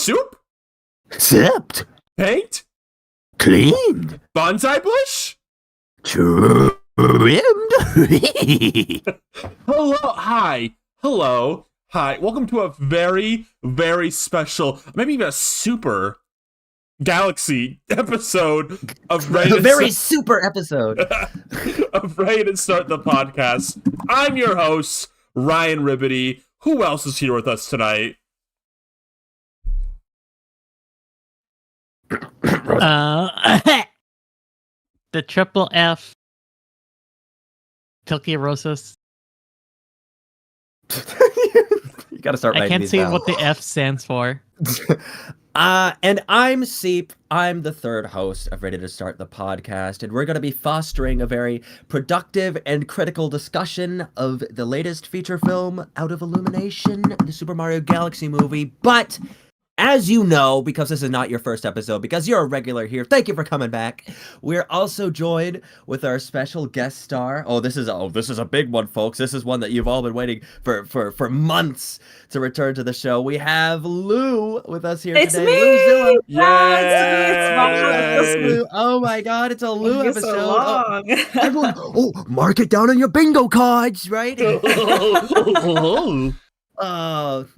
Soup? Sipped. Paint? Cleaned. Bonsai bush? Trimmed. Hello. Hi. Hello. Hi. Welcome to a very, very special, maybe even a super galaxy episode of A very super episode of Ready to Start the Podcast. I'm your host, Ryan Ribbity. Who else is here with us tonight? The triple F Tilky Rosas. You gotta start I writing can't these see down. what the F stands for. And I'm Seep. I'm the third host of Ready to Start the Podcast, and we're going to be fostering a very productive and critical discussion of the latest feature film out of Illumination, the Super Mario Galaxy movie. But as you know, because this is not your first episode, because you're a regular here, thank you for coming back. We're also joined with our special guest star. This is a big one, folks. This is one that you've all been waiting for months to return to the show. We have Lou with us here It's today. me! Louzilla. Yay! It's me. Lou. Oh my God, it's a Lou You're episode. so long. Everyone, mark it down on your bingo cards, right?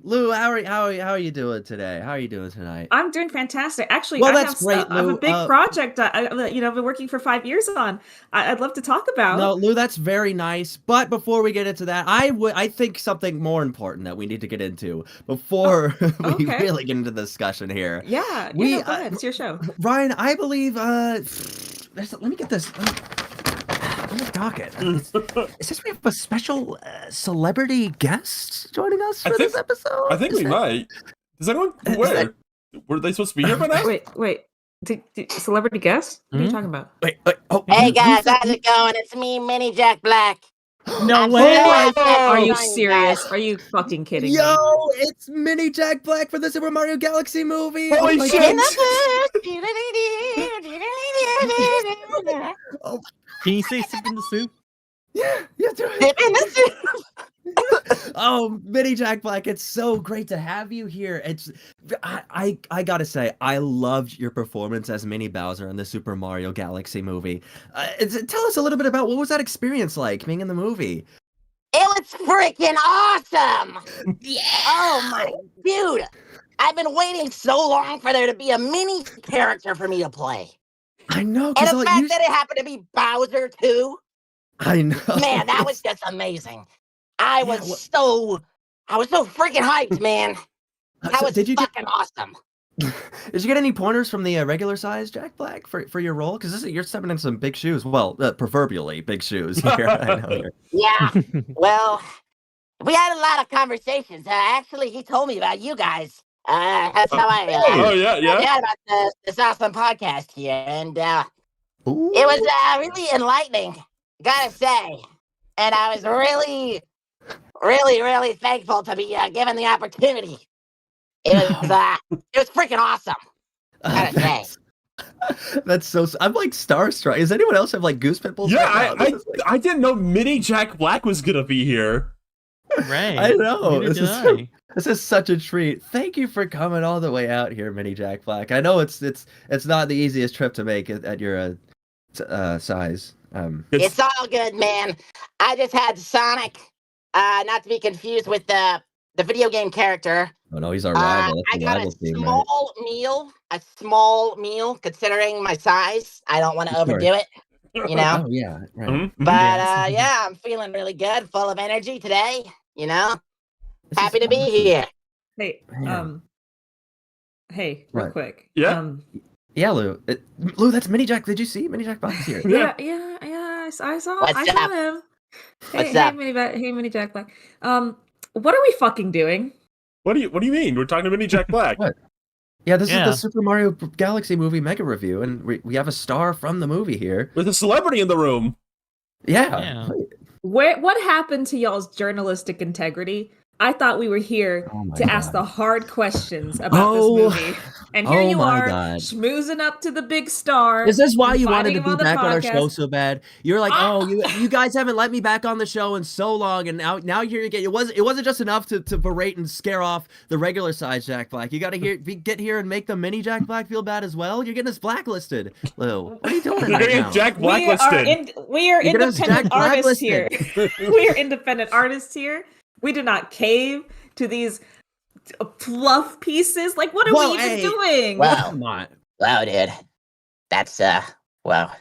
Lou, how are you doing today? How are you doing tonight? I'm doing fantastic. Actually, Well, I that's have great, I have a Lou. big project I've been working for 5 years on. I'd love to talk about. No, Lou, that's very nice. But before we get into that, I think something more important that we need to get into before we okay. really get into the discussion here. Yeah, We, go ahead. It's your show. Ryan, I believe let me get this. Let me docket. Is this we have a special celebrity guest joining us for this episode? I think we might. Does anyone where? Were they supposed to be here by now? Wait. Celebrity guest? What are you talking about? Wait, Hey guys, how's it going? It's me, Mini Jack Black. No I'm way! so glad that Are you you're on, serious? guys. Are you fucking kidding Yo, me? it's Mini Jack Black for the Super Mario Galaxy movie. Holy my shit! God. Oh, Can you say "sip in the soup"? yeah, do it. Dip in the soup. Oh, Mini Jack Black, it's so great to have you here. I gotta say, I loved your performance as Mini Bowser in the Super Mario Galaxy movie. Tell us a little bit about what was that experience like being in the movie? It was freaking awesome. Yeah. Oh my dude. I've been waiting so long for there to be a mini character for me to play. I know. And the fact that it happened to be Bowser too, I know. man, that was just amazing. I was so freaking hyped, man. That was fucking awesome. Did you get any pointers from the regular size Jack Black for your role? Because you're stepping in some big shoes. Well, proverbially big shoes here. I know here. Yeah. Well, we had a lot of conversations. Actually, he told me about you guys. That's how I yeah, about this awesome podcast here, and it was really enlightening, gotta say. And I was really, really, really thankful to be given the opportunity. It was freaking awesome, gotta say. That's so. I'm like starstruck. Does anyone else have like goose pimples? Yeah, right now? I didn't know Mini Jack Black was gonna be here. Right. I know. Neither did I. This is such a treat. Thank you for coming all the way out here, Mini Jack Black. I know it's not the easiest trip to make at your size. It's all good, man. I just had Sonic, not to be confused with the video game character. Oh no, he's our rival. I got a small meal, considering my size. I don't want to overdo it, you know. Oh yeah, right. Mm-hmm. But yeah, I'm feeling really good, full of energy today. You know, happy to be here. Hey, Man. real Right. quick. Yeah? Yeah, Lou. Lou, that's Mini Jack. Did you see Mini Jack Black's here? Yeah. I saw What's him. What's up? Hey, Mini Jack Black. What are we fucking doing? What do you mean? We're talking to Mini Jack Black. What? Yeah, this is Yeah. the Super Mario Galaxy movie mega review, and we have a star from the movie here. With a celebrity in the room. Yeah. What happened to y'all's journalistic integrity I thought we were here Oh my to ask the God. hard questions about this Oh. movie. And here Oh you my are, God. schmoozing up to the big star. Is this why you wanted inviting to him be on the back on our show podcast. so bad? You're like, oh, you guys haven't let me back on the show in so long, and now here you get. It wasn't just enough to berate and scare off the regular size Jack Black. You got to get here and make the mini Jack Black feel bad as well. You're getting us blacklisted, Lou. What are you doing You're right gonna now? get Jack We are, blacklisted. we are You're getting us independent Jack artists here. blacklisted. We are independent artists here. We do not cave to these fluff pieces. Like, what are Whoa, we even hey. doing? Wow. Come on. Wow, dude. That's, well,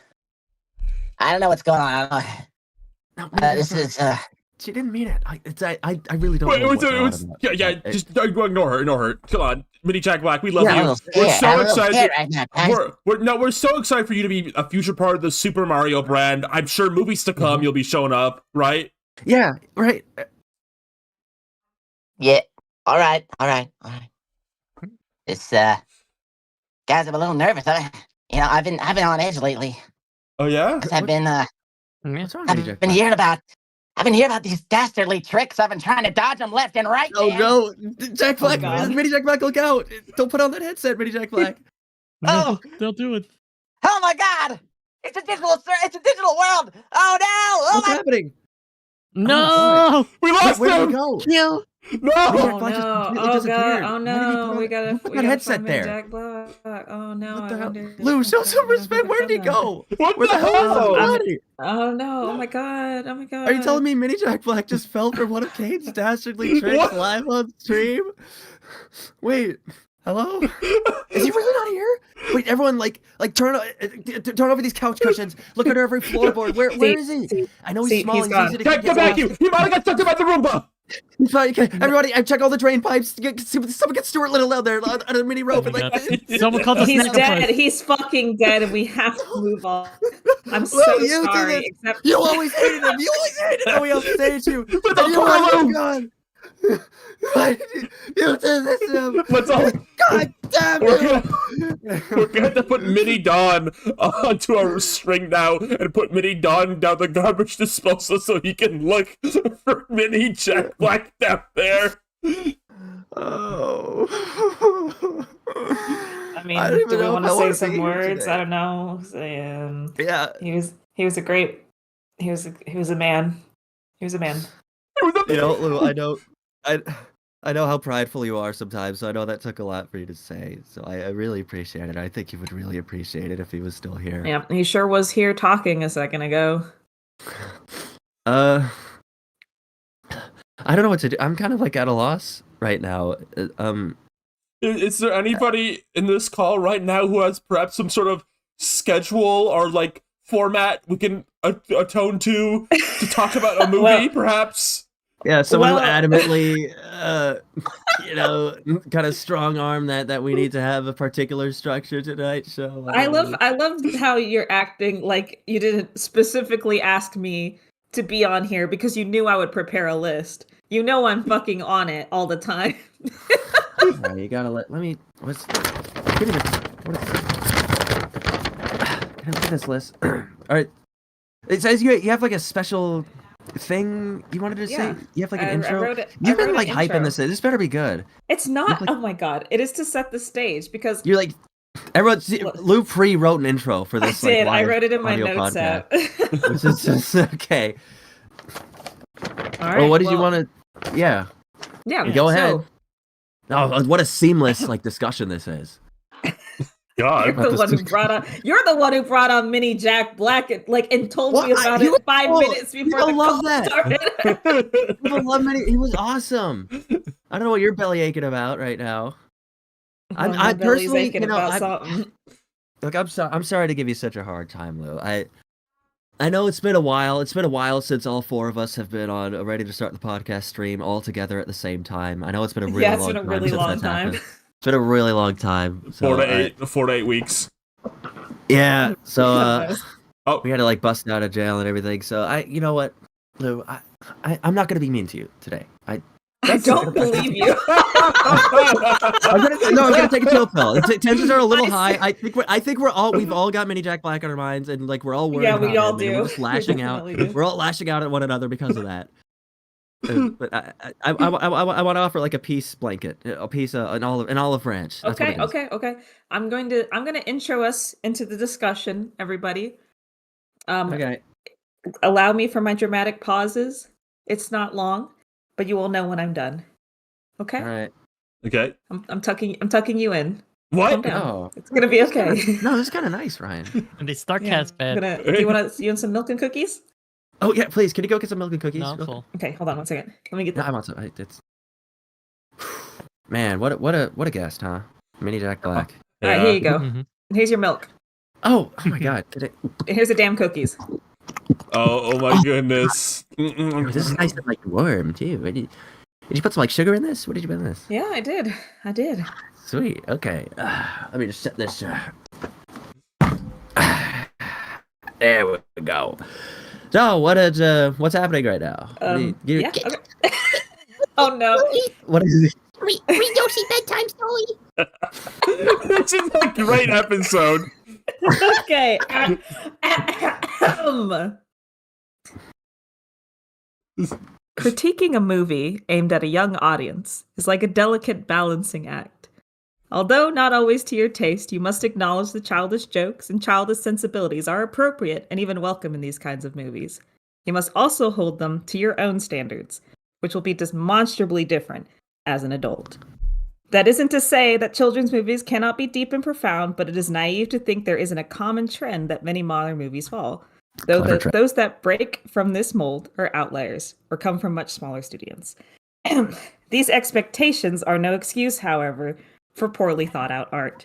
I don't know what's going on. I don't know. This is, She didn't mean it. I really don't know. Just ignore her. Come on, Mini Jack Black, we love I'm a you. little We're scared. so I'm a little excited. scared right now, guys. We're so excited for you to be a future part of the Super Mario brand. I'm sure movies to come, you'll be showing up, right? Yeah, right. Yeah. All right. This, guys, I'm a little nervous. I've been on edge lately. Oh yeah. 'Cause I've been What's wrong with you, Jack Black? hearing about these dastardly tricks. I've been trying to dodge them left and right. Oh man. no, Jack Black, God. Mini Jack Black, look out! Don't put on that headset, Mini Jack Black. Oh. Don't do it. Oh my God! It's a digital world. Oh no! Oh What's my! happening? No. We lost Where'd him. he go? Kill. No. Oh Black just no! completely Oh disappeared. god! Oh Why did he no! put We on- gotta who put we that gotta headset find Mini there? Jack Black. Oh no! What the I hell? wonder. Lou, show some respect. Where did he go? What Where the the hell is hell? his body? Oh no! Oh my god! Oh my god! Are you telling me Mini Jack Black just fell for one of Kane's dastardly tricks What? live on stream? Wait, hello? Is he really not here? Wait, everyone, turn over these couch cushions. Look under every floorboard. Where is he? I know he's See, small. he's He's gone. easy to Get get back lost. you. He might have got stuck by the Roomba. He's fine. Okay, everybody, I check all the drain pipes. Someone get Stuart Little out there on a mini rope. Oh my and, God. Someone called the He's snack dead. puss. He's fucking dead, and we have to move on. I'm so Lou, you did sorry. it. Except You always hated him. You always hated him. We all saved you. Let's all And you call let him Lou. gone. Why did you did this to him? Let's all. God damn We're you. We're gonna have to put Mini Don onto a string now and put Mini Don down the garbage disposal so he can look for Mini Jack Black down there. Oh. I mean, I don't even do we know want if to I say wanna some be here words? today. I don't know. Yeah. He was a great. He was a man. He was a man. You know, Lou, I know how prideful you are sometimes, so I know that took a lot for you to say. So I really appreciate it. I think he would really appreciate it if he was still here. Yeah, he sure was here talking a second ago. I don't know what to do. I'm kind of like at a loss right now. Is there anybody in this call right now who has perhaps some sort of schedule or like format we can atone to talk about a movie, Well- perhaps? Yeah, someone Well- who adamantly, kind of strong arm that we need to have a particular structure tonight. So I love how you're acting like you didn't specifically ask me to be on here because you knew I would prepare a list. You know I'm fucking on it all the time. Alright, you gotta let me. Give me this. What is this? Can I look at this list? All right. It says you have like a special thing you wanted to Yeah. say. You have like an I intro. wrote it- You've I been wrote like an hyping intro. this. This better be good. It's not. like- Oh my god! It is to set the stage because You're like everyone. Look. Lou pre-wrote an intro for I this. did. Like, I live wrote it in my audio notes podcast, app. which is just okay. All right. Well, what did you want to? Yeah. Yeah. Go ahead. so- Oh, what a seamless like discussion this is. God. You're the one who brought on. You're the one who brought on Mini Jack Black and told me What? about He it was 5 cool. minutes before People the love call that. started. People love Minnie. He was awesome. I don't know what you're belly aching about right now. Well, my I belly's personally, aching you know, about I'm- something. Look, I'm sorry to give you such a hard time, Lou. I know it's been a while. It's been a while since all four of us have been on a Ready to Start the Podcast stream all together at the same time. I know it's been a really Yeah, it's long been a time really since long that's time. happened. It's been a really long time. So, 4 to 8 weeks. yeah. So Oh, we had to like bust out of jail and everything. So you know what, Lou, I'm not gonna be mean to you today. I don't believe you. I'm gonna take a chill pill. Tensions are a little I high. I think we've all got Mini Jack Black on our minds, and like we're all worried. Yeah, we about all him, and do. We're just lashing out. Definitely do. We're all lashing out at one another because of that. But I want to offer like a peace blanket, a piece, an olive branch. That's what it is. Okay. I'm gonna intro us into the discussion, everybody. Okay. Allow me for my dramatic pauses. It's not long, but you will know when I'm done. Okay. All right. Okay. I'm tucking you in. What? Calm down. Oh, It's gonna be okay. no, this is kind of nice, Ryan. And they STARTCAST bed. Do you want some milk and cookies? Oh yeah, please. Can you go get some milk and cookies? No, I'm real full. Okay, hold on one second. Let me get No, that. I want some. It's man, what a guest, huh? Mini Jack Black. All right, here you go. Mhm. Here's your milk. Oh my God! Did it? Here's the damn cookies. Oh my goodness. Oh, this is nice and like warm too. Did you put some like sugar in this? What did you put in this? Yeah, I did. Sweet. Okay. Let me just set this. There we go. So what's happening right now? Yeah. Okay. Oh no. What is it? Read Yoshi bedtime story. This is a great episode. Okay. Critiquing a movie aimed at a young audience is like a delicate balancing act. Although not always to your taste, you must acknowledge the childish jokes and childish sensibilities are appropriate and even welcome in these kinds of movies. You must also hold them to your own standards, which will be demonstrably different as an adult. That isn't to say that children's movies cannot be deep and profound, but it is naive to think there isn't a common trend that many modern movies follow. Those that break from this mold are outliers or come from much smaller studios. These expectations are no excuse, however, for poorly thought out art.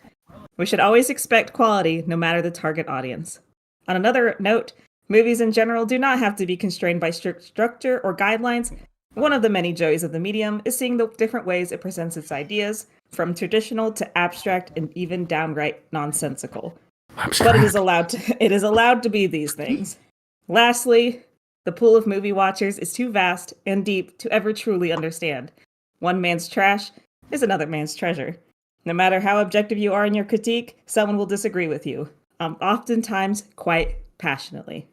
We should always expect quality no matter the target audience. On another note, movies in general do not have to be constrained by strict structure or guidelines. One of the many joys of the medium is seeing the different ways it presents its ideas, from traditional to abstract and even downright nonsensical. But it is allowed to be these things. Lastly, the pool of movie watchers is too vast and deep to ever truly understand. One man's trash is another man's treasure. No matter how objective you are in your critique, someone will disagree with you, oftentimes quite passionately.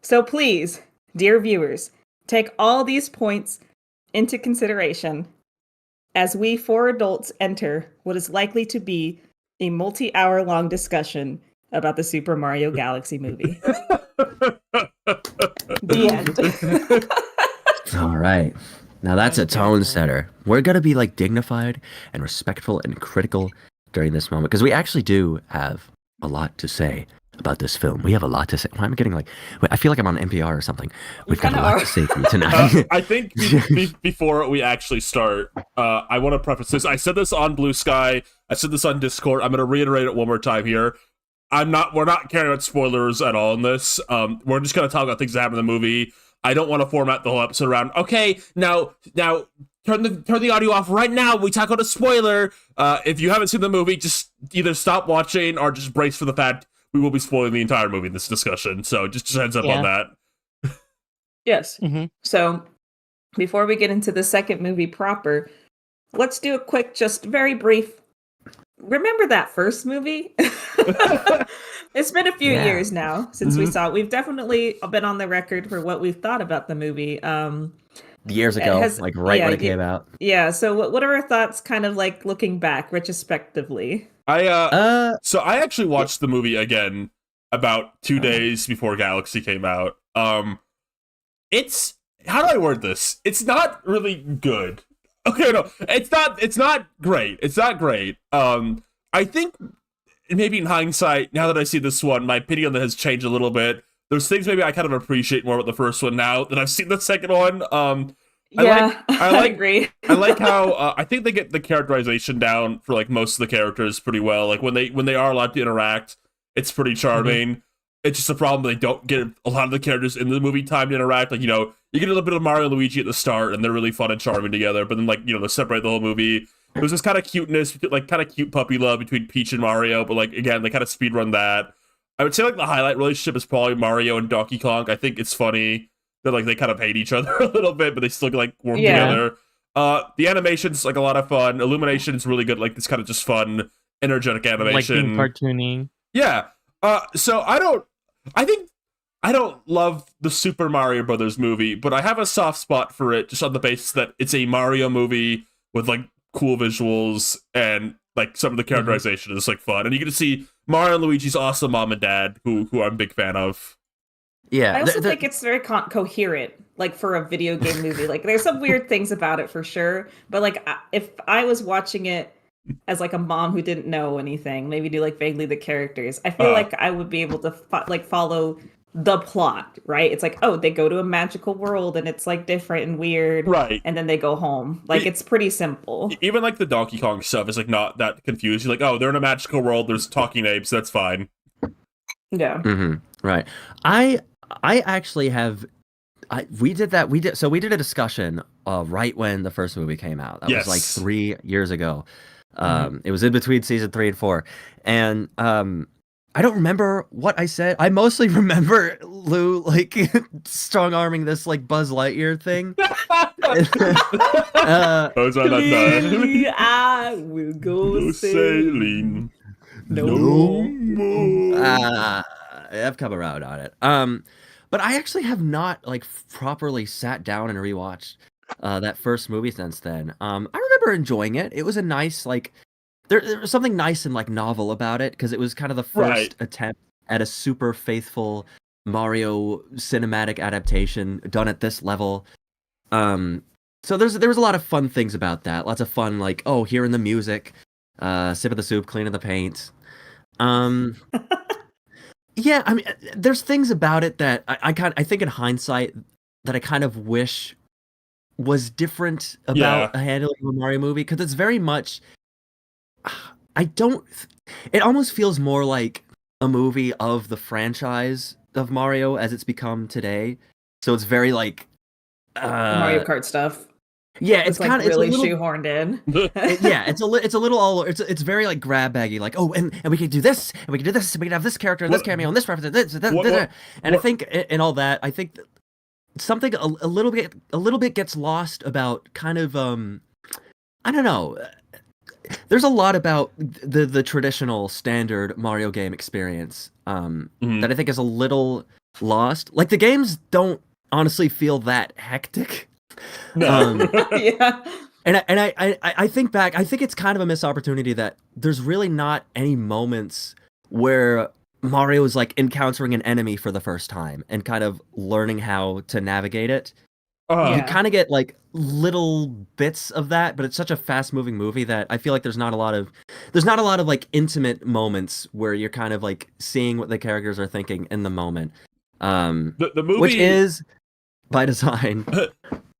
So please, dear viewers, take all these points into consideration as we four adults enter what is likely to be a multi-hour long discussion about the Super Mario Galaxy movie. The end. All right. Now that's a tone setter. We're going to be like dignified and respectful and critical during this moment because we actually do have a lot to say about this film. We have a lot to say. Why am I getting like, I feel like I'm on NPR or something. We've got a lot to say for you tonight. I think before we actually start, I want to preface this. I said this on Blue Sky. I said this on Discord. I'm going to reiterate it one more time here. We're not carrying out spoilers at all in this. We're just going to talk about things that happen in the movie. I don't want to format the whole episode around, okay, now turn the audio off right now. We talk about a spoiler. If you haven't seen the movie, just either stop watching or just brace for the fact we will be spoiling the entire movie in this discussion. So just a heads up on that. Yes. Mm-hmm. So before we get into the second movie proper, let's do a quick, just very brief. Remember that first movie? It's been a few years now since we saw it. We've definitely been on the record for what we've thought about the movie. Years ago, when it came out. Yeah, so what are our thoughts kind of like looking back retrospectively? So I actually watched the movie again about 2 days before Galaxy came out. It's, how do I word this? It's not really good. Okay, no, it's not great. It's not great. I think maybe in hindsight, now that I see this one, my opinion on it has changed a little bit. There's things maybe I kind of appreciate more about the first one now that I've seen the second one. I agree. I like how I think they get the characterization down for like most of the characters pretty well. Like when they are allowed to interact, it's pretty charming. Mm-hmm. It's just a problem they don't get a lot of the characters in the movie time to interact. Like, you know, you get a little bit of Mario and Luigi at the start, and they're really fun and charming together. But then, like, you know, they separate the whole movie. There's this kind of cuteness, like kind of cute puppy love between Peach and Mario. But like again, they kind of speedrun that. I would say like the highlight relationship is probably Mario and Donkey Kong. I think it's funny that like they kind of hate each other a little bit, but they still like work together. The animation's like a lot of fun. Illumination's really good. Like this kind of just fun, energetic animation, like being cartoony. Yeah. So I think I don't love the Super Mario Brothers movie, but I have a soft spot for it just on the basis that it's a Mario movie with like cool visuals and like some of the characterization is like fun, and you get to see Mario and Luigi's awesome mom and dad, who I'm a big fan of. Yeah, I also think it's very coherent, like for a video game movie. Like there's some weird things about it for sure, but like if I was watching it as like a mom who didn't know anything, maybe do like vaguely the characters, I feel like I would be able to follow the plot, right? It's like, oh, they go to a magical world and it's like different and weird, right? And then they go home. Like it's pretty simple. Even like the Donkey Kong stuff is like not that confused. You're like, oh, they're in a magical world. There's talking apes. That's fine. Yeah. Right. I actually have. We did a discussion right when the first movie came out. That was like 3 years ago. It was in between season 3 and 4, and I don't remember what I said. I mostly remember Lou like strong arming this like Buzz Lightyear thing. I will go sailing. No more. I've come around on it. But I actually have not like properly sat down and rewatched that first movie since then. I remember enjoying it. It was a nice like there was something nice and like novel about it because it was kind of the first attempt at a super faithful Mario cinematic adaptation done at this level. So there was a lot of fun things about that. Lots of fun like hearing the music, sipping the soup, cleaning the paint. Yeah, I mean, there's things about it that I think in hindsight that I kind of wish was different about a handling of a Mario movie because it's very much. It almost feels more like a movie of the franchise of Mario as it's become today. So it's very like Mario Kart stuff. Yeah, it's like kind of really shoehorned in. It's very like grab baggy, like and we can do this and we can do this and we can have this character and this cameo and this reference and I think in all that I think something a little bit gets lost about kind of I don't know. There's a lot about the traditional standard Mario game experience that I think is a little lost. Like the games don't honestly feel that hectic. No. Yeah. And I think back, I think it's kind of a missed opportunity that there's really not any moments where Mario is like encountering an enemy for the first time and kind of learning how to navigate it. You kind of get like little bits of that, but it's such a fast moving movie that I feel like there's not a lot of like intimate moments where you're kind of like seeing what the characters are thinking in the moment. The movie, which is by design.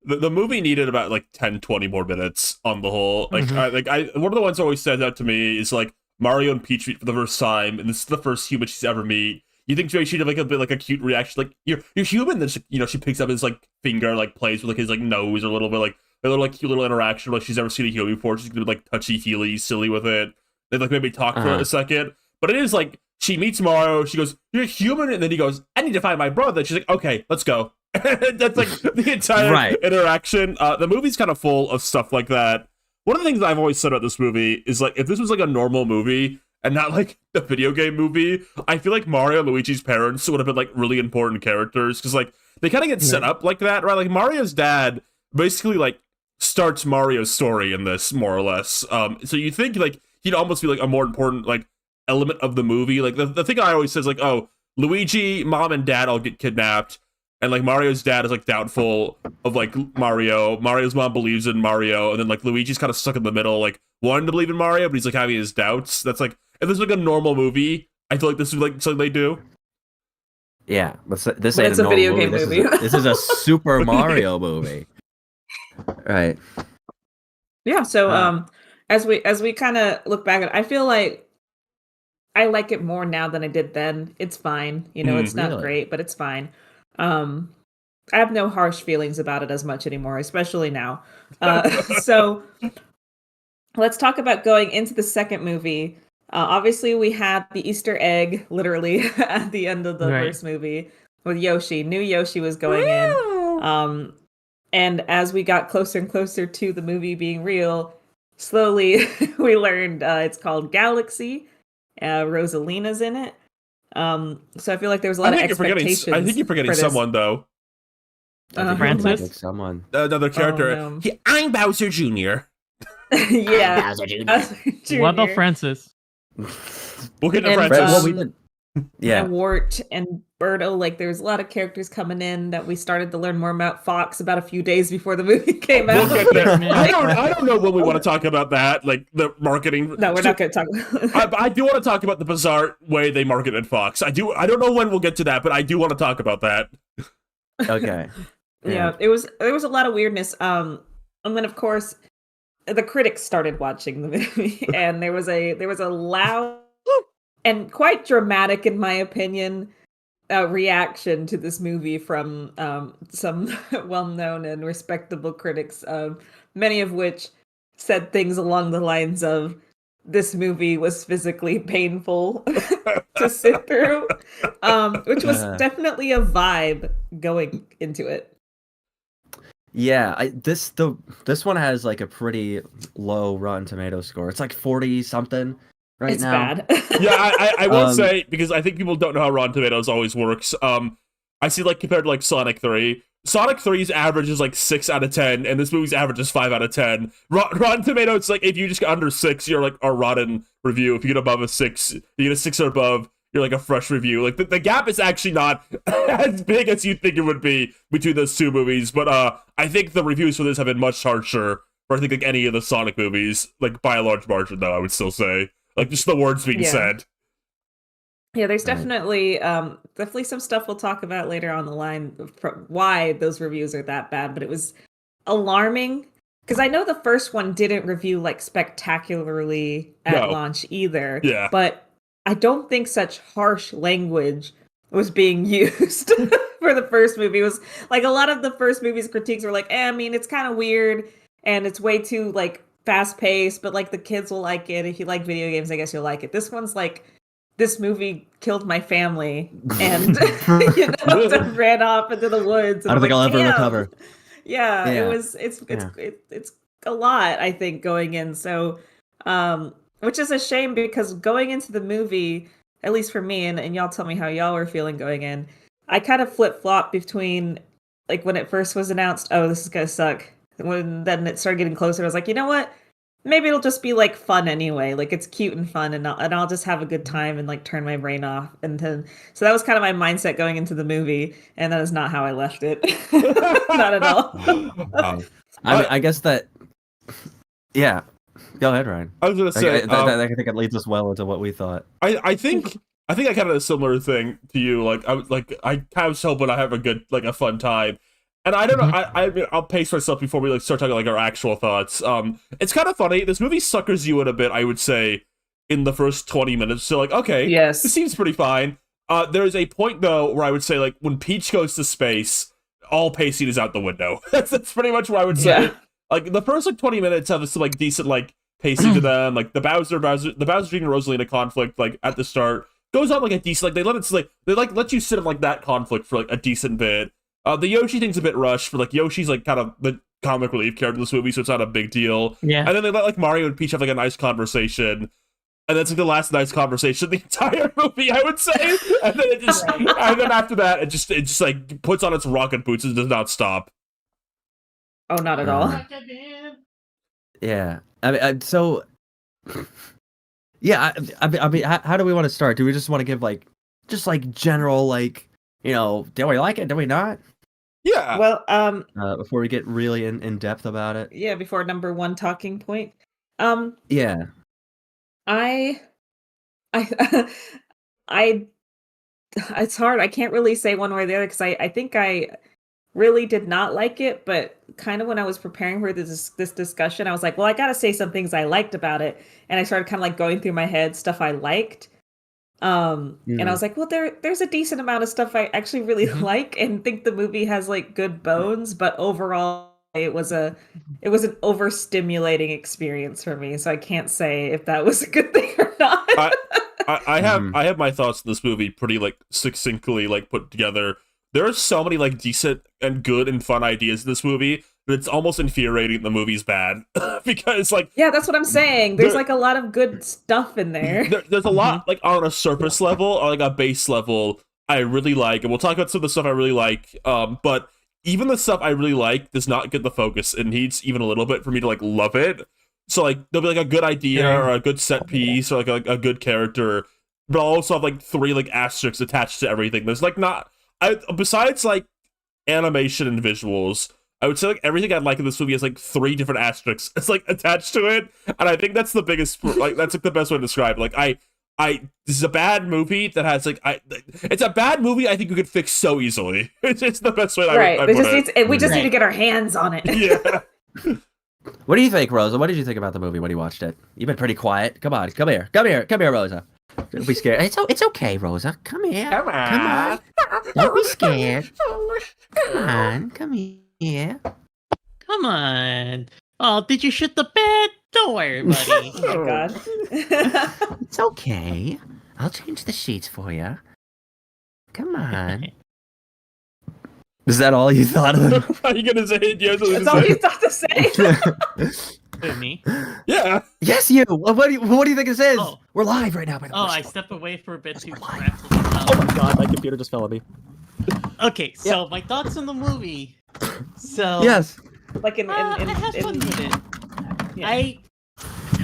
The movie needed about like 10-20 more minutes on the whole. Like one of the ones that always stands out to me is like Mario and Peach meet for the first time, and this is the first human she's ever meet. You think she'd have like a bit like a cute reaction, like you're human. Then she picks up his like finger, like plays with like his like nose, or a little bit like a little like cute little interaction, like she's never seen a human before. She's gonna be like touchy feely, silly with it. They like maybe talk for a second, but it is like she meets Mario. She goes, "You're human," and then he goes, "I need to find my brother." And she's like, "Okay, let's go." That's like the entire interaction. The movie's kind of full of stuff like that. One of the things I've always said about this movie is like if this was like a normal movie and not like the video game movie, I feel like Mario and Luigi's parents would have been like really important characters because like they kind of get set up like that, right? Like Mario's dad basically like starts Mario's story in this more or less. So you think like he'd almost be like a more important like element of the movie. Like the thing I always say is like, oh, Luigi, mom and dad all get kidnapped. And like Mario's dad is like doubtful of like Mario. Mario's mom believes in Mario, and then like Luigi's kind of stuck in the middle, like wanting to believe in Mario, but he's like having his doubts. That's like if this was like a normal movie, I feel like this is like something they do. Yeah, but this ain't a video game movie. This is a Super Mario movie, right? Yeah. So as we kind of look back at it, I feel like I like it more now than I did then. It's fine, it's not great, but it's fine. I have no harsh feelings about it as much anymore, especially now. So let's talk about going into the second movie. Obviously, we had the Easter egg, literally, at the end of the first movie with Yoshi. Knew Yoshi was going in. And as we got closer and closer to the movie being real, slowly we learned it's called Galaxy. Rosalina's in it. So I feel like there was a lot of expectations. I think you're forgetting someone though. Francis? Someone. Another character. Oh, no. I'm Bowser Jr. Yeah. Bowser Jr. What about Francis? We'll get to And, Francis. Well, we did. Yeah. And Wart and Birdo, like there's a lot of characters coming in that we started to learn more about Fox about a few days before the movie came out. We'll get there. I don't know when we want to talk about that, like the marketing. No, we're not going to talk about I do want to talk about the bizarre way they marketed Fox. I don't know when we'll get to that, but I do want to talk about that. Okay. Yeah, there was a lot of weirdness. And then of course the critics started watching the movie, and there was a loud and quite dramatic, in my opinion, reaction to this movie from some well-known and respectable critics, many of which said things along the lines of, this movie was physically painful to sit through, which was definitely a vibe going into it. Yeah, this one has like a pretty low Rotten Tomato score. It's like 40 something right It's now. bad. Yeah, I will say, because I think people don't know how Rotten Tomatoes always works. I see, like, compared to like Sonic 3. Sonic 3's average is like 6 out of 10, and this movie's average is 5 out of 10. Rotten Tomatoes, like, if you just get under 6, you're like a rotten review. If you get above a 6, you get a 6 or above, you're like a fresh review. Like, the gap is actually not as big as you'd think it would be between those two movies. But I think the reviews for this have been much harsher for, I think, like any of the Sonic movies, like by a large margin, though, I would still say. Like, just the words being said. Yeah, there's definitely some stuff we'll talk about later on the line for why those reviews are that bad, but it was alarming because I know the first one didn't review like spectacularly at launch either. Yeah. But I don't think such harsh language was being used for the first movie. It was like a lot of the first movie's critiques were like, I mean, it's kind of weird and it's way too like fast paced, but like the kids will like it. If you like video games, I guess you'll like it. This one's like, this movie killed my family and ran off into the woods. I don't think I'll ever recover. Yeah, it's a lot, I think, going in. So, which is a shame because going into the movie, at least for me, and y'all tell me how y'all were feeling going in, I kind of flip-flop between, like, when it first was announced, oh, this is gonna suck. When then it started getting closer, I was like, you know what? Maybe it'll just be like fun anyway. Like it's cute and fun, and I'll just have a good time and like turn my brain off. And then so that was kind of my mindset going into the movie, and that is not how I left it. Not at all. I guess that. Yeah, go ahead, Ryan. I was gonna say, I think it leads us well into what we thought. I think I kind of had a similar thing to you. Like I kind of was hoping I have a fun time. And I don't know. I mean, I'll pace myself before we like start talking like our actual thoughts. It's kind of funny. This movie suckers you in a bit, I would say, in the first 20 minutes. So like, okay, yes, this seems pretty fine. There's a point though where I would say like when Peach goes to space, all pacing is out the window. that's pretty much what I would say. Yeah. Like the first like 20 minutes have some like decent like pacing to them. Like the Bowser Jr. and Rosalina conflict like at the start goes on like a decent like they let you sit in like that conflict for like a decent bit. The Yoshi thing's a bit rushed for like Yoshi's like kind of the comic relief character in this movie, so it's not a big deal. Yeah. And then they let like Mario and Peach have like a nice conversation, and that's like the last nice conversation of the entire movie, I would say. And then and then after that, it just like puts on its rocket boots and does not stop. Oh, not at all. Yeah, I mean, so yeah, I mean, how do we want to start? Do we just want to give like just like general like do we like it? Do we not? Yeah. Well, before we get really in depth about it. Yeah, before number one talking point. Yeah. I it's hard. I can't really say one way or the other because I think I really did not like it, but kind of when I was preparing for this discussion, I was like, well, I gotta say some things I liked about it, and I started kind of like going through my head stuff I liked. And I was like, well, there's a decent amount of stuff I actually really like and think the movie has like good bones, but overall it was an overstimulating experience for me. So I can't say if that was a good thing or not. I have my thoughts on this movie pretty like succinctly like put together. There are so many like decent and good and fun ideas in this movie. but it's almost infuriating the movie's bad. Because, like... Yeah, that's what I'm saying. There's, like, a lot of good stuff in there. There's a lot, like, on a surface level, or, like, a base level, I really like. And we'll talk about some of the stuff I really like, but even the stuff I really like does not get the focus. It needs even a little bit for me to, like, love it. So, like, there'll be, like, a good idea, or a good set piece, or, like, a good character, but I'll also have, like, 3, like, asterisks attached to everything. There's, like, besides, like, animation and visuals, I would say, like, everything I like in this movie has, like, 3 different asterisks. It's, like, attached to it, and I think that's the biggest, like, that's, like, the best way to describe it. Like, this is a bad movie that has, like, it's a bad movie I think you could fix so easily. It's the best way We just need to get our hands on it. Yeah. What do you think, Rosa? What did you think about the movie when you watched it? You've been pretty quiet. Come on, come here, Rosa. Don't be scared. It's okay, Rosa. Come here. Come on. Don't be scared. Come here. Come on. Oh, did you shut the bed? Don't worry, buddy. Oh my god. It's okay. I'll change the sheets for you. Come on. Is that all you thought of? Are you gonna say it? Yeah, That's all you thought to say? Who, me? Yeah. Yes, you. What do you think this is? Oh. We're live right now. By the way. Oh, I stepped away for a bit too live. fast. Oh my god, my computer just fell on me. Okay, so my thoughts on the movie. So Yes. Like I had fun with it. Yeah. I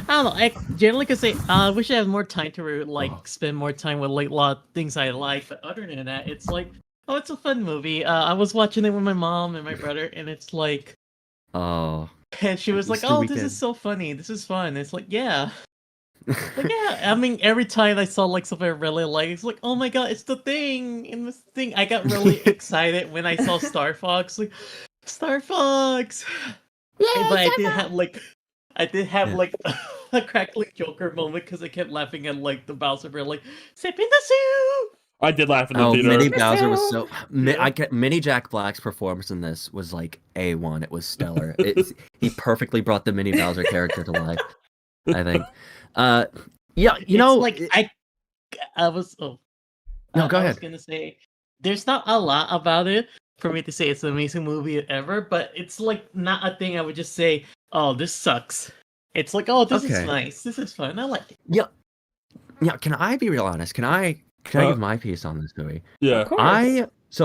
don't know. I generally could say I wish I had more time to spend more time with like a lot of things I like. But other than that, it's like, oh, it's a fun movie. I was watching it with my mom and my brother, and it's like, Oh. and she was like, Easter "Oh, weekend. this is so funny. This is fun." It's like, yeah. Like, yeah, I mean, every time I saw like something I really like, it's like, oh my god, it's the thing in this thing. I got really excited when I saw Star Fox. Like, Star Fox. Yeah, but I did have like a crackling Joker moment because I kept laughing at like the Bowser bear, like, "Sip in the soup." I did laugh in the theater. Mini Bowser was so. Mini Jack Black's performance in this was like A1. It was stellar. He perfectly brought the Mini Bowser character to life. I think. Yeah, you know, like I was. Oh, no, go I ahead. was gonna say, there's not a lot about it for me to say it's an amazing movie ever, but it's like not a thing I would just say, "Oh, this sucks." It's like, "Oh, this is nice. This is fun. I like it." Yeah. Yeah. Can I be real honest? Can I give my piece on this movie? Yeah. Of course.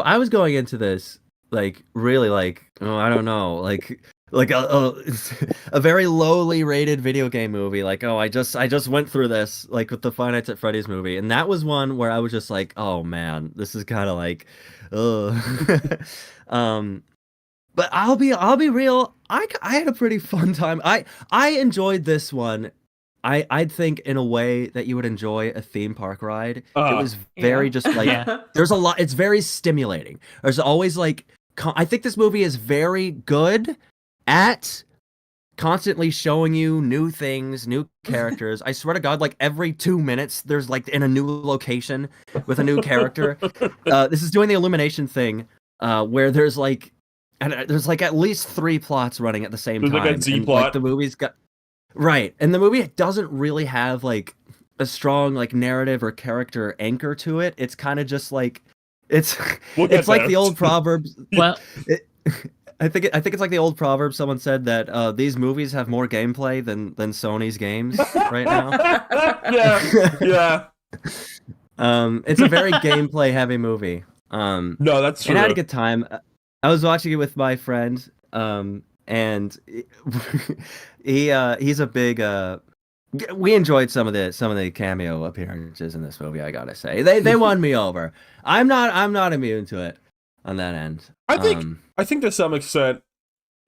I was going into this like really like, oh, I don't know, like a very lowly rated video game movie. Like, oh, I just went through this like with the Five Nights at Freddy's movie, and that was one where I was just like, oh man, this is kind of like, but I'll be real. I had a pretty fun time. I enjoyed this one. I think in a way that you would enjoy a theme park ride. It was very just like there's a lot. It's very stimulating. There's always like I think this movie is very good at constantly showing you new things, new characters. I swear to God, like every 2 minutes, there's like in a new location with a new character. This is doing the Illumination thing, where there's like at least 3 plots running at the same time. Like a Z plot. Like, the movie's got right, and the movie doesn't really have like a strong like narrative or character anchor to it. It's kind of just like it's like the old proverbs. Well. I think it's like the old proverb. Someone said that these movies have more gameplay than Sony's games right now. yeah. It's a very gameplay heavy movie. No, that's true. And I had a good time. I was watching it with my friend, and he's a big. We enjoyed some of the cameo appearances in this movie. I gotta say, they won me over. I'm not immune to it on that end. I think to some extent,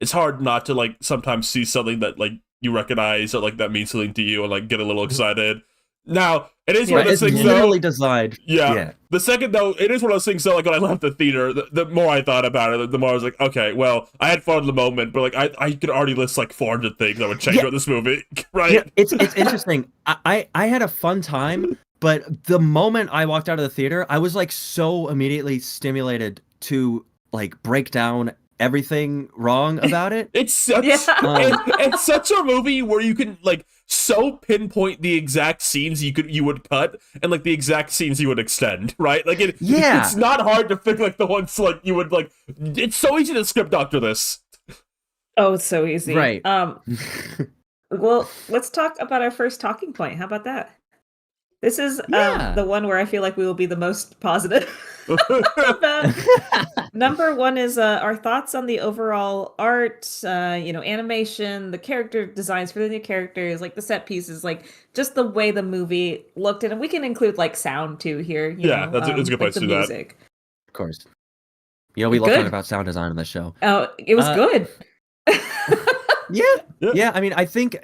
it's hard not to like sometimes see something that like you recognize or like that means something to you and like get a little excited. Now, it is one of those things literally designed. Yeah. The second though, it is one of those things though, like when I left the theater, the more I thought about it, the more I was like, okay, well, I had fun in the moment, but like I could already list like 400 things I would change about this movie, right? Yeah, it's interesting. I had a fun time, but the moment I walked out of the theater, I was like so immediately stimulated to like break down everything wrong about it. It's such it's such a movie where you can like so pinpoint the exact scenes you would cut and like the exact scenes you would extend, right? Like it's not hard to pick like the ones like you would like. It's so easy to script doctor this. Oh, it's so easy. Right. Well, let's talk about our first talking point. How about that? This is Yeah. the one where I feel like we will be the most positive about. Number one is our thoughts on the overall art, animation, the character designs for the new characters, like the set pieces, like just the way the movie looked. And we can include like sound too here. Yeah, it's a good place to do that. Music. Of course. We love talking about sound design on this show. Oh, it was good. Yeah. I mean, I think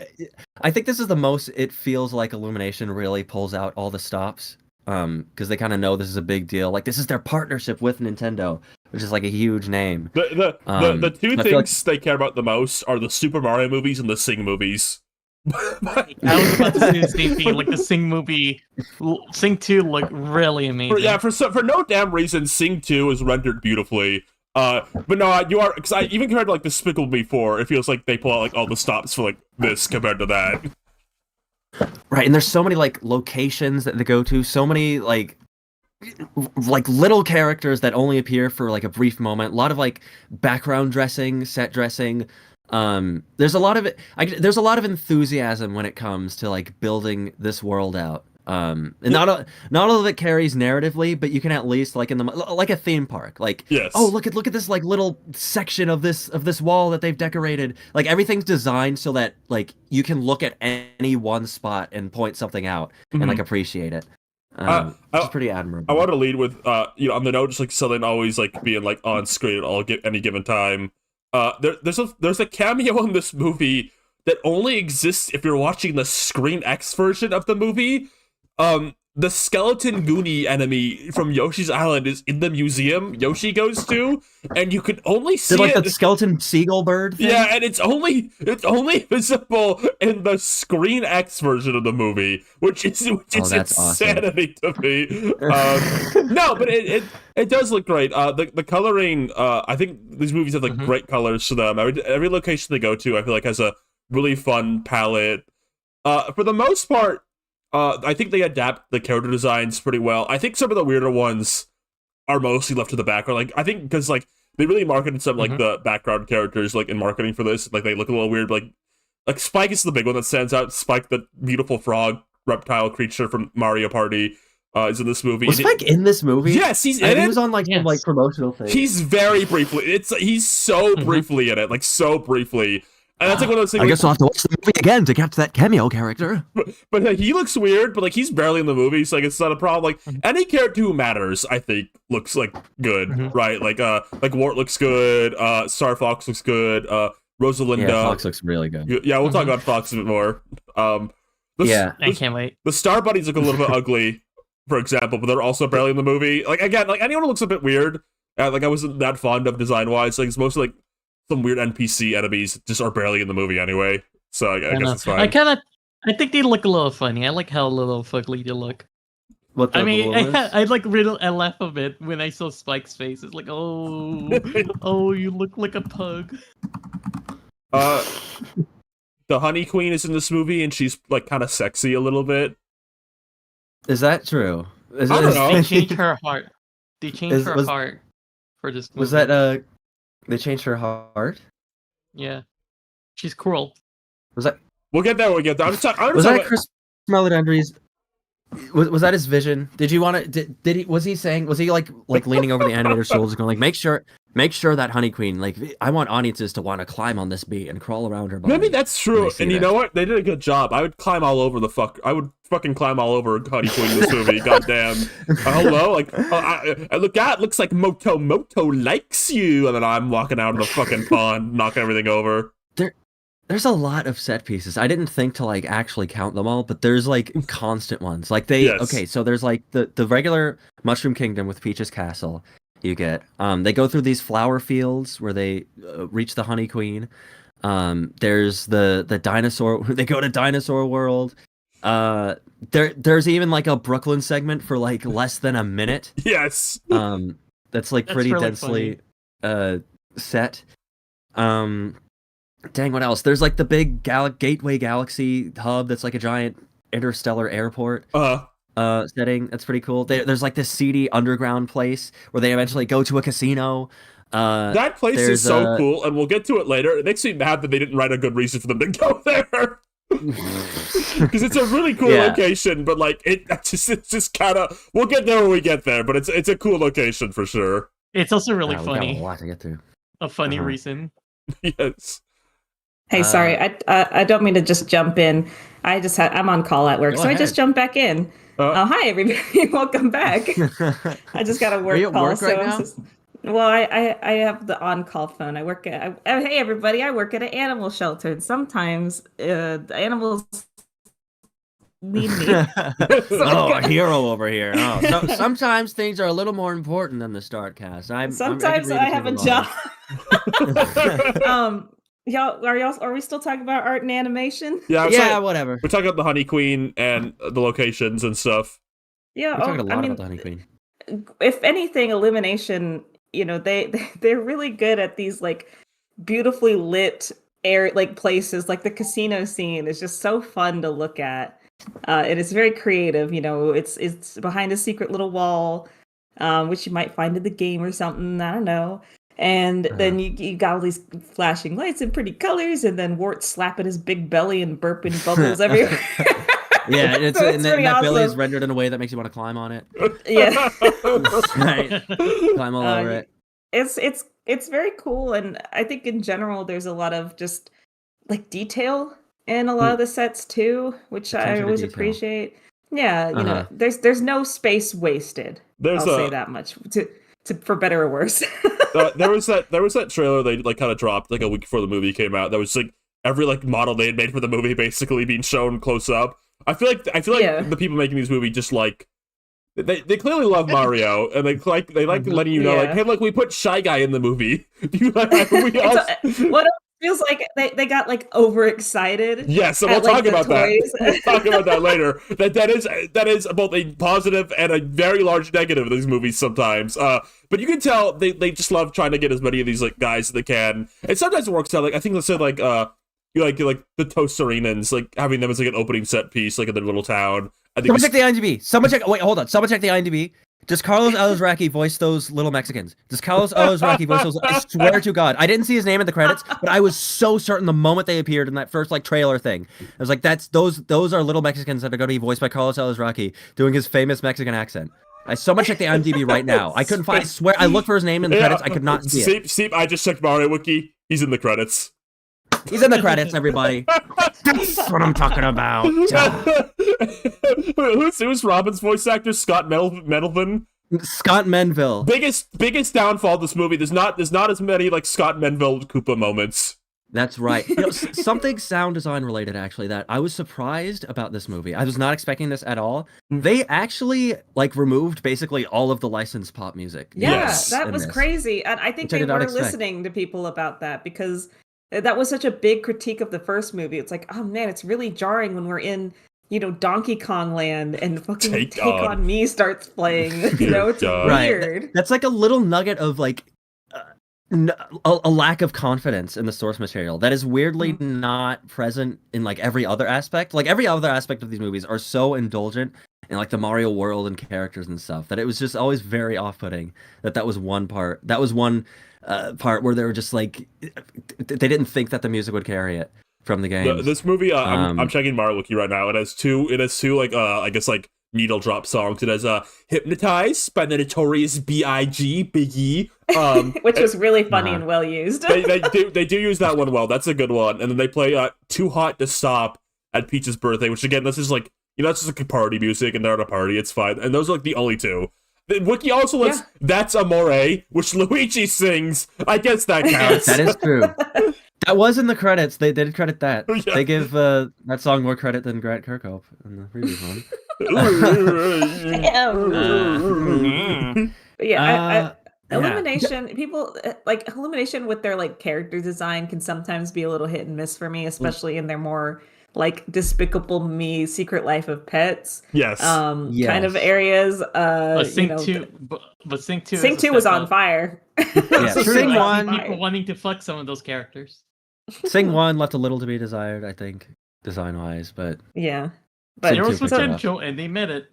this is the most it feels like Illumination really pulls out all the stops, because they kind of know this is a big deal. Like, this is their partnership with Nintendo, which is like a huge name. The two things they care about the most are the Super Mario movies and the Sing movies. I was about to say the same thing. Like the Sing movie, Sing 2 looked really amazing. For no damn reason, Sing 2 is rendered beautifully. But no, you are, cause even compared to like Despicable Me 4, it feels like they pull out like all the stops for like this compared to that. Right, and there's so many like locations that they go to, so many like little characters that only appear for like a brief moment. A lot of like background dressing, set dressing. There's a lot of there's a lot of enthusiasm when it comes to like building this world out. And not all of it carries narratively, but you can at least like like a theme park, like, yes. Oh, look at this like little section of this wall that they've decorated. Like, everything's designed so that like you can look at any one spot and point something out and like appreciate it. It's pretty admirable. I want to lead with on the note, just like something always like being like on screen at all any given time. There's a cameo in this movie that only exists if you're watching the Screen X version of the movie. The skeleton Goonie enemy from Yoshi's Island is in the museum Yoshi goes to, and you can only see like that skeleton seagull bird thing? Yeah, and it's only visible in the Screen X version of the movie, which is insanity to me. No, but it does look great. The coloring, I think these movies have like great colors to them. Every location they go to, I feel like has a really fun palette. For the most part, I think they adapt the character designs pretty well. I think some of the weirder ones are mostly left to the background. Like, I think because like they really marketed some like the background characters like in marketing for this. Like, they look a little weird. Like Spike is the big one that stands out. Spike, the beautiful frog reptile creature from Mario Party, is in this movie. Was Spike in this movie? Yes, he's in it. He was on like some like promotional thing. He's very briefly. He's so briefly in it, like so briefly. And that's like one of those things. I guess I'll have to watch the movie again to catch that cameo character. But he looks weird, but like he's barely in the movie, so like it's not a problem. Like any character who matters, I think, looks like good, right? Like Wart looks good, Star Fox looks good, Rosalinda. Yeah, Fox looks really good. Yeah, we'll talk about Fox a bit more. I can't wait. The Star Buddies look a little bit ugly, for example, but they're also barely in the movie. Like, again, like anyone who looks a bit weird, like I wasn't that fond of design wise. Like, it's mostly like some weird NPC enemies just are barely in the movie anyway, so I guess it's fine. I think they look a little funny. I like how little fugly they look. I like I laugh a bit when I saw Spike's face. It's like, oh, you look like a pug. The Honey Queen is in this movie, and she's like kind of sexy a little bit. Is that true? I don't know. They changed her heart. They changed her heart for this movie. Was that they changed her heart? Yeah, she's cruel. Was that? We'll get there. Was that Chris Meledandri's? Was that his vision? Did you want to? Did he? Was he saying? Was he like leaning over the animator's shoulders, going like, make sure that Honey Queen, like, I want audiences to want to climb on this bee and crawl around her body. Maybe that's true. And you know what? They did a good job. I would climb all over I would fucking climb all over Honey Queen in this movie. Goddamn. Hello? Like, I looks like Moto likes you. And then I'm walking out of the fucking pond, knocking everything over. There's a lot of set pieces. I didn't think to like actually count them all, but there's like constant ones. Like okay, so there's like the regular Mushroom Kingdom with Peach's Castle. You get they go through these flower fields where they reach the Honey Queen. There's the dinosaur. They go to Dinosaur World. There's even like a Brooklyn segment for like less than a minute. Yes. That's like pretty really densely set. Dang, what else? There's like the big Gateway Galaxy hub that's like a giant interstellar airport. Setting. That's pretty cool. There's like this seedy underground place where they eventually go to a casino. That place is so cool, and we'll get to it later. It makes me mad that they didn't write a good reason for them to go there. Because it's a really cool location, but like it's just kind of. We'll get there when we get there, but it's a cool location for sure. It's also really We funny. got a lot to get through. A funny reason. Yes. Hey, sorry, I don't mean to just jump in. I'm on call at work, so I just jumped back in. Hi everybody, welcome back. I just got a work call. Work right now? Well, I have the on-call phone. I work at. Hey everybody, I work at an animal shelter, and sometimes the animals need me. A hero over here. Oh, so, sometimes things are a little more important than the StartCast. Sometimes I have a job. Are we still talking about art and animation? Yeah, whatever. We're talking about the Honey Queen and the locations and stuff. Yeah, we're talking a lot about the Honey Queen. If anything, Illumination, they're really good at these like beautifully lit places. Like the casino scene is just so fun to look at, and it's very creative. It's behind a secret little wall, which you might find in the game or something. I don't know. And then you got all these flashing lights and pretty colors, and then Wart slapping his big belly and burping bubbles everywhere. Yeah, and that awesome. belly is rendered in a way that makes you want to climb on it. Yeah, right. Climb all over it. It's very cool, and I think in general there's a lot of just like detail in a lot of the sets too, which I always appreciate. Yeah, there's no space wasted. I'll say that much. For better or worse. There was that trailer they like kind of dropped like a week before the movie came out. That was like every like model they had made for the movie basically being shown close up. I feel like the people making these movies just like they clearly love Mario and they like letting you know like, hey, look, we put Shy Guy in the movie. What it feels like they got like overexcited. Yes, and we'll talk about that. We'll talk about that later. That is both a positive and a very large negative of these movies sometimes. But you can tell they just love trying to get as many of these like guys as they can. And sometimes it works out. Like I think they said like you like the Toasterinans, like having them as like an opening set piece, like in their little town. Someone check the IMDb. Someone check the IMDb. Does Carlos Alazraqui voice those little Mexicans? Does Carlos Alazraqui voice those? I swear to God, I didn't see his name in the credits, but I was so certain the moment they appeared in that first like trailer thing. I was like, those are little Mexicans that are going to be voiced by Carlos Alazraqui doing his famous Mexican accent. Someone check the IMDb right now. I couldn't find. I swear, I looked for his name in the credits. I could not see it. See, I just checked Mario Wiki. He's in the credits. He's in the credits, everybody. That's what I'm talking about. Who's Robin's voice actor? Scott Mendelvin. Scott Menville. Biggest downfall of this movie. There's not as many like Scott Menville Koopa moments. That's right. Something sound design related actually that I was surprised about this movie. I was not expecting this at all. They actually like removed basically all of the licensed pop music. Yeah, that was crazy. And I think they were listening to people about that because that was such a big critique of the first movie. It's like, oh man, it's really jarring when we're in, Donkey Kong Land and fucking Take on Me starts playing. It's weird. That's like a little nugget of like a lack of confidence in the source material that is weirdly not present in like every other aspect. Like every other aspect of these movies are so indulgent in like the Mario world and characters and stuff that it was just always very off-putting that was one part. That was one part where they were just like they didn't think that the music would carry it from the game. This movie, I'm checking Mario Wiki right now. It has two like I guess like needle drop songs. It has "Hypnotized" by the Notorious B.I.G. Biggie, which was really funny and well used. they do use that one well. That's a good one. And then they play "Too Hot to Stop" at Peach's birthday, which again, this is like that's just like party music, and they're at a party. It's fine. And those are like the only two. The Wiki also lists "That's Amore," which Luigi sings. I guess that counts. That is true. That was in the credits. They did credit that. Yeah. They give that song more credit than Grant Kirkhope in the previous one. Illumination, people like Illumination with their like character design can sometimes be a little hit and miss for me, especially in their more like Despicable Me, Secret Life of Pets. Yes. Kind of areas. Sing 2 was on fire. Sing 1. People wanting to fuck some of those characters. Sing 1 left a little to be desired, I think, design-wise, but yeah. But there was potential, and they met it.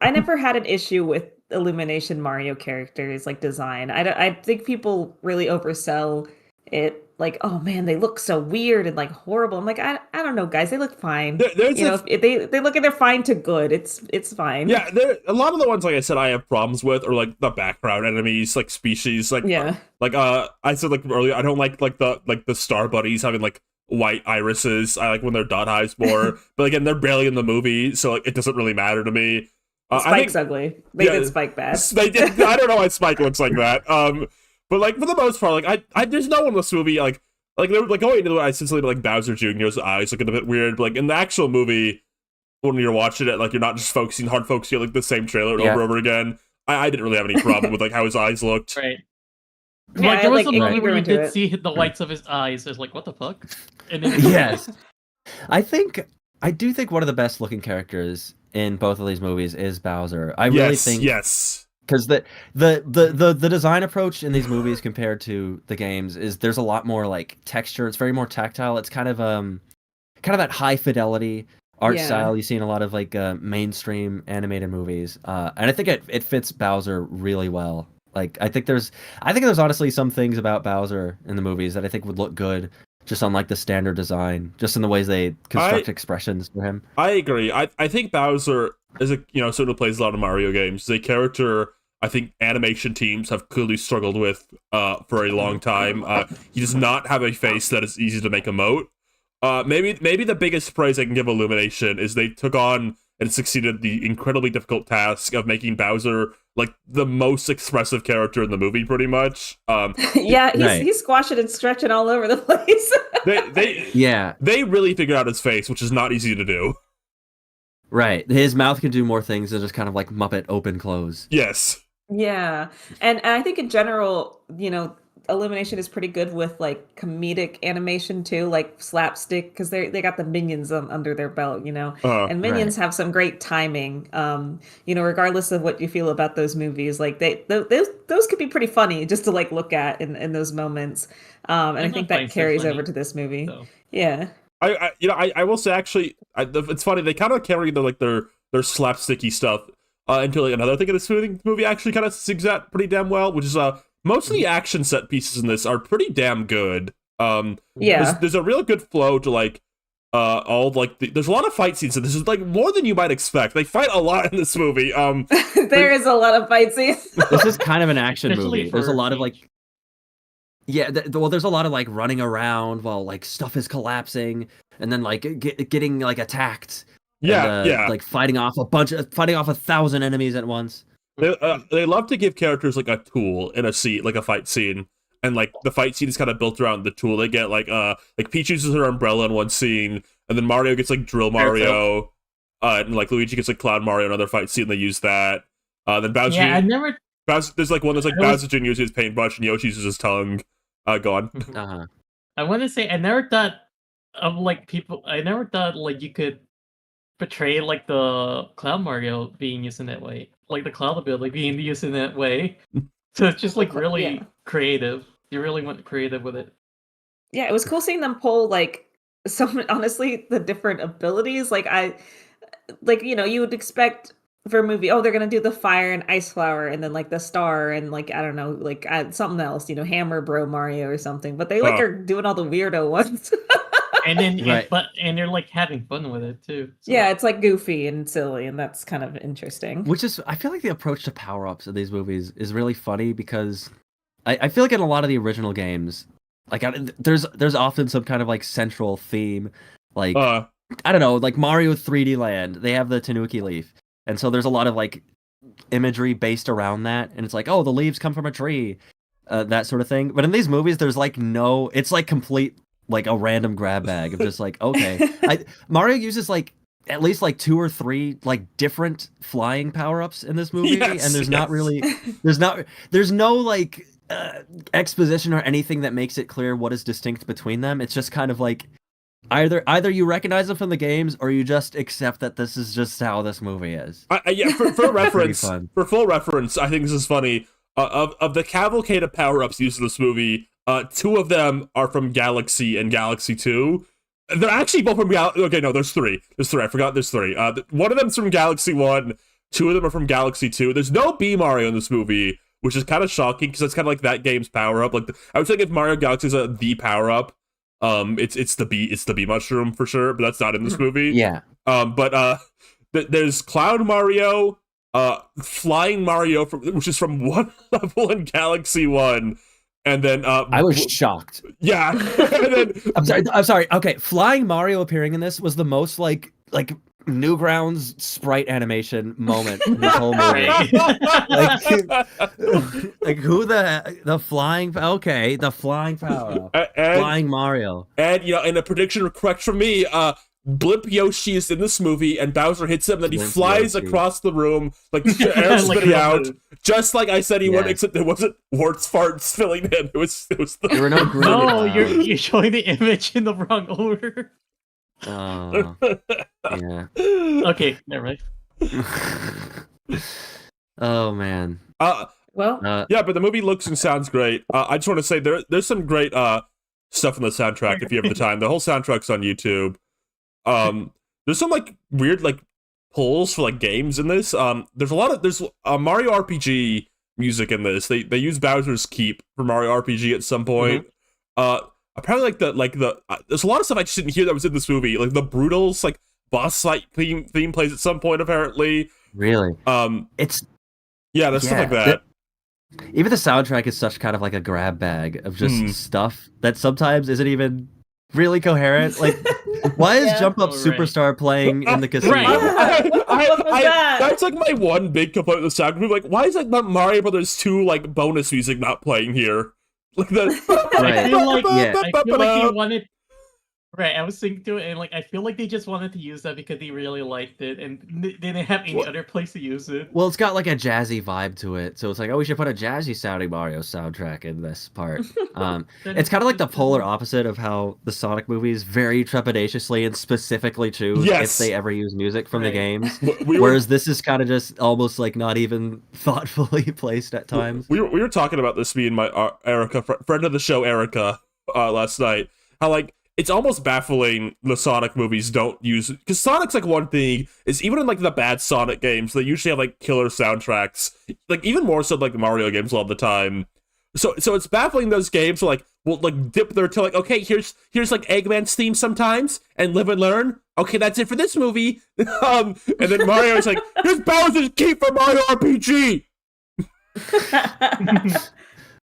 I never had an issue with Illumination Mario characters like design. I think people really oversell it. Like, oh man, they look so weird and like horrible. I'm like, I don't know, guys. They look fine. If they look at they're fine to good. It's fine. Yeah, a lot of the ones, like I said, I have problems with, or like the background enemies, like species, like I said like earlier, I don't like the star buddies having like white irises. I like when they're dot eyes more, but again, they're barely in the movie, so like it doesn't really matter to me. Spike's ugly. They did Spike bad. They did. I don't know why Spike looks like that. But like for the most part, like I there's no one in this movie like they were like going into it. I sensitive like Bowser Jr.'s eyes looking a bit weird. But like in the actual movie, when you're watching it, like you're not just focusing on like the same trailer over and over again. I didn't really have any problem with like how his eyes looked. Right. Yeah, like there was like, a moment where you did it. see the whites of his eyes. It's like, what the fuck? And then Yes. I do think one of the best looking characters in both of these movies is Bowser. I really think because the design approach in these movies compared to the games is there's a lot more like texture. It's very more tactile. It's kind of that high fidelity art style you see in a lot of like mainstream animated movies. And I think it fits Bowser really well. Like I think there's honestly some things about Bowser in the movies that I think would look good just on like the standard design, just in the ways they construct expressions for him. I agree. I think Bowser is certainly plays a lot of Mario games. He's a character I think animation teams have clearly struggled with for a long time. He does not have a face that is easy to make emote. Maybe the biggest praise I can give Illumination is they took on and succeeded the incredibly difficult task of making Bowser like the most expressive character in the movie, pretty much. He's squashing and stretching all over the place. They really figured out his face, which is not easy to do. Right, his mouth can do more things than just kind of like Muppet open close. Yes. Yeah, and I think in general, Illumination is pretty good with like comedic animation too, like slapstick, because they got the Minions under their belt, and Minions have some great timing. Regardless of what you feel about those movies, like those could be pretty funny just to like look at in those moments. And I think that carries over to this movie. So. Yeah. I will say actually, it's funny they kind of carry their slapsticky stuff into like another thing in this movie actually kind of sings that pretty damn well, which is most of the action set pieces in this are pretty damn good. There's a real good flow to like all like there's a lot of fight scenes, and this is like more than you might expect. They fight a lot in this movie. There is a lot of fight scenes. This is kind of an action movie. There's a lot of like. Yeah, there's a lot of like running around while like stuff is collapsing, and then like getting like attacked. Like fighting off 1,000 enemies at once. They love to give characters like a tool in a scene, like a fight scene, and like the fight scene is kind of built around the tool they get. Like Peach uses her umbrella in one scene, and then Mario gets like Drill Mario, and like Luigi gets like Cloud Mario in another fight scene. They use that. Then Bowser. Yeah, there's like one that's like Bowser Jr. uses his paintbrush and Yoshi uses his tongue. Go on. I want to say I never thought like you could portray like the Cloud Mario being used in that way, like the Cloud ability being used in that way. So it's just like really creative. You really went creative with it. Yeah, it was cool seeing them pull like honestly the different abilities. Like you would expect for a movie, they're gonna do the fire and ice flower and then like the star and like I don't know, like something else, Hammer Bro Mario or something. But they are doing all the weirdo ones. And then and you're like having fun with it too. So. Yeah, it's like goofy and silly, and that's kind of interesting. Which is, I feel like the approach to power-ups of these movies is really funny because I feel like in a lot of the original games, like there's often some kind of like central theme, like I don't know, like Mario 3D Land, they have the Tanuki leaf. And so there's a lot of like imagery based around that, and it's like, the leaves come from a tree, that sort of thing. But in these movies, there's like it's like complete like a random grab bag of just like, okay, Mario uses like at least like 2 or 3 like different flying power-ups in this movie, and there's not really there's no like exposition or anything that makes it clear what is distinct between them. It's just kind of like either you recognize them from the games or you just accept that this is just how this movie is. For reference, for full reference, I think this is funny. Of the cavalcade of power-ups used in this movie, 2 of them are from Galaxy and Galaxy 2. They're actually both from Galaxy. Okay, no, there's 3. I forgot there's 3. One of them's from Galaxy 1. 2 of them are from Galaxy 2. There's no B Mario in this movie, which is kind of shocking because it's kind of like that game's power up. Like I would say if Mario Galaxy is the power up, it's the B mushroom for sure, but that's not in this movie. Yeah. There's Cloud Mario, Flying Mario, which is from one level in Galaxy 1. And then I was shocked. Yeah. And then, I'm sorry. Okay, Flying Mario appearing in this was the most like Newgrounds sprite animation moment in this whole movie. like who the flying? Okay, the flying power up. Flying Mario. And and a prediction correct from me. Blimp Yoshi is in this movie, and Bowser hits him, and then he flies across the room, like air spitting out, just like I said he would. Except it wasn't Wart's farts filling in. It was There were no green. No, you're showing the image in the wrong order. Oh, yeah. Okay, never mind. Oh man. Yeah, but the movie looks and sounds great. I just want to say there's some great stuff in the soundtrack if you have the time. The whole soundtrack's on YouTube. There's some like weird like pulls for like games in this. There's Mario RPG music in this. They use Bowser's Keep for Mario RPG at some point. Apparently there's a lot of stuff I just didn't hear that was in this movie. Like the Brutals like boss fight theme plays at some point apparently. Really? There's stuff like that. Even the soundtrack is such kind of like a grab bag of just stuff that sometimes isn't even really coherent. Like, why is Jump Up Superstar playing in the casino? That's like my one big complaint with the soundtrack. Like, why is like the Mario Brothers 2 like bonus music not playing here? Like I feel like he wanted. Right, I was thinking to it, and like I feel like they just wanted to use that because they really liked it, and they didn't have any other place to use it. Well, it's got like a jazzy vibe to it, so it's like, oh, we should put a jazzy sounding Mario soundtrack in this part. It's kind of like the polar opposite of how the Sonic movies very trepidatiously and specifically choose if they ever use music from the games, whereas this is kind of just almost like not even thoughtfully placed at times. We were talking about this, me and my Erica, friend of the show, Erica, last night. How like. It's almost baffling the Sonic movies don't use, because Sonic's like one thing is even in like the bad Sonic games they usually have like killer soundtracks, like even more so like the Mario games all the time. So it's baffling those games will like dip their toe like, okay, here's like Eggman's theme sometimes and Live and Learn. Okay, that's it for this movie. And then Mario's like, here's Bowser's Keep for Mario RPG.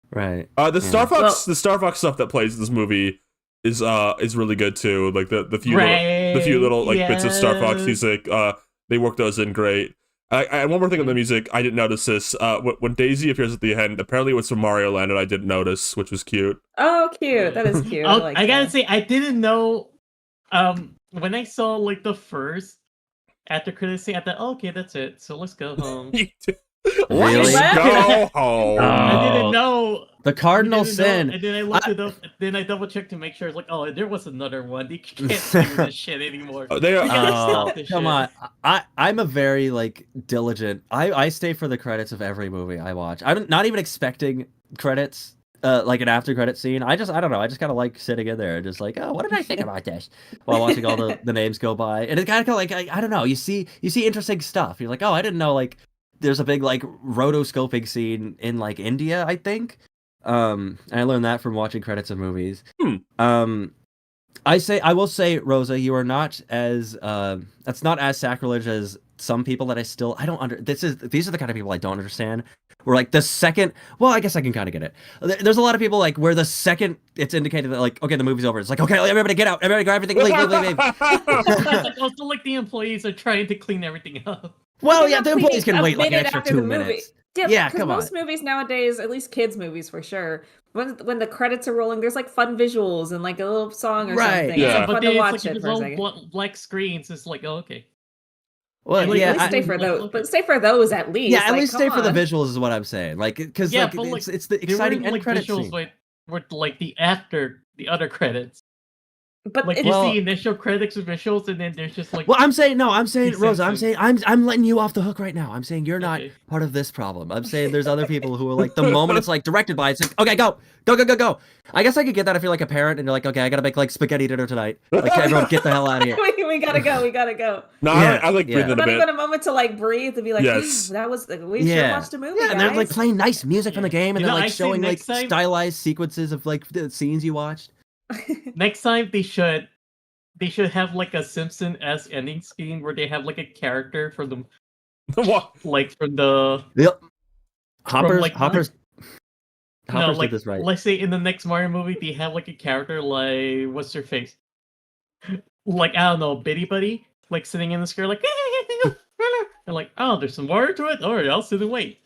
Right. The Star Fox stuff that plays in this movie is really good too. Like the few little like bits of Star Fox music, they work those in great. And one more thing on the music, I didn't notice this. When Daisy appears at the end, apparently it was from Mario Land, and I didn't notice, which was cute. Oh, cute! That is cute. I gotta say, I didn't know. When I saw like the first after credits scene, I thought, oh, okay, that's it. So let's go home. Really? Go home. I didn't know. The cardinal sin. And then I looked it up. Then I double checked to make sure. It's like, oh, there was another one. They can't do this shit anymore. Come on. I'm a very like diligent. I stay for the credits of every movie I watch. I'm not even expecting credits. Like an after credit scene. I don't know. I just kind of like sitting in there and just like, oh, what did I think about this? While watching all the names go by, and it's kind of like I don't know. You see interesting stuff. You're like, oh, I didn't know like. There's a big like rotoscoping scene in like India, I think. And I learned that from watching credits of movies. I will say, Rosa, you are not as that's not as sacrilege as some people that I don't these are the kind of people I don't understand. Where like the second, well, I guess I can kind of get it. There's a lot of people like where the second it's indicated that like, okay, the movie's over, it's like, okay, everybody get out, everybody grab everything, leave. Also, like the employees are trying to clean everything up. Well, yeah, the employees can wait like an extra 2 minutes. Yeah, come on. Most movies nowadays, at least kids' movies for sure, when the credits are rolling, there's like fun visuals and like a little song or something. Yeah. It's like fun to watch it for a second. Black screens, it's like, oh, okay. Well, like, yeah, stay for those, but stay for those at least. Yeah, at least stay for the visuals is what I'm saying. Like, because it's the exciting end credit scene. With like the other credits. But Like it- you Well- see initial credits or visuals, and then there's just like. Well, I'm saying These Rosa, I'm sentences. saying I'm letting you off the hook right now. I'm saying you're not Okay. part of this problem. I'm saying there's other people who are like the moment it's like directed by, it's like, okay, go. I guess I could get that if you're like a parent and you're like, okay, I gotta make like spaghetti dinner tonight. Like everyone, get the hell out of here. we gotta go. No, Yeah, I like yeah. breathing a Not bit. even a moment to like breathe to be like, Yes. that was we should Yeah. watched a movie, Yeah, and they're like guys. playing nice music from the game, and You they're know, like actually, showing like next time- stylized sequences of like the scenes you watched. Next time they should have like a Simpson-esque ending scheme where they have like a character for the What? like from the Yep. Hoppers like- Hoppers like did this right. let's say in the next Mario movie they have like a character like what's her face? Like I don't know, Bitty Buddy, like sitting in the square like and like, oh, there's some water to it? Alright, I'll sit and wait.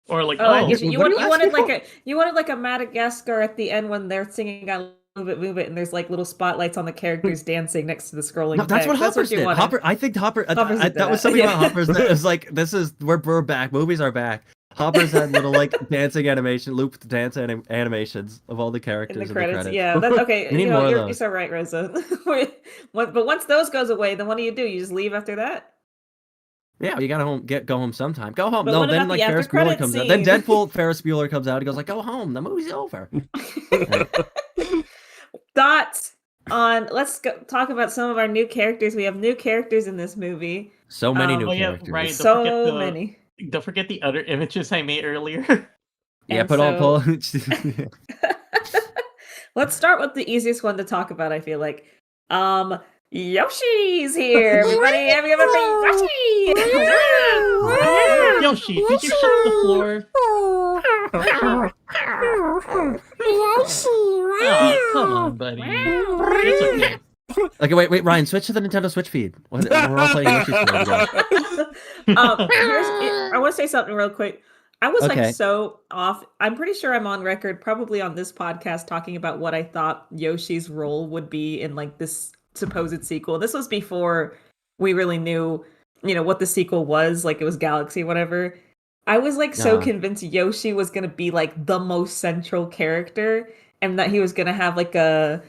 Or like, Oh, oh, you what do wanted you you wanted like a Madagascar at the end when they're singing out move it, and there's like little spotlights on the characters dancing next to the scrolling. No, that's text. what Hoppers you did. wanted. I think Hopper. Hoppers did that was that. something Yeah. about Hoppers that was like, this is we're back. Movies are back. Hoppers had little like dancing animation, looped dance animations of all the characters In the credits, yeah. That's That's okay. We need You more know, of you're those. so right, Rosa. But once those goes away, then what do? You just leave after that? Yeah, you gotta go home sometime. Go home. But No, what then about like the Ferris after-credit Bueller comes out. Then scene? Deadpool, Ferris Bueller comes out. He goes like, go home. The movie's over. Thoughts on? Let's go talk about some of our new characters. We have new characters in this movie. So many new oh, yeah, characters. right. Don't forget So the- many. don't forget the other images I made earlier. Yeah, And put all. Let's start with the easiest one to talk about. I feel like, Yoshi's here. Everybody, Yoshi! Yoshi, did you shut the floor? Oh, come on, buddy. It's okay. Okay, wait, Ryan, switch to the Nintendo Switch feed. We're all playing Yoshi's Story together. I want to say something real quick. I was Okay. like so off. I'm pretty sure I'm on record, probably on this podcast, talking about what I thought Yoshi's role would be in like this supposed sequel. This was before we really knew, what the sequel was. Like it was Galaxy, whatever. I was like so convinced Yoshi was gonna be like the most central character, and that he was gonna have like a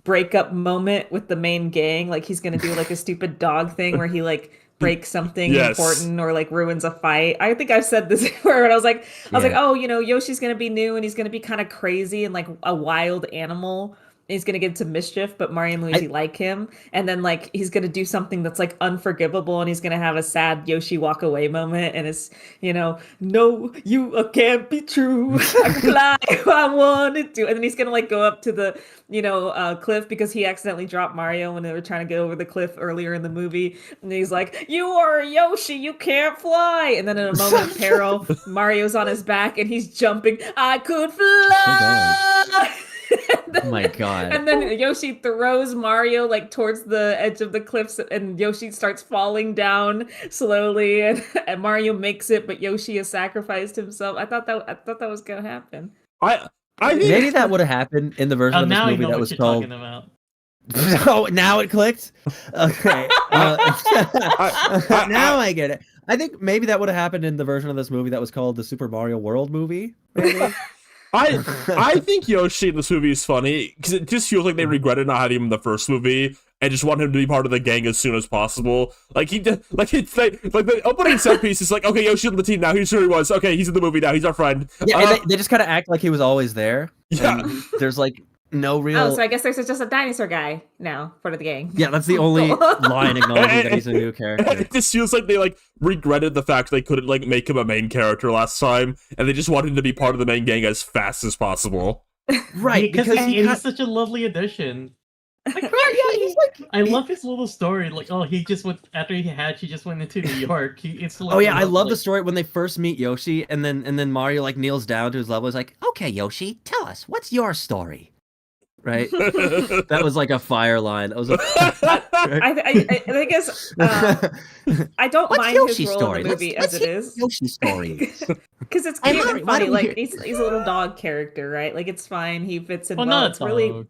breakup moment with the main gang. Like he's gonna do like a stupid dog thing where he like breaks something Yes. important or like ruins a fight. I think I've said this before, and I was like, oh, Yoshi's gonna be new and he's gonna be kind of crazy and like a wild animal. And he's gonna get into mischief, but Mario and Luigi like him, and then like he's gonna do something that's like unforgivable, and he's gonna have a sad Yoshi walk away moment, and it's no, you can't be true. I can fly if I wanted to, and then he's gonna like go up to the cliff because he accidentally dropped Mario when they were trying to get over the cliff earlier in the movie, and he's like, "You are a Yoshi, you can't fly," and then in a moment of peril, Mario's on his back and he's jumping. I could fly. Oh my god. And then Yoshi throws Mario like towards the edge of the cliffs, and Yoshi starts falling down slowly, and Mario makes it, but Yoshi has sacrificed himself. I thought that was gonna happen. I think Maybe that would have happened in the version Oh, of this now I movie know that what was you're called. talking about. Oh, now it clicked. Okay. Now I get it. I think maybe that would have happened in the version of this movie that was called the Super Mario World movie. Maybe. I think Yoshi in this movie is funny because it just feels like they regretted not having him in the first movie and just want him to be part of the gang as soon as possible. Like it's like the opening set piece is like, okay, Yoshi's on the team now. He's who he was. Okay, he's in the movie now. He's our friend. Yeah, and they just kind of act like he was always there. Yeah. And there's like no real. Oh, so I guess there's just a dinosaur guy now part of the gang. Yeah, that's the only line acknowledging that he's a new character. It just feels like they like regretted the fact they couldn't like make him a main character last time, and they just wanted him to be part of the main gang as fast as possible. Right, because because he's such a lovely addition. Like, he's like. I love his little story. Like, oh, he just went after he hatched. He just went into New York. He instantly. Oh yeah, I love the story when they first meet Yoshi, and then Mario like kneels down to his level. He's like, "Okay, Yoshi, tell us what's your story." Right? That was like a fire line. That was. I guess I don't What's mind Yoshi's his role story? in the movie Let's as it hear is. Yoshi's story. Because it's Hey, cute Mari, and why funny. don't we Like hear- he's a little dog character, right? Like it's fine. He fits in Well, well. not It's a really dog.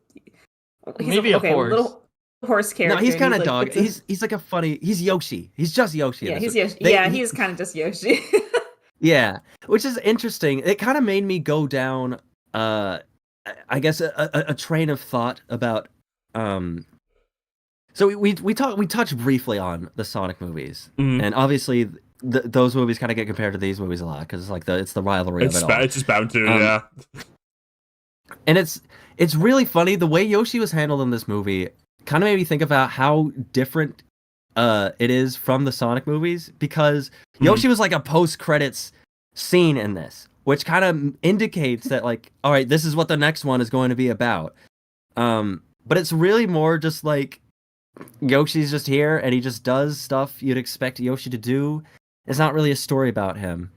he's Maybe a horse. little horse character. No, he's and kind of like, dog. fits in- He's like a funny. He's Yoshi. He's just Yoshi. in yeah, this he's one. Yoshi. He's kind of just Yoshi. Yeah, which is interesting. It kind of made me go down I guess a train of thought about so we touched briefly on the Sonic movies, and obviously those movies kind of get compared to these movies a lot because it's like it's the rivalry of it all. It's just bound to, yeah. And it's really funny the way Yoshi was handled in this movie. Kind of made me think about how different it is from the Sonic movies because Yoshi was like a post-credits scene in this, which kind of indicates that like, all right, this is what the next one is going to be about. But it's really more just like Yoshi's just here and he just does stuff you'd expect Yoshi to do. It's not really a story about him,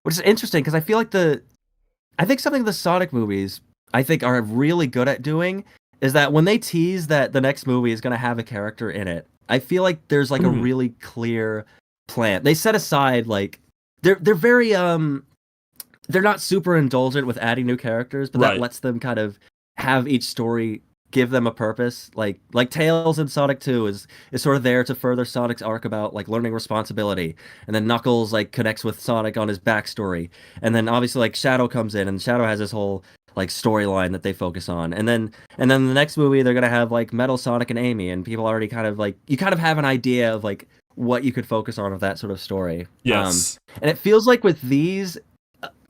which is interesting because I feel like I think something the Sonic movies I think are really good at doing is that when they tease that the next movie is going to have a character in it, I feel like there's like a really clear plan. They set aside like they're very they're not super indulgent with adding new characters, but that lets them kind of have each story give them a purpose. Like Tails in Sonic 2 is sort of there to further Sonic's arc about like learning responsibility, and then Knuckles like connects with Sonic on his backstory, and then obviously like Shadow comes in and Shadow has this whole like storyline that they focus on, and then the next movie they're gonna have like Metal Sonic and Amy, and people already kind of like you kind of have an idea of like what you could focus on of that sort of story. Yes, and it feels like with these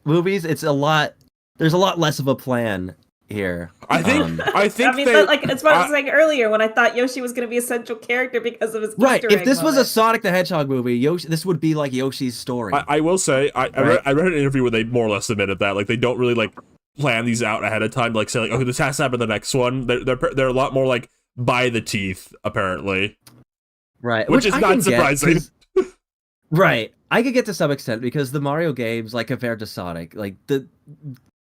movies, there's a lot less of a plan here. I think I mean, but, like it's what I was saying earlier when I thought Yoshi was going to be a central character because of his right. If this was moment. a Sonic the Hedgehog movie, this would be like Yoshi's story. I will say I read an interview where they more or less admitted that like they don't really like plan these out ahead of time, like say like okay, this has to happen in the next one. They're a lot more like by the teeth apparently, right? Which is not surprising. Right, I could get to some extent because the Mario games, like compared to Sonic, like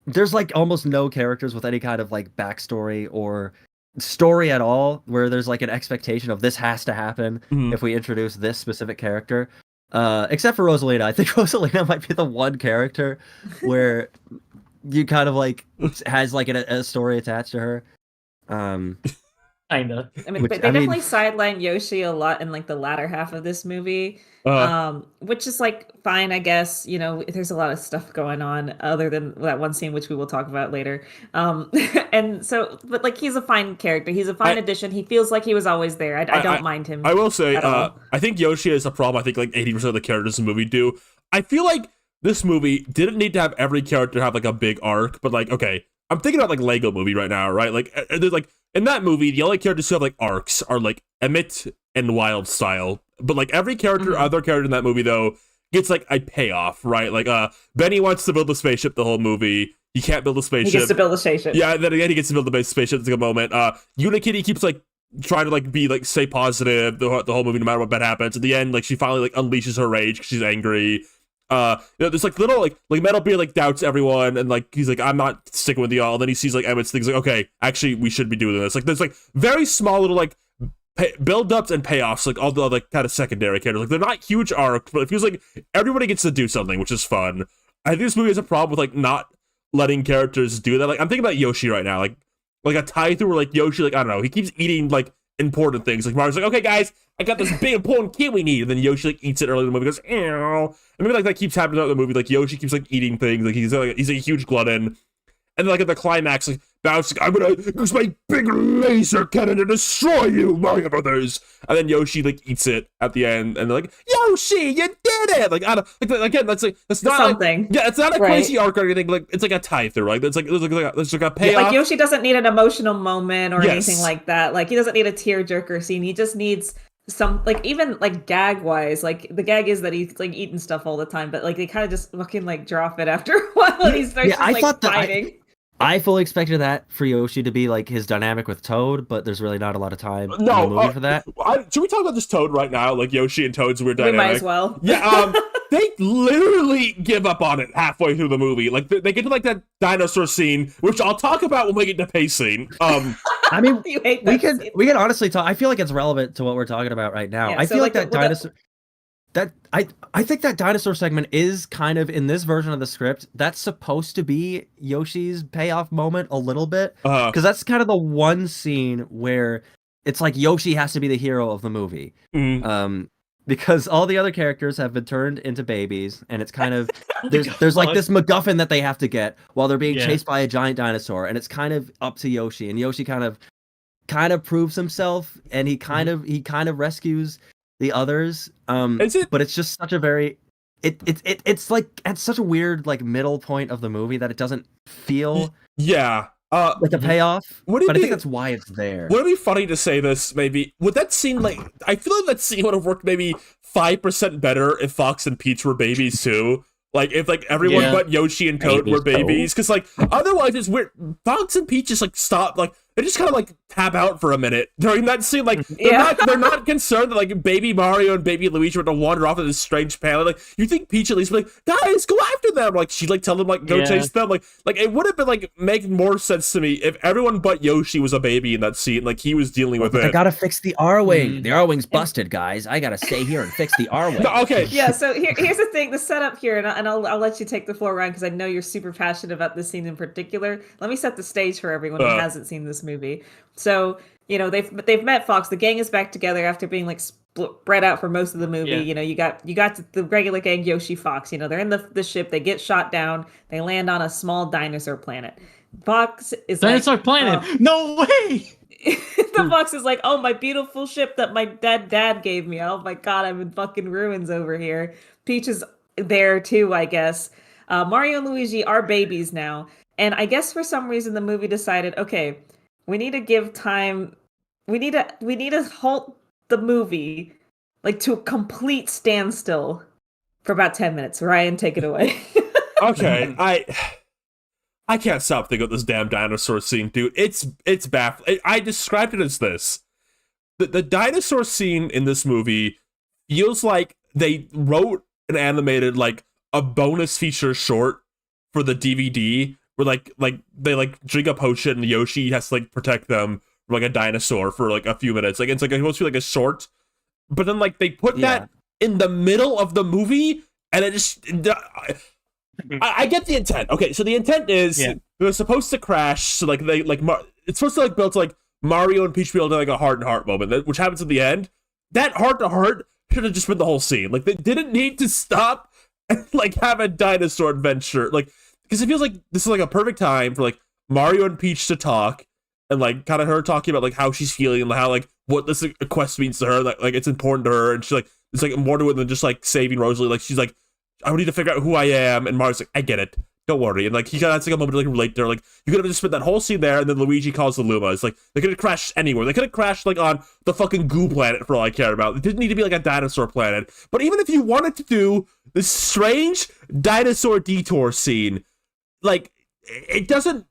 there's like almost no characters with any kind of like backstory or story at all where there's like an expectation of this has to happen if we introduce this specific character. Except for Rosalina. I think Rosalina might be the one character where you kind of like has like a story attached to her. Kinda. I mean, but they definitely sideline Yoshi a lot in like the latter half of this movie, which is like fine, I guess. You know, there's a lot of stuff going on other than that one scene, which we will talk about later. And so, but like he's a fine character. He's a fine addition. He feels like he was always there. I don't mind him. I will say, I think Yoshi is a problem. I think like 80% of the characters in the movie do. I feel like this movie didn't need to have every character have like a big arc, but like okay, I'm thinking about like Lego Movie right now, right? Like there's like. In that movie, the only characters who have like arcs are like Emmett and Wild Style. But like every character, other character in that movie though, gets like a payoff, right? Like Benny wants to build a spaceship the whole movie. He can't build a spaceship. He gets to build a spaceship. Yeah, then again he gets to build a spaceship at a moment. Unikitty keeps like trying to like be like stay positive the whole movie no matter what bad happens. At the end, like she finally like unleashes her rage because she's angry. You know, there's like little like Metal Beer like doubts everyone and like he's like I'm not sticking with y'all. And then he sees like Emmett's things like okay, actually we should be doing this. Like there's like very small little like build-ups and payoffs like all the like kind of secondary characters. Like they're not huge arcs, but it feels like everybody gets to do something, which is fun. I think this movie has a problem with like not letting characters do that. Like I'm thinking about Yoshi right now, like a tie through where like Yoshi like I don't know, he keeps eating like important things. Like Mario's like okay guys, I got this big important key we need, and then Yoshi like eats it early in the movie. Goes, ew. And maybe like that keeps happening throughout the movie. Like Yoshi keeps like eating things. Like he's a huge glutton. And then like at the climax, like Bowser's like, I'm gonna use my big laser cannon to destroy you, Mario Brothers. And then Yoshi like eats it at the end, and they're like, Yoshi, you did it! Like I don't like again. That's not something. Like, yeah, it's not a crazy arc or anything. Like it's like a tie through. Right? It's like there's like a payoff. Like Yoshi doesn't need an emotional moment or anything like that. Like he doesn't need a tearjerker scene. He just needs some like even like gag wise, like the gag is that he's like eating stuff all the time, but like they kind of just fucking like drop it after a while and he starts just, like fighting. I fully expected that for Yoshi to be like his dynamic with Toad, but there's really not a lot of time in the movie for that. Should we talk about this Toad right now? Like Yoshi and Toad's weird dynamic. We might as well. Yeah, they literally give up on it halfway through the movie. Like they get to like that dinosaur scene, which I'll talk about when we get to pacing. I mean, we can honestly talk. I feel like it's relevant to what we're talking about right now. Yeah, I feel like that dinosaur. I think that dinosaur segment is kind of in this version of the script. That's supposed to be Yoshi's payoff moment a little bit because that's kind of the one scene where it's like Yoshi has to be the hero of the movie. because all the other characters have been turned into babies, and it's kind of Oh my there's like God. this MacGuffin that they have to get while they're being Yeah. chased by a giant dinosaur, and it's kind of up to Yoshi, and Yoshi kind of proves himself, and he kind of rescues the others. Is it? But it's just such a very it's like at such a weird like middle point of the movie that it doesn't feel Yeah. like a payoff. Would it But I be- think that's why it's there. Would it be funny to say this, maybe? Would that scene, like... I feel like that scene would have worked maybe 5% better if Fox and Peach were babies, too. Like, if, like, everyone Yeah. but Yoshi and Toad were Babies, babies. Because, like, otherwise it's weird. Fox and Peach just, like, stop. Like, they just kind of, like, tap out for a minute during that scene. Like, they're not concerned that, like, baby Mario and baby Luigi were to wander off in this strange panel. Like, you think Peach at least would be like, guys, go after them. Like, she'd, like, tell them, like, go Yeah. chase them. Like, it would have been, like, make more sense to me if everyone but Yoshi was a baby in that scene. Like, he was dealing with But I it. gotta fix the R-wing. The R-wing's busted, guys. I gotta stay here and fix the R-wing. No, okay. Yeah, so here's the thing, the setup here, and I'll let you take the floor, Ryan, because I know you're super passionate about this scene in particular. Let me set the stage for everyone who hasn't seen this movie. So, you know, they've met Fox. The gang is back together after being like spread out for most of the movie. Yeah. You know, you got the regular gang, Yoshi, Fox. You know, they're in the ship. They get shot down. They land on a small dinosaur planet. Fox is Dinosaur like, planet. No way. the Fox is like, oh, my beautiful ship that my dad gave me. Oh my God, I'm in fucking ruins over here. Peach is there too, I guess. Mario and Luigi are babies now. And I guess for some reason the movie decided, okay, we need to give time. We need to halt the movie like to a complete standstill for about 10 minutes. Ryan, take it away. Okay, I can't stop thinking of this damn dinosaur scene, dude. It's baffling. I described it as this. The dinosaur scene in this movie feels like they wrote and animated like a bonus feature short for the DVD where like they like drink a potion and Yoshi has to like protect them from like a dinosaur for like a few minutes. Like it's like supposed to be like a short, but then like they put that in the middle of the movie and it just I get the intent. Okay, so the intent is they're supposed to crash, so like they like it's supposed to like build like Mario and Peach build like a heart and heart moment, which happens at the end. That heart to heart should have just been the whole scene. Like they didn't need to stop and like have a dinosaur adventure, like because it feels like this is like a perfect time for like Mario and Peach to talk and like kind of her talking about like how she's feeling and how like what this quest means to her, like it's important to her, and she's like it's like more to it than just like saving Rosalie. Like she's like, I need to figure out who I am, and Mario's like, I get it, don't worry, and like he kind of has like a moment to like relate to her. Like you could have just spent that whole scene there, and then Luigi calls the Luma. It's like they could have crashed anywhere. They could have crashed like on the fucking goo planet for all I care about. It didn't need to be like a dinosaur planet. But even if you wanted to do this strange dinosaur detour scene, like it doesn't.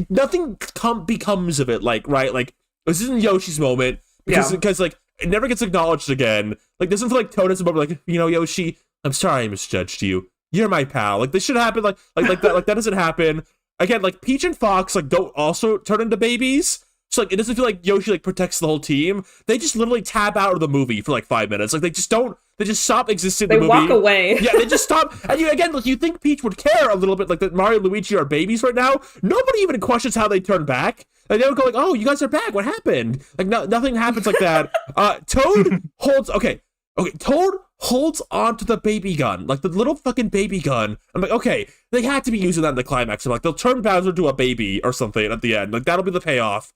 Nothing becomes of it. Like right, like this isn't Yoshi's moment because like it never gets acknowledged again. Like this isn't like Toad has a moment like, you know, Yoshi, I'm sorry I misjudged you. You're my pal. Like this should happen. Like that doesn't happen. Again, like Peach and Fox like don't also turn into babies. So like it doesn't feel like Yoshi like protects the whole team. They just literally tab out of the movie for like 5 minutes. Like they just don't. They just stop existing in the movie. They walk away. Yeah, they just stop. And you again, like you think Peach would care a little bit, like that Mario and Luigi are babies right now. Nobody even questions how they turn back. Like they don't go like, "Oh, you guys are back. What happened?" Like nothing happens like that. Toad holds. Okay. Toad holds onto the baby gun, like the little fucking baby gun. I'm like, okay, they had to be using that in the climax. I'm like, they'll turn Bowser into a baby or something at the end. Like that'll be the payoff.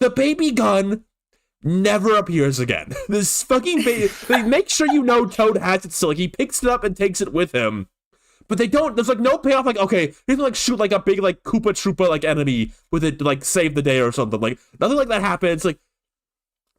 The baby gun never appears again. This fucking baby. They make sure you know Toad has it still. Like he picks it up and takes it with him. But they don't. There's like no payoff. Like okay, he's gonna like shoot like a big like Koopa Troopa like enemy with it to like save the day or something. Like nothing like that happens. Like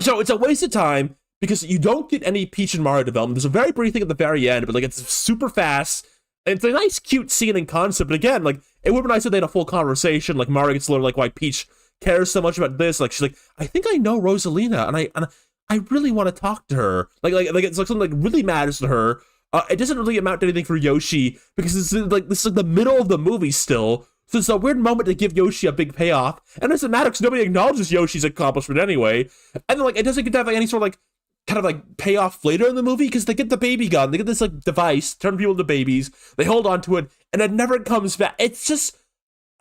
so, it's a waste of time because you don't get any Peach and Mario development. There's a very brief thing at the very end, but like it's super fast. And it's a nice, cute scene and concept. But again, like it would be nice if they had a full conversation. Like Mario gets to learn like why Peach cares so much about this. Like she's like, I think I know Rosalina, and I really want to talk to her. Like it's like something like really matters to her. It doesn't really amount to anything for Yoshi because this is like the middle of the movie still. So it's a weird moment to give Yoshi a big payoff, and it doesn't matter because nobody acknowledges Yoshi's accomplishment anyway. And then like it doesn't get to have like any sort of like kind of like payoff later in the movie because they get the baby gun, they get this like device, turn people into babies, they hold on to it, and it never comes back. It's just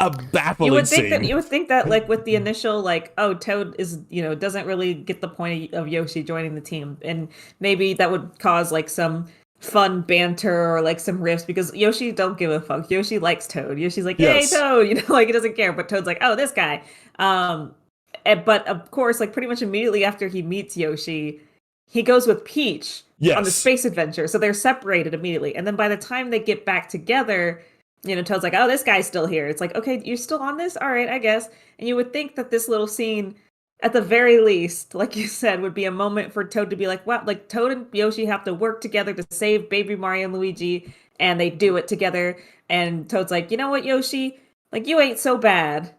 a baffling You would scene. think that like with the initial like, oh, Toad is, doesn't really get the point of Yoshi joining the team, and maybe that would cause like some fun banter or like some riffs, because Yoshi don't give a fuck. Yoshi likes Toad. Yoshi's like, "Yay, Yes. Toad!" Like he doesn't care. But Toad's like, "Oh, this guy." But of course, like pretty much immediately after he meets Yoshi, he goes with Peach on the Yes. space adventure. So they're separated immediately. And then by the time they get back together, Toad's like, "Oh, this guy's still here." It's like, "Okay, you're still on this? All right, I guess." And you would think that this little scene, at the very least, like you said, would be a moment for Toad to be like, "Wow!" Like Toad and Yoshi have to work together to save Baby Mario and Luigi, and they do it together. And Toad's like, "You know what, Yoshi? Like you ain't so bad."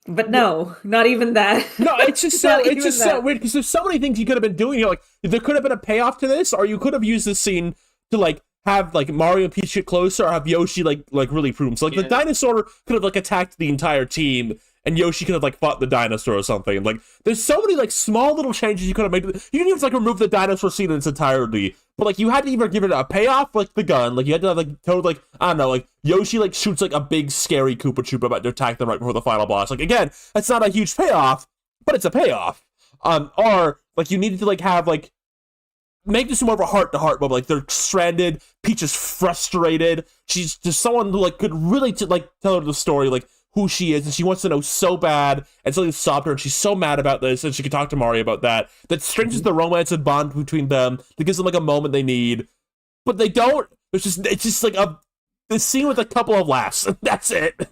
But no, not even that. No, it's just so Not even so that. weird, because there's so many things you could have been doing. Like there could have been a payoff to this, or you could have used this scene to like have like Mario and Peach get closer, or have Yoshi like really prove him. So like the dinosaur could have like attacked the entire team, and Yoshi could have like fought the dinosaur or something. Like there's so many like small little changes you could have made. You didn't even like remove the dinosaur scene in its entirety, but like you had to either give it a payoff, like the gun, like you had to have like Toad, like I don't know, like Yoshi like shoots like a big scary Koopa Troopa about to attack them right before the final boss. Like again, that's not a huge payoff, but it's a payoff. Or like you needed to like have like make this more of a heart-to-heart moment. Like they're stranded, Peach is frustrated, she's just someone who like could really like tell her the story, like who she is, and she wants to know so bad, and something stopped her, and she's so mad about this, and she can talk to Mario about that strengthens the romance and bond between them, that gives them like a moment they need, but they don't. It's just like this scene with a couple of laughs, and that's it.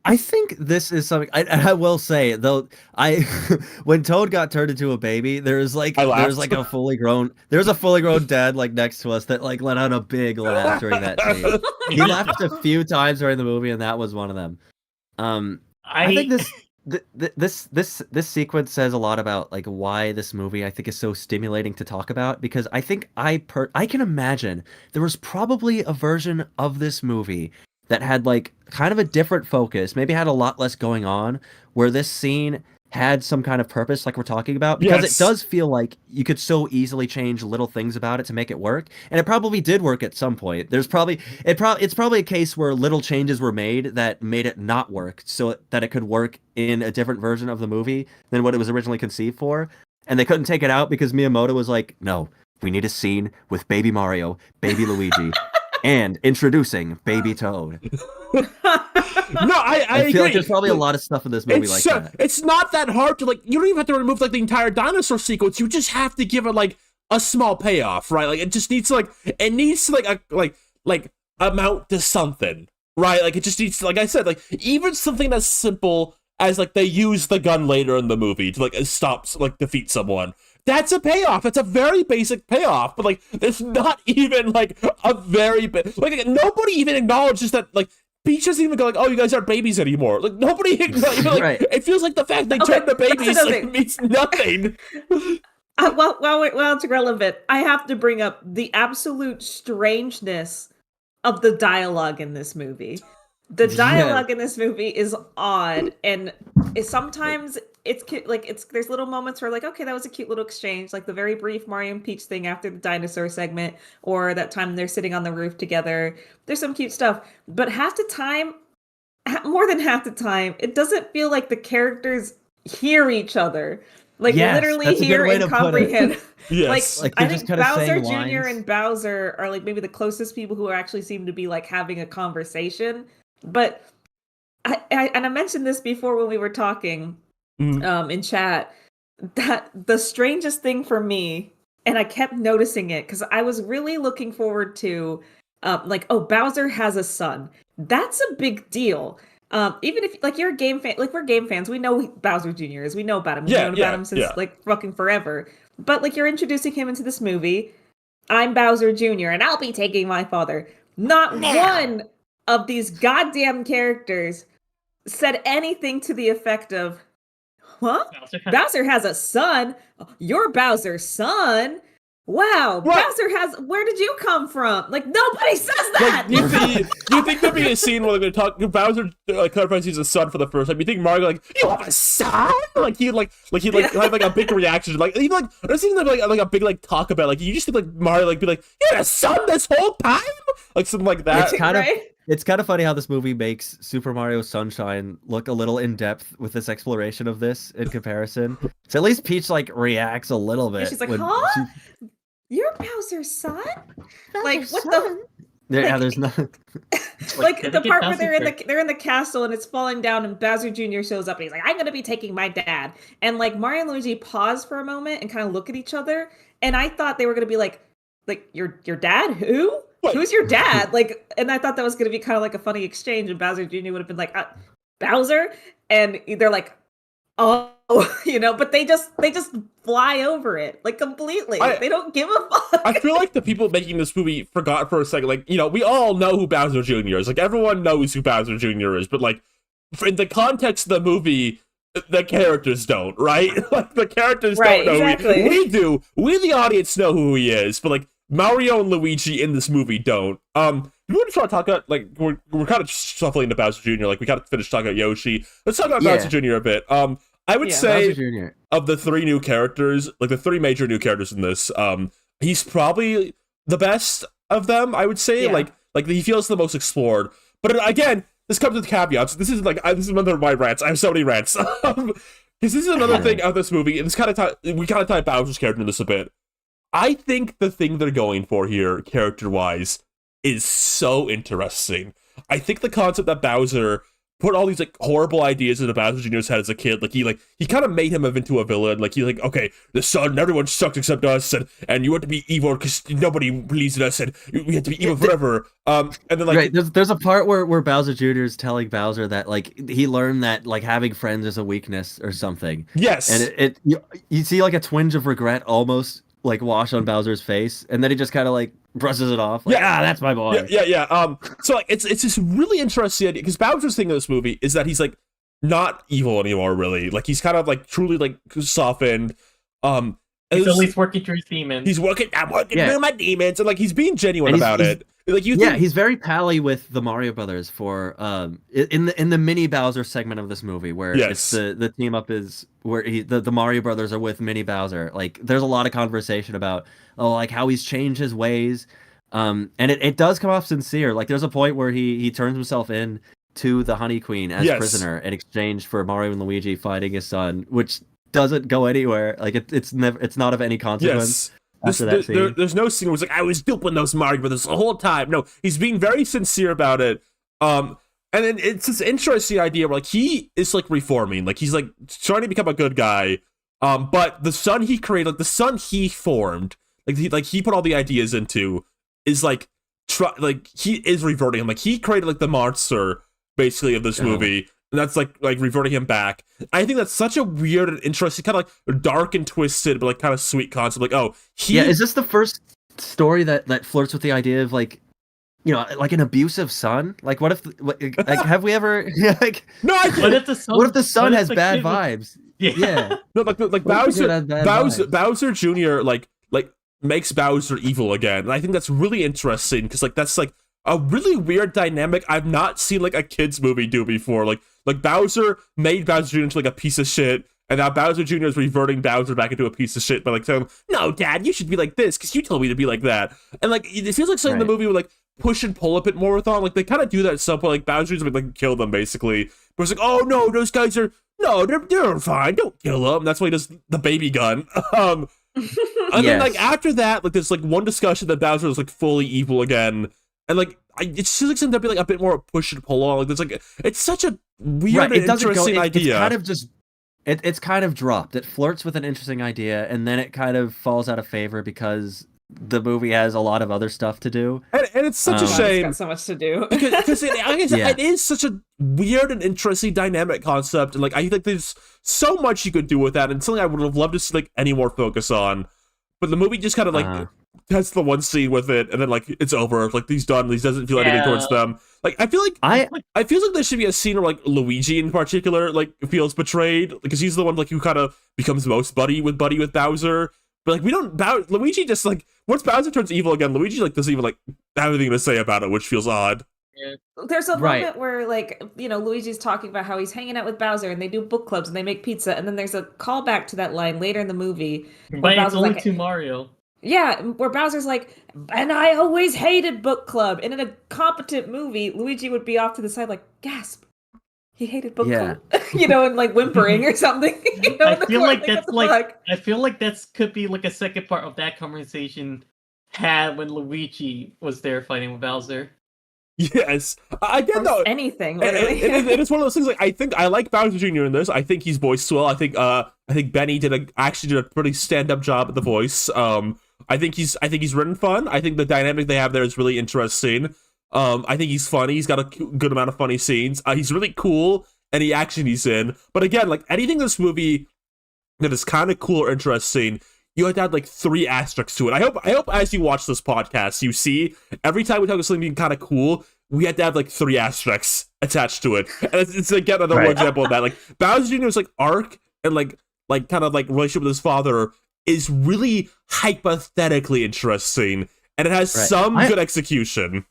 I think this is something I will say though. When Toad got turned into a baby, there's a fully grown dad like next to us that like let out a big laugh during that scene. He laughed a few times during the movie, and that was one of them. I think this sequence says a lot about like why this movie I think is so stimulating to talk about, because I think I can imagine there was probably a version of this movie that had like kind of a different focus, maybe had a lot less going on, where this scene had some kind of purpose like we're talking about, because it does feel like you could so easily change little things about it to make it work, and it probably did work at some point. It's probably a case where little changes were made that made it not work, so that it could work in a different version of the movie than what it was originally conceived for, and they couldn't take it out because Miyamoto was like, "No, we need a scene with Baby Mario, Baby Luigi." And introducing Baby Toad. No, I feel like agree. there's probably a lot of stuff in this movie like that. It's not that hard to like. You don't even have to remove like the entire dinosaur sequence. You just have to give it like a small payoff, right? Like it just needs to like amount to something, right? Like it just needs to, like I said, like even something as simple as like they use the gun later in the movie to like defeat someone. That's a payoff. It's a very basic payoff, but like there's not even like a very like nobody even acknowledges that like Peach doesn't even go like, "Oh, you guys aren't babies anymore." Like nobody even like right. It feels like the fact they turned the babies like, means nothing. Well, it's relevant. I have to bring up the absolute strangeness of the dialogue in this movie. The dialogue in this movie is odd, and sometimes it's cute. Like there's little moments where like, okay, that was a cute little exchange, like the very brief Mario and Peach thing after the dinosaur segment, or that time they're sitting on the roof together. There's some cute stuff, but more than half the time, it doesn't feel like the characters hear each other. Like literally hear and comprehend. Yes. Like I think Bowser Jr. and Bowser are like maybe the closest people who actually seem to be like having a conversation. But I mentioned this before when we were talking in chat, that the strangest thing for me, and I kept noticing it because I was really looking forward to Bowser has a son. That's a big deal. Even if like you're a game fan, like we're game fans, we know who Bowser Jr. is. We know about him. We've known about him since like fucking forever. But like you're introducing him into this movie. I'm Bowser Jr. and I'll be taking my father. Not one of these goddamn characters said anything to the effect of, "Huh? Bowser has a son? You're Bowser's son? Wow, Bowser has. Where did you come from?" Like nobody says that. Like, you think there'd be a scene where they're going to talk? Bowser clarifies he's a son for the first time. You think Mario like, "You have a son?" Like he'd have like a big reaction. Like even like there's even like a big like talk about like you just think like Mario like be like, "You had a son this whole time," like something like that. It's kind of funny how this movie makes Super Mario Sunshine look a little in depth with this exploration of this in comparison. So at least Peach like reacts a little bit. Yeah, she's like, when huh? You're Bowser's son? Like, what the? Yeah, like- there's nothing. Like did the it get part where Bowser they're in the castle and it's falling down and Bowser Jr. shows up and he's like, I'm gonna be taking my dad. And like Mario and Luigi pause for a moment and kind of look at each other. And I thought they were gonna be like your dad? Who? What? Who's your dad? Like, and I thought that was gonna be kind of like a funny exchange. And Bowser Jr. would have been like, Bowser, and they're like, oh, but they just fly over it like completely. They don't give a fuck. I feel like the people making this movie forgot for a second, like, we all know who Bowser Jr. is. Like, everyone knows who Bowser Jr. is, but like, in the context of the movie, the characters don't, right? Like, the characters don't know exactly. we do. We, the audience, know who he is, but like, Mario and Luigi in this movie don't. We want to try to talk about, like, we're kind of shuffling into Bowser Jr. Like, we got to finish talking about Yoshi. Let's talk about Bowser Jr. a bit. I would say of the three new characters, like the three major new characters in this, he's probably the best of them. I would say, like he feels the most explored. But again, this comes with caveats. This is like this is another of my rants. I have so many rants. Because this is another thing of this movie, and this kind of we kind of tie Bowser's character in this a bit. I think the thing they're going for here, character-wise, is so interesting. I think the concept that Bowser put all these like horrible ideas into Bowser Jr.'s head as a kid, like he kind of made him into a villain. Like he's like, okay, the sun, everyone sucks except us, and you have to be evil because nobody believes in us, and we have to be evil forever. And then like, right, there's a part where Bowser Jr. is telling Bowser that like he learned that like having friends is a weakness or something. Yes, and you see like a twinge of regret almost like wash on Bowser's face, and then he just kind of like brushes it off. Like, that's my boy. Yeah. So like, it's this really interesting idea because Bowser's thing in this movie is that he's like not evil anymore, really. Like he's kind of like truly like softened. He's at least working through his demons. I'm working through my demons, and like he's being genuine about it. Like he's very pally with the Mario Brothers for in the mini Bowser segment of this movie where it's the team up is where the Mario Brothers are with mini Bowser. Like there's a lot of conversation about like how he's changed his ways, and it does come off sincere. Like there's a point where he turns himself in to the Honey Queen as prisoner in exchange for Mario and Luigi fighting his son, which doesn't go anywhere. Like it's not of any consequence. There's no scene where it's like, I was duping those Mario Brothers the whole time. No, he's being very sincere about it. And then it's this interesting idea where like he is like reforming, like he's like trying to become a good guy. But the son he created, like the son he formed, like he put all the ideas into, is like he is reverting him. Like he created like the monster basically of this movie. And that's like reverting him back. I think that's such a weird and interesting, kind of like dark and twisted, but like kind of sweet concept. Like, is this the first story that flirts with the idea of like, like an abusive son? Like, what if like have we ever like? No, what if the son has bad vibes? Yeah. No, like Bowser Jr. like makes Bowser evil again, and I think that's really interesting because like that's like a really weird dynamic I've not seen like a kids movie do before. Like Bowser made Bowser Jr. into like a piece of shit, and now Bowser Jr. is reverting Bowser back into a piece of shit by like telling him, no, Dad, you should be like this because you told me to be like that. And like it feels like something the movie would like push and pull a bit more with on. Like they kind of do that at some point. Like Bowser's like kill them basically, but it's like, oh no, those guys are they're fine. Don't kill them. And that's why he does the baby gun. And then like after that, like there's like one discussion that Bowser is like fully evil again. And like, it just seems like to be like a bit more push and pull on. Like, there's like, it's such a weird and interesting idea. It's kind of just, it's kind of dropped. It flirts with an interesting idea, and then it kind of falls out of favor because the movie has a lot of other stuff to do. And it's such a shame. It's got so much to do. Because it is such a weird and interesting dynamic concept. And like, I think there's so much you could do with that, and something I would have loved to see like any more focus on. But the movie just kind of like has the one scene with it, and then like it's over. Like he's done. He doesn't feel anything towards them. Like I feel like I feel like there should be a scene where like Luigi in particular like feels betrayed because he's the one like who kind of becomes most buddy with Bowser. But like we don't Luigi just like once Bowser turns evil again, Luigi like doesn't even like have anything to say about it, which feels odd. There's a moment where like Luigi's talking about how he's hanging out with Bowser and they do book clubs and they make pizza, and then there's a callback to that line later in the movie. But it's only to Mario. Yeah, where Bowser's like, and I always hated book club. And in a competent movie, Luigi would be off to the side like, gasp. He hated book club. And like whimpering or something. I feel like that's I feel like that could be like a second part of that conversation had when Luigi was there fighting with Bowser. Yes, I get though. Anything. It is one of those things. Like I think I like Bowser Jr. in this. I think he's voiced well. I think Benny actually did a pretty stand-up job at the voice. I think he's written fun. I think the dynamic they have there is really interesting. I think he's funny. He's got a good amount of funny scenes. He's really cool, any action he's in. But again, like anything in this movie that is kind of cool or interesting, you have to add like 3 asterisks to it. I hope as you watch this podcast, you see every time we talk about something being kind of cool, we had to have like 3 asterisks attached to it. And it's again another one example of that. Like Bowser Jr.'s like arc and like kind of like relationship with his father is really hypothetically interesting, and it has some good execution.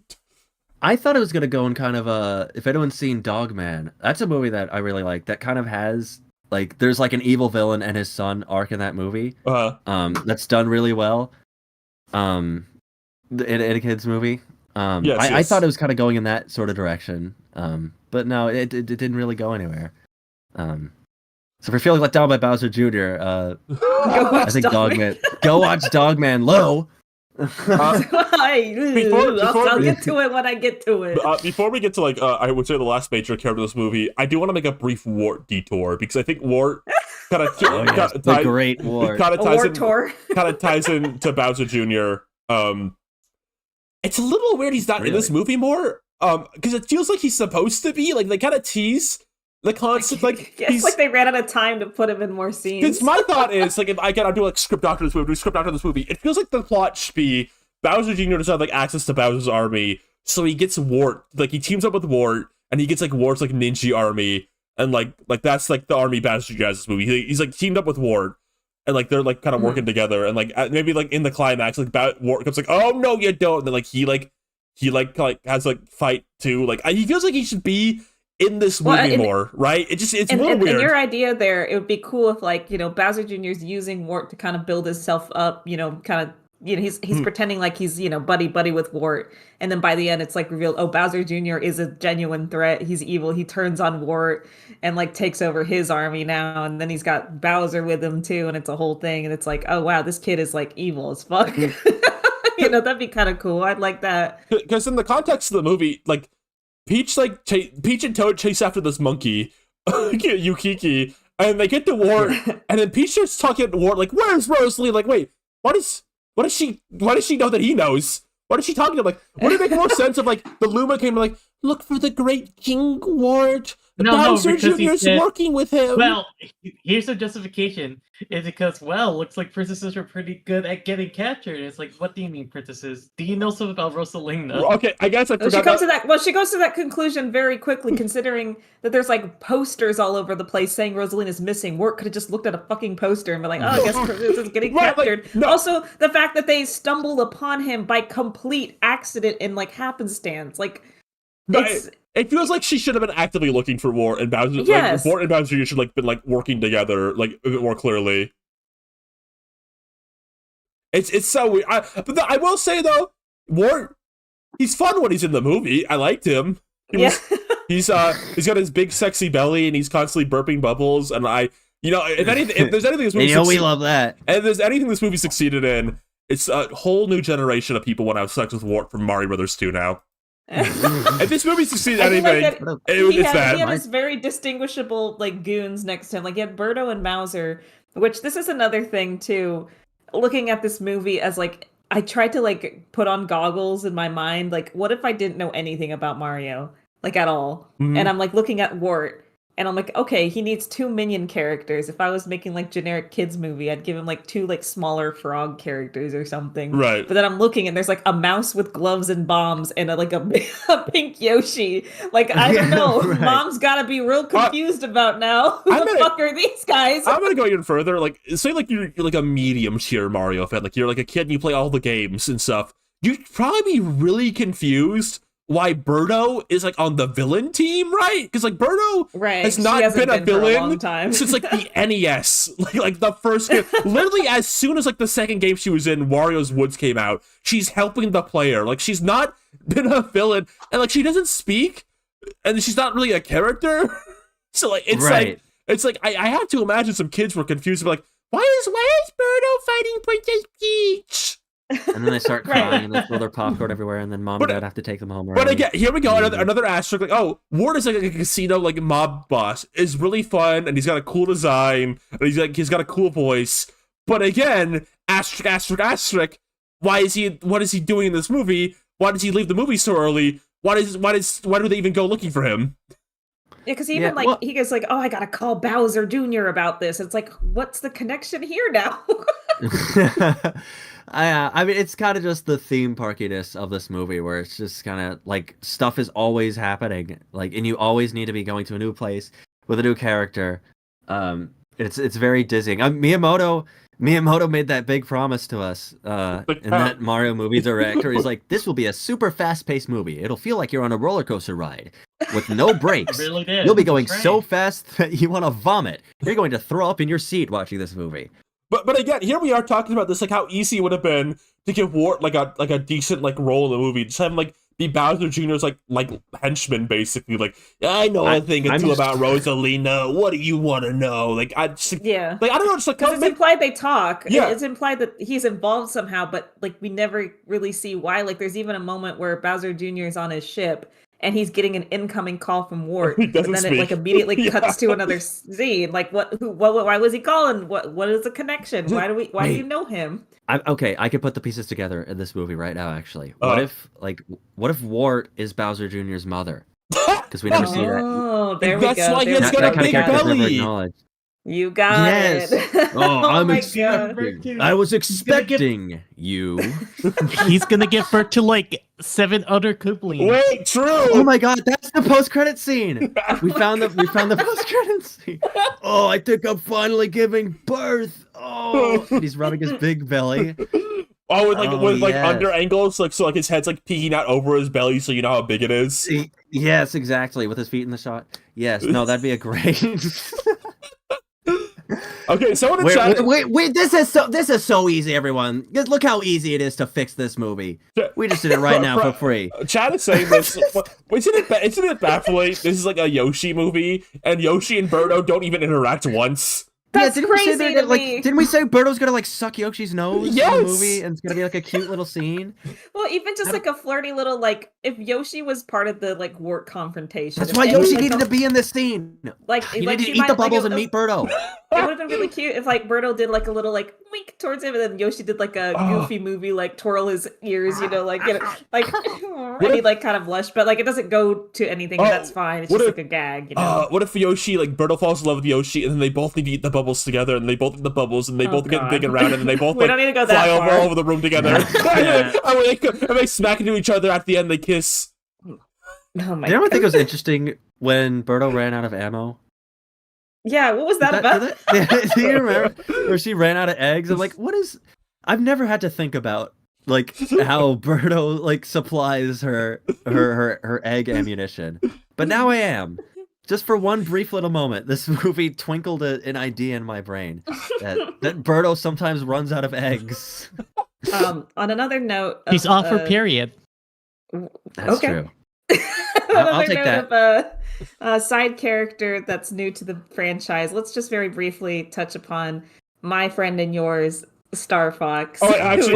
I thought it was gonna go in kind of if anyone's seen Dogman, that's a movie that I really like. That kind of has like there's like an evil villain and his son arc in that movie. That's done really well. In a kid's movie. I thought it was kind of going in that sort of direction. But no, it didn't really go anywhere. So if you're feeling let down by Bowser Jr., I think Dogman. Go watch Dogman Low. I'll get to it when I get to it. Before we get to like, I would say the last major character of this movie, I do want to make a brief Wart detour because I think Wart kind of the great Wart kind of ties into Bowser Jr. It's a little weird he's not in this movie more. Because it feels like he's supposed to be. Like they kind of tease the concept. Like it's like they ran out of time to put him in more scenes. Because my thought is like if I'm doing like script doctor this movie, it feels like the plot should be Bowser Jr. doesn't have like access to Bowser's army, so he gets Wart. Like he teams up with Wart, and he gets like Wart's like ninja army, and like that's like the army Bowser Jr. has this movie. He's like teamed up with Wart. And like they're like kind of working together, and like maybe like in the climax, like Wart comes like, "Oh no, you don't!" And then like he has like fight too. Like he feels like he should be in this movie more, right? It's more weird. And your idea there, it would be cool if like Bowser Jr. is using Wart to kind of build himself up. He's pretending like he's buddy with Wart, and then by the end it's like revealed, oh, Bowser Jr. is a genuine threat. He's evil. He turns on Wart and like takes over his army now, and then he's got Bowser with him too, and it's a whole thing. And it's like, oh wow, this kid is like evil as fuck. That'd be kind of cool. I'd like that. Because in the context of the movie, like Peach and Toad chase after this monkey, Yukiki, and they get to Wart, and then Peach starts talking to Wart like, "Where's Rosalie?" Like, wait, Why does she know that he knows? What is she talking about? Like, would it make more sense if like the Luma came to like, look for the great King Wart? Bowser Jr. is working with him. Well, here's the justification. Is because, looks like princesses are pretty good at getting captured. It's like, what do you mean princesses? Do you know something about Rosalina? Okay, I guess I forgot she goes to that conclusion very quickly, considering that there's like posters all over the place saying Rosalina's missing. Wart could have just looked at a fucking poster and been like, oh, I guess princess is getting captured. Like, no. Also, the fact that they stumbled upon him by complete accident and like happenstance. Like, it feels like she should have been actively looking for Wart and Bowser. Yes. Like, Wart and Bowser should like been like working together like a bit more clearly. It's so weird. I will say though, Wart, he's fun when he's in the movie. I liked him. He's got his big sexy belly and he's constantly burping bubbles. And if there's anything this movie, we love that. And if there's anything this movie succeeded in, it's a whole new generation of people want to have sex with Wart from Mario Brothers 2 now. If this movie succeeds anything, he had his very distinguishable like goons next to him. Like he had Birdo and Bowser, which this is another thing too. Looking at this movie as like I tried to like put on goggles in my mind. Like, what if I didn't know anything about Mario, like at all? Mm-hmm. And I'm like looking at Wart. And I'm like, okay, he needs 2 minion characters. If I was making like generic kids movie, I'd give him like 2 like smaller frog characters or something. Right. But then I'm looking and there's like a mouse with gloves and bombs and a pink Yoshi. Like, I don't know. Right. Mom's got to be real confused about now. Who the fuck are these guys? I'm going to go even further. Like, say like you're like a medium tier Mario fan. Like you're like a kid and you play all the games and stuff. You'd probably be really confused why Birdo is like on the villain team, right? Because like Birdo has not been a villain since like the NES, like the first game. Literally, as soon as like the second game she was in, Wario's Woods came out, she's helping the player. Like she's not been a villain, and like she doesn't speak, and she's not really a character. So like it's like I have to imagine some kids were confused, like why is Birdo fighting Princess Peach? And then they start crying and they throw their popcorn everywhere, and then mom and dad have to take them home. But again, here we go, another asterisk. Like, oh, Wart is like a casino like mob boss. Is really fun, and he's got a cool design, and he's got a cool voice. But again, asterisk. What is he doing in this movie? Why does he leave the movie so early? Why do they even go looking for him? Yeah, because he goes like, oh, I gotta call Bowser Jr. about this. It's like, what's the connection here now? I mean, it's kind of just the theme parkiness of this movie, where it's just kind of like stuff is always happening, like, and you always need to be going to a new place with a new character. It's very dizzying. Miyamoto made that big promise to us in that Mario movie director. He's like, this will be a super fast-paced movie. It'll feel like you're on a roller coaster ride with no brakes. Really did. You'll be going so fast that you want to vomit. You're going to throw up in your seat watching this movie. But again, here we are talking about this, like how easy it would have been to give Wart like a decent like role in the movie. Just have him like be Bowser Jr.'s like henchman, basically. Like, I know a thing or two about Rosalina. What do you want to know? Like, I don't know. Just like, because it's implied they talk. Yeah, it's implied that he's involved somehow, but like we never really see why. Like, there's even a moment where Bowser Jr. is on his ship and he's getting an incoming call from Wart, and then it like immediately cuts to another scene. Like, why was he calling? What is the connection? Why do you know him? I could put the pieces together in this movie right now. Actually, what if Wart is Bowser Jr.'s mother? Because we never see that. Oh, there we go. That's why he's got a big belly. You got it. Oh, I'm expecting. I was expecting you. He's gonna give birth to like 7 other Kooplings. Wait, true. Oh my god, that's the post-credit scene. We found the post-credit scene. Oh, I think I'm finally giving birth. Oh, and he's rubbing his big belly. Oh, with under angles, like so, like his head's like peeking out over his belly, so you know how big it is. Yes, exactly. With his feet in the shot. Yes, no, that'd be a great. Okay, someone in wait! This is so easy, everyone. Just look how easy it is to fix this movie. We just did it right now for free. Chad is saying this. Isn't it baffling? This is like a Yoshi movie, and Yoshi and Birdo don't even interact once. That's crazy to me. Didn't we say Birdo's gonna like suck Yoshi's nose in the movie, and it's gonna be like a cute little scene? Well, even just like a flirty little like, if Yoshi was part of the like Wart confrontation. That's why Yoshi needed to be in this scene. Like, he needed to eat the bubbles and meet Birdo. It would have been really cute if like Birdo did like a little like wink towards him, and then Yoshi did like a goofy movie, like twirl his ears, you know, like and he like kind of blush, but like it doesn't go to anything, and that's fine. It's just like a gag, you know. What if Yoshi, like Birdo falls in love with Yoshi, and then they both need to eat the bubbles together, and they both eat the bubbles, and they both get big and round, and then they both we don't need to go that fly far. over the room together. And they smack into each other at the end. They kiss. Oh my! You ever think it was interesting when Birdo ran out of ammo? Yeah, what was that about? Do you remember where she ran out of eggs? I'm like, what is? I've never had to think about like how Birdo like supplies her egg ammunition, but now I am. Just for one brief little moment, this movie twinkled an idea in my brain that Birdo sometimes runs out of eggs. On another note, he's off her period. That's true. I'll take that. A side character that's new to the franchise. Let's just very briefly touch upon my friend and yours, Star Fox. Oh, actually,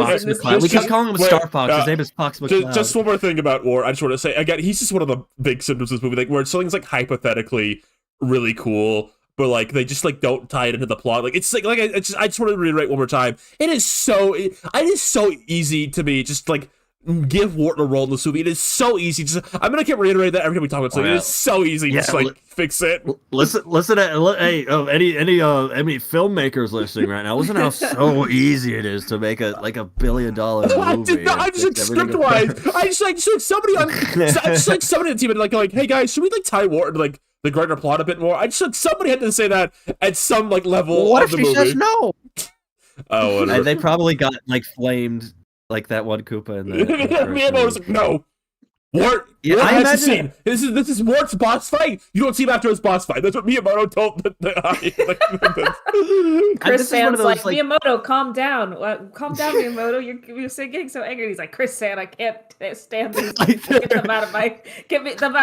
we kept calling him Star Fox. His name is Fox McCloud. Just one more thing about Wart. I just want to say again, he's just one of the big symptoms of this movie, like where something's like hypothetically really cool, but like they just like don't tie it into the plot. Like it's like I just want to reiterate one more time. It is so easy to me. Just like give Wart a role in this movie. It is so easy. I'm gonna keep reiterating that every time we talk about something. It is so easy. Just like fix it. Listen to any filmmakers listening right now. Listen how so easy it is to make a $1 billion movie. I just like script-wise. I just like somebody on the team and like, hey guys, should we like tie Wart into like the greater plot a bit more? I just like somebody had to say that at some like level of the movie. What if she says no? Oh, whatever. They probably got like flamed. Like that one Koopa in the was like, no. Wart Yeah, has I the imagine scene. This is Wart's boss fight. You don't see him after his boss fight. That's what Miyamoto told Chris this is one San's of those, like, like- Miyamoto, calm down. Calm down, Miyamoto. You're getting so angry. He's like, Chris San, I can't stand these. Get them out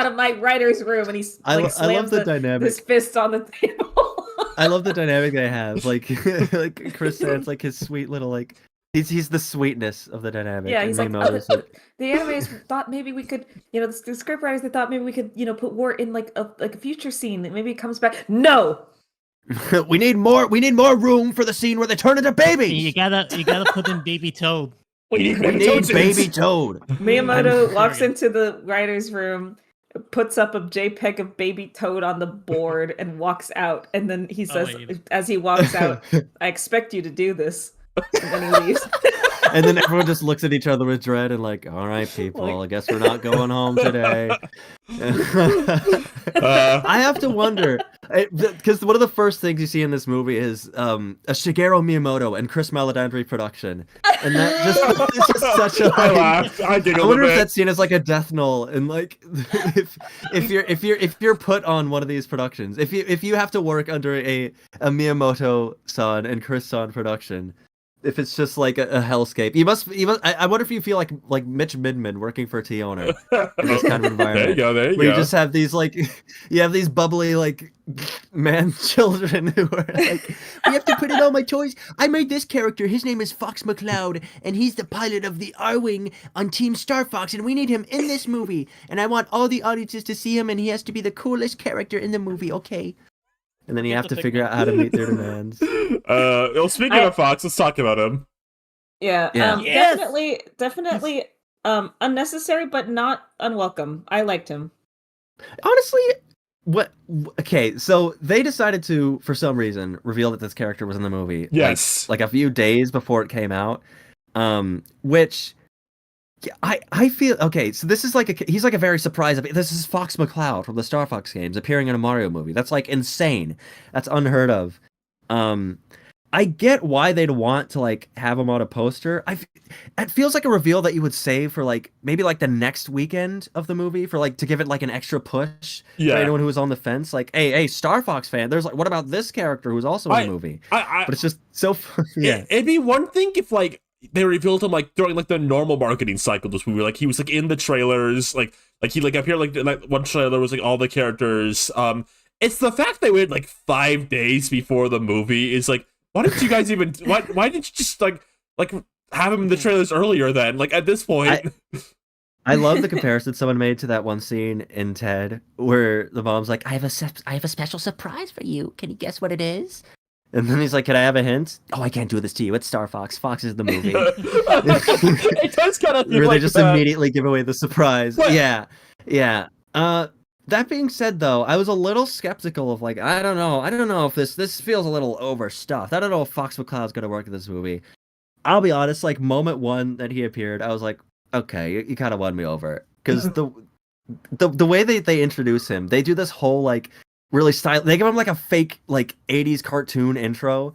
of my writer's room. And he's I love slams the dynamic. his fist on the table. I love the dynamic they have. Like like Chris Sands, like his sweet little like he's the sweetness of the dynamic. Yeah, and he's like, Miyamoto's the animators thought maybe we could, the scriptwriters, they thought maybe we could, put Wart in like a future scene that maybe it comes back. No. we need more room for the scene where they turn into babies. You gotta put in Baby Toad. We need Baby Toad. Miyamoto walks into the writer's room, puts up a JPEG of Baby Toad on the board, and walks out. And then he says, as he walks out, I expect you to do this. And then he leaves. And then everyone just looks at each other with dread and like, all right, people, I guess we're not going home today. I have to wonder, because one of the first things you see in this movie is a Shigeru Miyamoto and Chris Maledandri production, and that just it's just such a. I laughed. I giggled I wonder a if bit. that scene is like a death knell, and like if you're put on one of these productions, if you have to work under a Miyamoto-san and Chris-san production. If it's just like a hellscape, you must. I wonder if you feel like Mitch Midman working for Tiona in this kind of environment. There you where go. You just have these like, you have these bubbly like man children who are like, we have to put in all my toys. I made this character. His name is Fox McCloud, and he's the pilot of the R-Wing on Team Star Fox, and we need him in this movie. And I want all the audiences to see him, and he has to be the coolest character in the movie. Okay. And then you have to figure out how to meet their demands. Well, speaking of Fox, let's talk about him. Yeah, Yes! definitely unnecessary, but not unwelcome. I liked him. Honestly, okay, so they decided to, for some reason, reveal that this character was in the movie. Yes. Like a few days before it came out. Which I feel okay, so this is he's like a very surprised. This is Fox McCloud from the Star Fox games appearing in a Mario movie. That's like insane. That's unheard of. I get why they'd want to like have him on a poster. It feels like a reveal that you would save for like maybe like the next weekend of the movie for like to give it like an extra push for anyone who was on the fence. Like, hey, Star Fox fan, there's like, what about this character who's also in the movie? But it's just so yeah. It'd be one thing if like they revealed him like during like the normal marketing cycle of this movie, like he was like in the trailers, like he like appeared like one trailer was like all the characters. It's the fact they waited like 5 days before the movie is like, why didn't you guys even why didn't you just like have him in the trailers earlier then? Like at this point. I love the comparison someone made to that one scene in Ted where the mom's like, I have a special surprise for you. Can you guess what it is? And then he's like, can I have a hint? Oh, I can't do this to you. It's Star Fox. Fox is the movie. It does kind of where like they just immediately give away the surprise. What? Yeah. That being said, though, I was a little skeptical of like, I don't know if this feels a little overstuffed. I don't know if Fox McCloud's gonna work in this movie. I'll be honest, like moment one that he appeared, I was like, okay, you kind of won me over because the way they introduce him, they do this whole like really style. They give him like a fake like 80s cartoon intro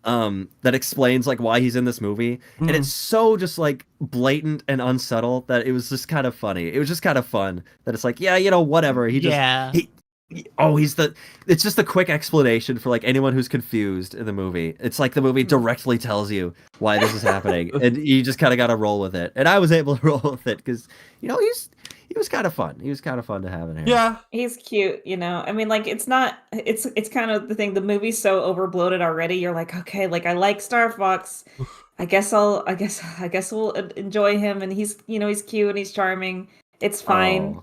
that explains like why he's in this movie, and it's so just like blatant and unsubtle that it was just kind of funny. It was just kind of fun that it's like, yeah, whatever. It's just a quick explanation for like anyone who's confused in the movie. It's like the movie directly tells you why this is happening, and you just kind of got to roll with it. And I was able to roll with it because he was kind of fun. He was kind of fun to have in here. Yeah, he's cute. I mean, like it's kind of the thing. The movie's so overbloated already. You're like, okay, like I like Star Fox. I guess we'll enjoy him, and he's cute and he's charming. It's fine,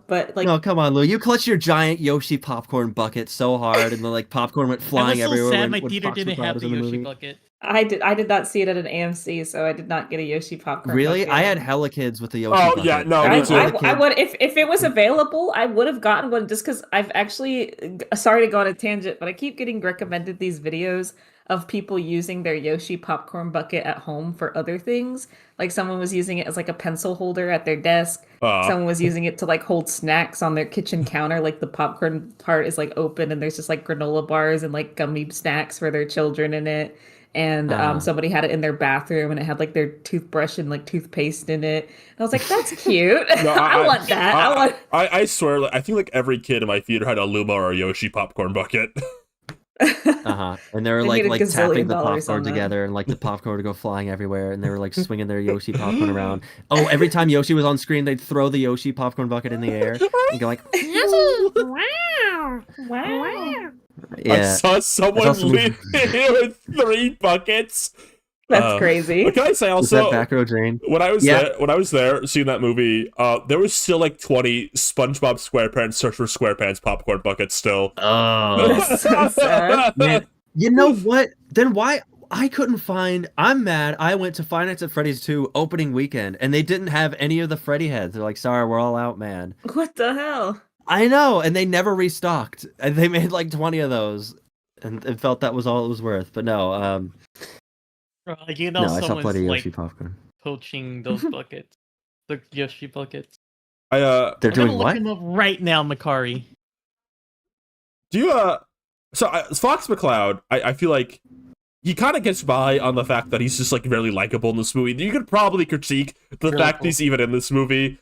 but like, no, come on, Lou. You clutched your giant Yoshi popcorn bucket so hard, and the like popcorn went flying everywhere. Sad my theater didn't have the Yoshi bucket. I did not see it at an AMC, so I did not get a Yoshi popcorn. Really? bucket. I had hella kids with the Yoshi. Oh bucket. yeah, no, I would if it was available, I would have gotten one just because I've actually. Sorry to go on a tangent, but I keep getting recommended these videos of people using their Yoshi popcorn bucket at home for other things. Like someone was using it as like a pencil holder at their desk. Someone was using it to like hold snacks on their kitchen counter. Like the popcorn part is like open and there's just like granola bars and like gummy snacks for their children in it. and somebody had it in their bathroom, and it had like their toothbrush and like toothpaste in it. And I was like, "That's cute. No, I want that. I swear, like, I think like every kid in my theater had a Luma or a Yoshi popcorn bucket. And they were They like made a tapping the gazillion dollars popcorn on that. together, and like the popcorn would go flying everywhere, and they were like swinging their Yoshi popcorn around. Oh, every time Yoshi was on screen, they'd throw the Yoshi popcorn bucket in the air and go like, Wow. yeah. I saw someone also- leave with 3 buckets. That's crazy. But can I say Was that also, back row drain? when I was there seeing that movie, there was still like 20 SpongeBob SquarePants Search for SquarePants popcorn buckets still. Oh. That's so sad. Man, you know what? Then why I couldn't find? I'm mad. I went to Five Nights at Freddy's 2 opening weekend, and they didn't have any of the Freddy heads. They're like, "Sorry, we're all out, man." What the hell? I know, and they never restocked. And they made like 20 of those, and felt that was all it was worth. But no, You know, no, I saw someone's plenty of like Yoshi popcorn. poaching those buckets, the Yoshi buckets. They're I'm doing gonna look what? him up right now, Makari. Do you Fox McCloud, I feel like he kind of gets by on the fact that he's just like really likable in this movie. You could probably critique the Really fact cool. he's even in this movie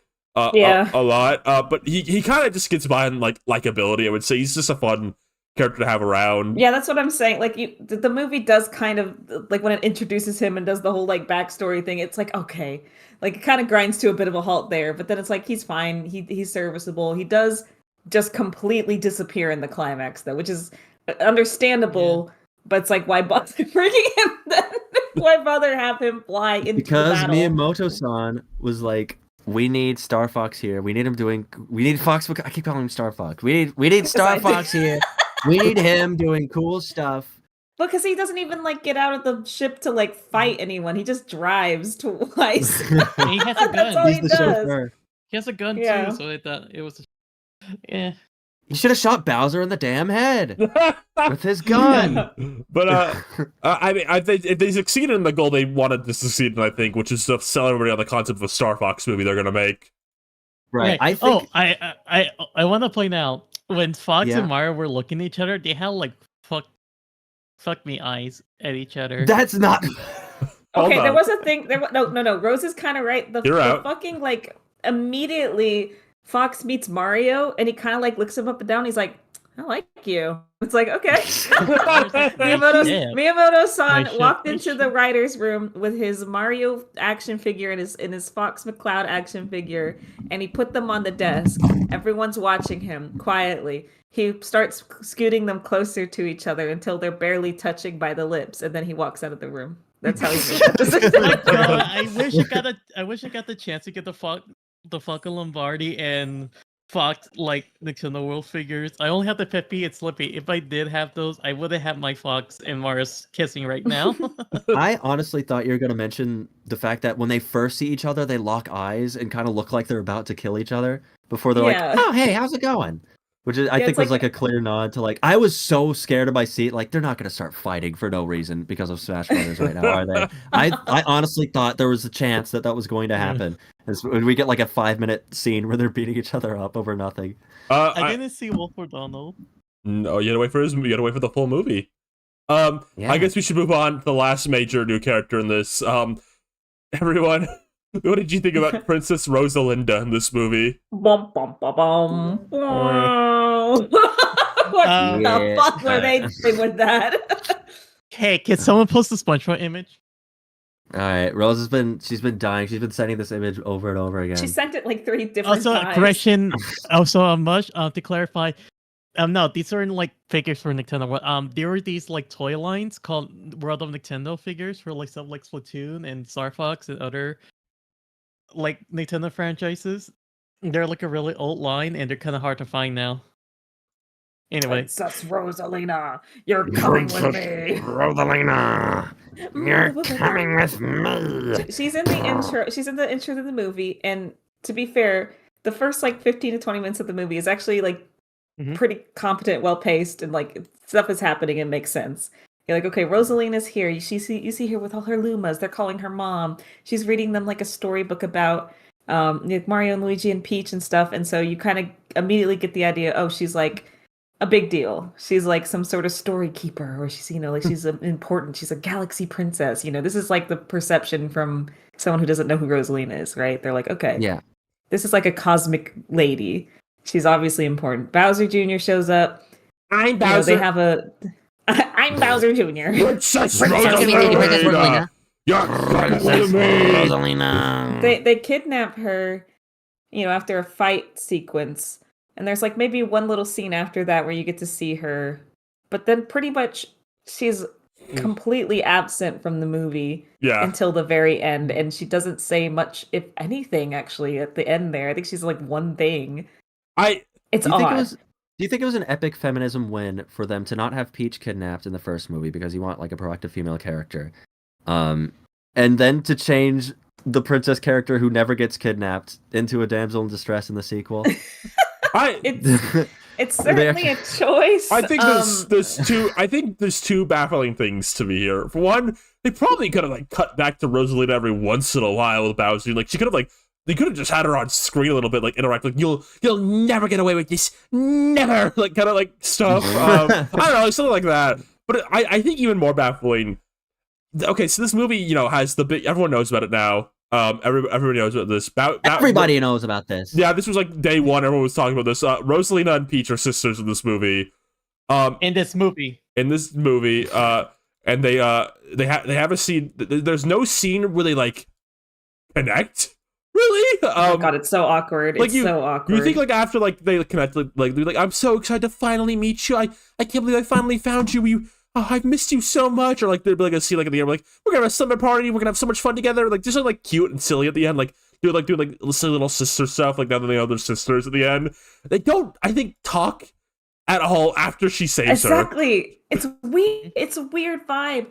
Yeah. a lot, but he kind of just gets by on like likability. I would say he's just a fun character to have around. Yeah, that's what I'm saying. Like, the movie does kind of like when it introduces him and does the whole like backstory thing. It's like, okay, like it kind of grinds to a bit of a halt there. But then it's like he's fine. He's serviceable. He does just completely disappear in the climax though, which is understandable. Yeah. But it's like, why bother bringing him then? Why bother have him fly into the Because battle? Miyamoto-san was like, "We need Star Fox here. We need him doing. We need Fox. I keep calling him Star Fox. We need Star Fox here. We need him doing cool stuff." Because he doesn't even like get out of the ship to like fight anyone. He just drives twice. And he has a That's all gun. He's he the does. chauffeur. He has a gun Yeah. too, so I thought it was. Yeah. He should have shot Bowser in the damn head with his gun. But I mean, if they succeeded in the goal they wanted to succeed in, I think, which is to sell everybody on the concept of a Star Fox movie they're gonna make. Right. Okay. I think. I want to point out when Fox Yeah. and Mario were looking at each other, they had like fuck me eyes at each other. That's not. Hold Okay, there on. was a thing. No. Rose is kind of right. You're The out. fucking like immediately Fox meets Mario, and he kind of like looks him up and down. He's like, "I like you." It's like, okay. Yeah. Miyamoto-san I walked should- into the writer's room with his Mario action figure and his Fox McCloud action figure, and he put them on the desk. Everyone's watching him quietly. He starts scooting them closer to each other until they're barely touching by the lips, and then he walks out of the room. That's how he made that decision. I wish I got the chance to get the Funko Lombardi and Fox like Nintendo World figures. I only have the Peppy and Slippy. If I did have those, I would have had my Fox and Mars kissing right now. I honestly thought you were going to mention the fact that when they first see each other, they lock eyes and kind of look like they're about to kill each other before they're Yeah. like, "Oh, hey, how's it going?" Which is, I Yeah, think it's was like a clear nod to like, I was so scared of my seat. Like, they're not going to start fighting for no reason because of Smash Brothers right now, are they? I honestly thought there was a chance that was going to happen. And we get like a 5-minute scene where they're beating each other up over nothing. I didn't see Wolf or Donald. No, you gotta wait for the full movie. Yeah. I guess we should move on to the last major new character in this. Everyone, what did you think about Princess Rosalinda in this movie? Bum, bum, bum, bum. Wow. What the Yeah. fuck were they doing with that? Hey, can someone post the SpongeBob image? All right, Rose she's been dying. She's been sending this image over and over again. She sent it like 3 different Also, times. correction. Also, much to clarify. No, these aren't like figures for Nintendo. There were these like toy lines called World of Nintendo figures for like stuff like Splatoon and Star Fox and other like Nintendo franchises. They're like a really old line and they're kind of hard to find now. Anyway, Princess Rosalina, you're coming with me. Rosalina, you're coming with me. She's in the intro. She's in the intro to the movie, and to be fair, the first like 15 to 20 minutes of the movie is actually like Mhm. pretty competent, well paced, and like stuff is happening and makes sense. You're like, okay, Rosalina's here. You see her with all her Lumas. They're calling her mom. She's reading them like a storybook about like Mario and Luigi and Peach and stuff. And so you kind of immediately get the idea. Oh, she's like a big deal. She's like some sort of story keeper, or she's, like she's important. She's a galaxy princess. This is like the perception from someone who doesn't know who Rosalina is, right? They're like, okay, Yeah. this is like a cosmic lady. She's obviously important. Bowser Jr. shows up. I'm Bowser. They have a. I'm Bowser Jr. Princess Rosalina. Rosalina. They kidnap her, after a fight sequence. And there's like maybe one little scene after that where you get to see her. But then pretty much she's completely absent from the movie until the very end. And she doesn't say much, if anything, actually, at the end there. I think she's like one thing. It's odd. Do you think it was an epic feminism win for them to not have Peach kidnapped in the first movie because you want like a proactive female character? And then to change the princess character who never gets kidnapped into a damsel in distress in the sequel? It's certainly a choice. I think there's two baffling things to me here. For one, they probably could have like cut back to Rosalina every once in a while with Bowser. Like she could have they could have just had her on screen a little bit, like interact, like you'll never get away with this, never, like kind of like stuff. I don't know, something like that. But I think even more baffling. Okay, so this movie, has the big. Everyone knows about it now. Everybody knows about this. Everybody knows about this. Yeah, this was like day one. Everyone was talking about this. Rosalina and Peach are sisters in this movie. In this movie, and they have a scene. There's no scene where they like connect. Really? Oh God, it's so awkward. So awkward. You think like after like they connect, like they're like, I'm so excited to finally meet you. I can't believe I finally found you. I've missed you so much. Or like there'd be like a scene like at the end, like we're gonna have a summer party. We're gonna have so much fun together. Like just like cute and silly at the end. Like doing silly little sister stuff. Like now that they know they're sisters at the end. They don't, I think, talk at all after she saves her. Exactly. It's weird. It's a weird vibe.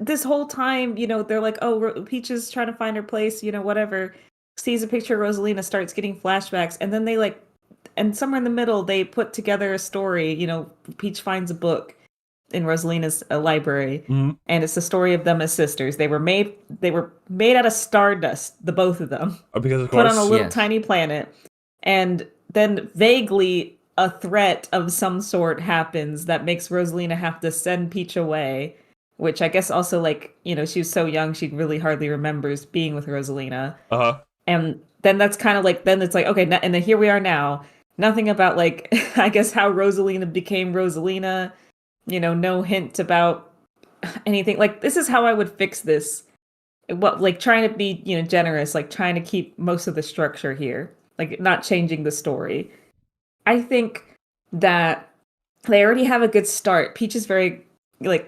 This whole time, they're like, oh, Peach is trying to find her place, whatever. Sees a picture of Rosalina, starts getting flashbacks, and then and somewhere in the middle, they put together a story. Peach finds a book in Rosalina's library, and it's the story of them as sisters. They were made out of stardust, the both of them. Because of course, put on a little tiny planet, and then vaguely a threat of some sort happens that makes Rosalina have to send Peach away. Which I guess also, she was so young, she really hardly remembers being with Rosalina. Uh-huh. And then that's kind of then it's like, okay, and then here we are now. Nothing about, I guess how Rosalina became Rosalina. No hint about anything. This is how I would fix this. Trying to be, generous, trying to keep most of the structure here. Not changing the story. I think that they already have a good start. Peach is very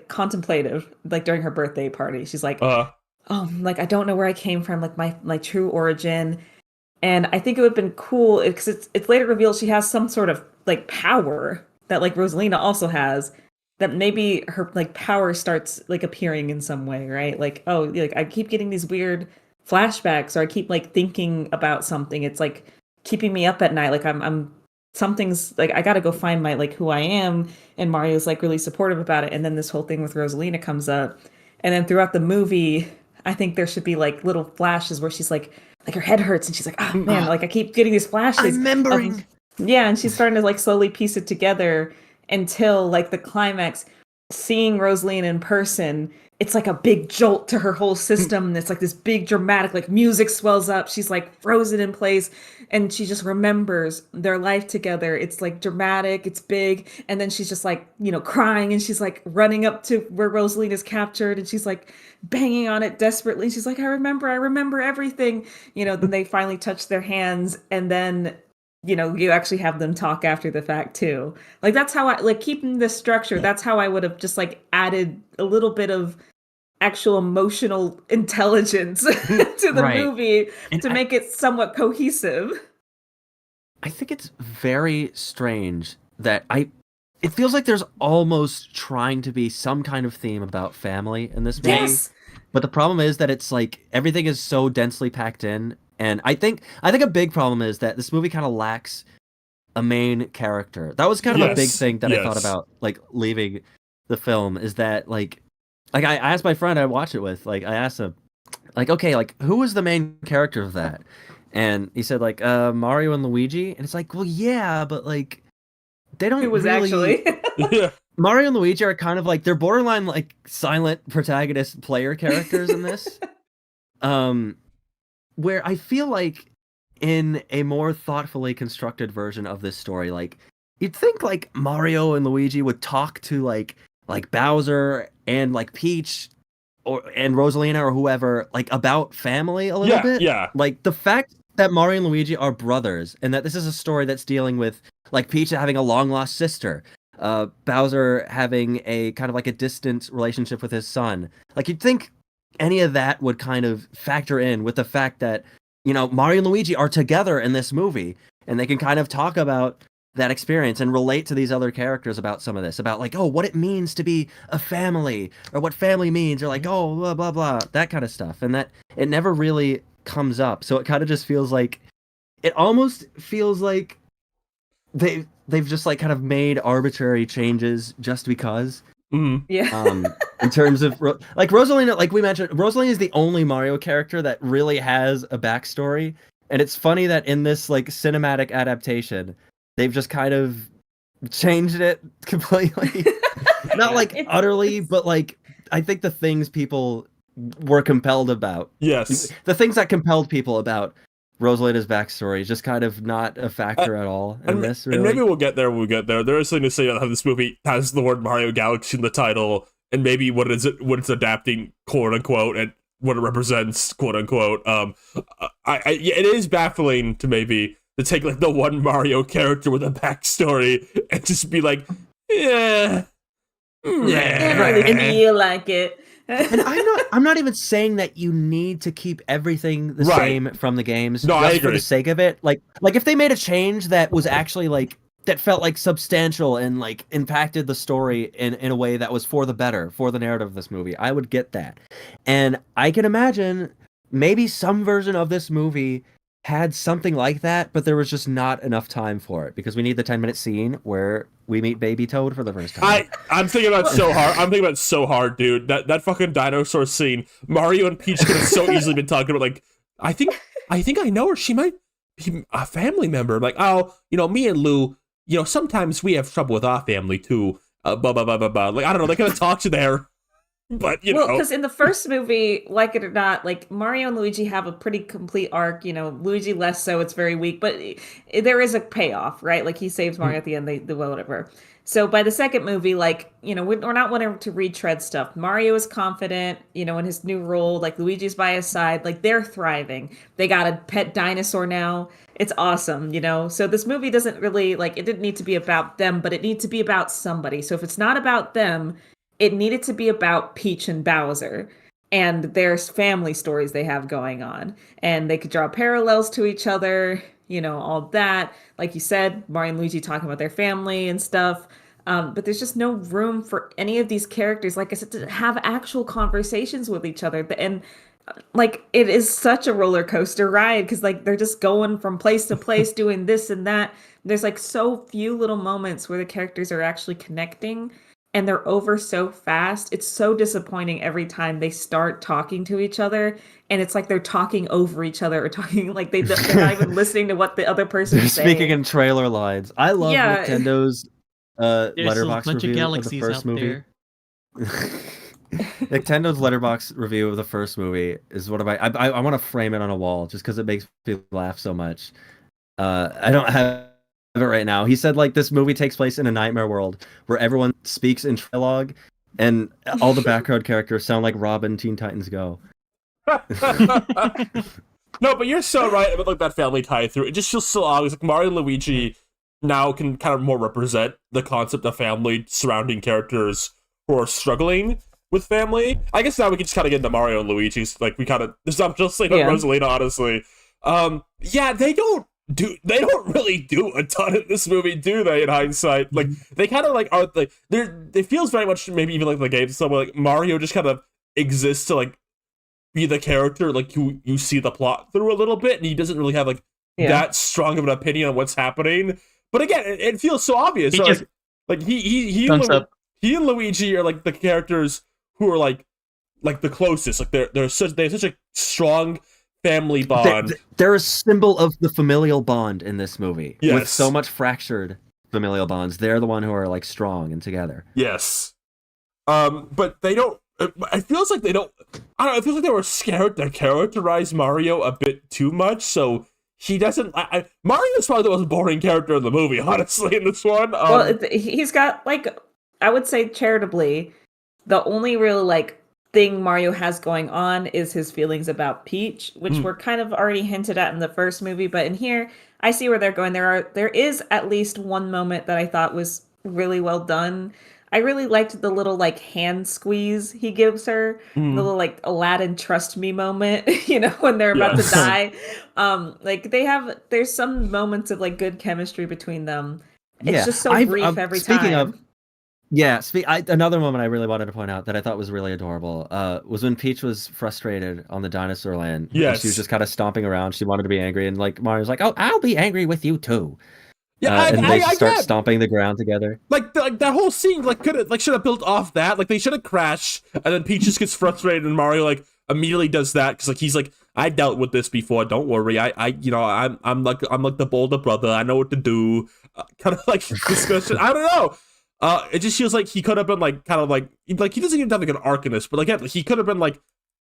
contemplative, during her birthday party. She's like, I don't know where I came from, my true origin. And I think it would have been cool because it's later revealed she has some sort of power that Rosalina also has, that maybe her power starts appearing in some way, right? I keep getting these weird flashbacks, or I keep thinking about something. It's keeping me up at night. I'm something's I gotta go find my who I am, and Mario's really supportive about it. And then this whole thing with Rosalina comes up, and then throughout the movie, I think there should be little flashes where she's her head hurts, and she's like, oh man, I keep getting these flashes. I'm remembering. Yeah, and she's starting to slowly piece it together until the climax, seeing Rosalina in person. It's a big jolt to her whole system. And it's this big dramatic, music swells up. She's frozen in place, and she just remembers their life together. It's dramatic, it's big. And then she's just crying, and she's running up to where Rosalina's captured, and she's banging on it desperately. She's I remember everything. Then they finally touch their hands, and then you actually have them talk after the fact too. That's how I keeping this structure. That's how I would have just added a little bit of actual emotional intelligence to the movie to make it somewhat cohesive. I think it's very strange that it feels like there's almost trying to be some kind of theme about family in this movie. Yes. But the problem is that it's everything is so densely packed in. And I think a big problem is that this movie kind of lacks a main character. That was kind of a big thing that I thought about leaving the film, is that I asked my friend I watched it with, I asked him okay, who was the main character of that? And he said Mario and Luigi, and it's well, yeah, but they don't Who was really... actually? Yeah. Mario and Luigi are kind of like, they're borderline like silent protagonist player characters in this. Where I feel like in a more thoughtfully constructed version of this story, like you'd think like Mario and Luigi would talk to like Bowser and like Peach and Rosalina or whoever, like about family a little bit. Yeah. Like the fact that Mario and Luigi are brothers and that this is a story that's dealing with like Peach having a long lost sister, Bowser having a kind of like a distant relationship with his son. Like you'd think any of that would kind of factor in with the fact that, you know, Mario and Luigi are together in this movie and they can kind of talk about that experience and relate to these other characters about some of this, about like, oh, what it means to be a family or what family means, or like, oh, blah, blah, blah, that kind of stuff. And that it never really comes up. So it kind of just feels like, it almost feels like they've just like kind of made arbitrary changes just because. Mm-hmm. Yeah. In terms of like Rosalina, like we mentioned, Rosalina is the only Mario character that really has a backstory, and it's funny that in this like cinematic adaptation, they've just kind of changed it completely. Not like utterly, but like I think the things people were compelled about. Yes. The things that compelled people about Rosalina's backstory is just kind of not a factor at all in this, really. And maybe we'll get there when we get there. There is something to say on how this movie has the word Mario Galaxy in the title, and maybe what it's adapting, quote unquote, and what it represents, quote unquote. It is baffling to maybe to take like the one Mario character with a backstory and just be like, yeah, And you like it. And I'm not even saying that you need to keep everything the same from the games just for the sake of it. Like if they made a change that was actually like, that felt like substantial and like impacted the story in a way that was for the better, for the narrative of this movie, I would get that. And I can imagine maybe some version of this movie had something like that, but there was just not enough time for it because we need the 10-minute scene where we meet Baby Toad for the first time. I'm thinking about it so hard. I'm thinking about it so hard, dude. That fucking dinosaur scene. Mario and Peach could have so easily been talking about like, I think I know her. She might be a family member. Like, oh, you know, me and Lou, you know, sometimes we have trouble with our family too. Blah blah blah blah blah. Like, I don't know. They could have talked to there. But, you know. Because in the first movie, like it or not, like Mario and Luigi have a pretty complete arc. You know, Luigi less so, it's very weak, but there is a payoff, right? Like he saves Mario at the end, they whatever. So by the second movie, like, you know, we're not wanting to retread stuff. Mario is confident, you know, in his new role. Like Luigi's by his side. Like they're thriving. They got a pet dinosaur now. It's awesome, you know? So this movie doesn't really, like, it didn't need to be about them, but it needs to be about somebody. So if it's not about them, it needed to be about Peach and Bowser and their family stories they have going on. And they could draw parallels to each other, you know, all that. Like you said, Mario and Luigi talking about their family and stuff. But there's just no room for any of these characters, like I said, to have actual conversations with each other. And like, it is such a roller coaster ride because like they're just going from place to place doing this and that. There's like so few little moments where the characters are actually connecting. And they're over so fast. It's so disappointing every time they start talking to each other. And it's like they're talking over each other or talking like they're not even listening to what the other person is saying. Speaking in trailer lines. I love Nintendo's letterbox review of the first movie. Nintendo's letterbox review of the first movie is one of my... I want to frame it on a wall just because it makes me laugh so much. I don't have it right now. He said like this movie takes place in a nightmare world where everyone speaks in dialogue and all the background characters sound like Robin Teen Titans Go. No, but you're so right about like that family tie through. It just feels so obvious. Like Mario and Luigi now can kind of more represent the concept of family surrounding characters who are struggling with family. I guess now we can just kind of get into Mario and Luigi's. Like we kind of there's not just like Rosalina, honestly. They don't really do a ton in this movie, do they? In hindsight, like they kind of like are like it feels very much maybe even like the game somewhere like Mario just kind of exists to like be the character like you see the plot through a little bit, and he doesn't really have like that strong of an opinion on what's happening. But again, it feels so obvious. He just, like he and Luigi are like the characters who are like the closest. Like they have such a strong family bond. They're a symbol of the familial bond in this movie with so much fractured familial bonds. They're the one who are like strong and together. Yes. But they don't. It feels like they don't. I don't know. It feels like they were scared to characterize Mario a bit too much, so he doesn't. Mario's probably the most boring character in the movie, honestly. In this one, well, he's got like, I would say charitably, the only real like thing Mario has going on is his feelings about Peach, which were kind of already hinted at in the first movie, but in here I see where they're going. There is at least one moment that I thought was really well done. I really liked the little like hand squeeze he gives her, the little like Aladdin trust me moment, when they're about to die. Like there's some moments of like good chemistry between them. It's just so brief every time. Another moment I really wanted to point out that I thought was really adorable was when Peach was frustrated on the dinosaur land. Yes. She was just kind of stomping around. She wanted to be angry, and like Mario's like, "Oh, I'll be angry with you too." Yeah, and they start stomping the ground together. Like that whole scene, should have built off that. Like they should have crashed, and then Peach just gets frustrated, and Mario like immediately does that because like he's like, I dealt with this before. Don't worry. I'm like the bolder brother. I know what to do. Kind of like discussion. I don't know. It just feels like he could have been like kind of like he doesn't even have like an arc in this, but like he could have been like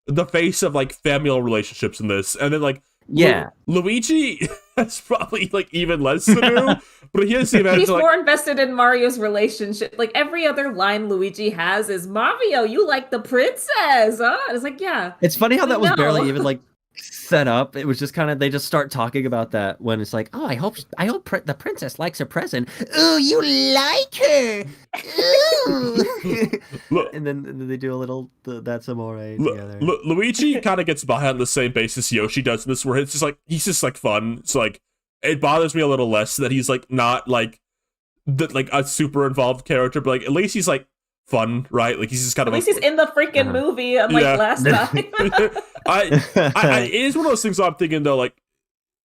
the face of like familial relationships in this, and then like. Yeah, Luigi has probably like even less to do, but he has the advantage. He's more invested in Mario's relationship. Like every other line Luigi has is Mario, you like the princess, huh? And it's like, yeah. It's funny how that was barely even like set up. It was just kind of they just start talking about that when it's like, oh, I hope the princess likes her present. Oh, you like her. Look, and then they do a little that's amore together. Luigi kind of gets by on the same basis Yoshi does in this, where it's just like he's just like fun. It's like it bothers me a little less that he's like not like like a super involved character, but like at least he's like fun, right? Like he's just kind of. At least he's in the freaking movie, unlike last time. It is one of those things I'm thinking though, like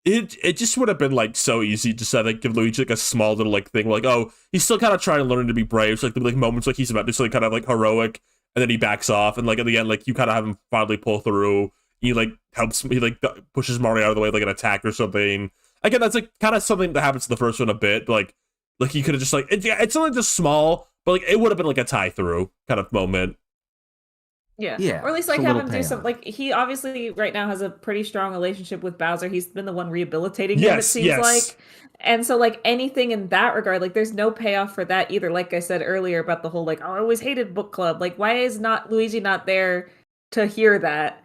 it just would have been like so easy to say like give Luigi like a small little like thing, like oh he's still kind of trying to learn to be brave, so like the like moments like he's about to do something kind of like heroic, and then he backs off, and like at the end like you kind of have him finally pull through. He like he like pushes Mario out of the way like an attack or something. Again, that's like kind of something that happens in the first one a bit, but like he could have just like it's something just small, but like it would have been like a tie through kind of moment. Yeah. Or at least like have him do something. Like he obviously right now has a pretty strong relationship with Bowser. He's been the one rehabilitating him, it seems like. And so like anything in that regard, like there's no payoff for that either. Like I said earlier about the whole like, oh, I always hated book club. Like why is not Luigi not there to hear that?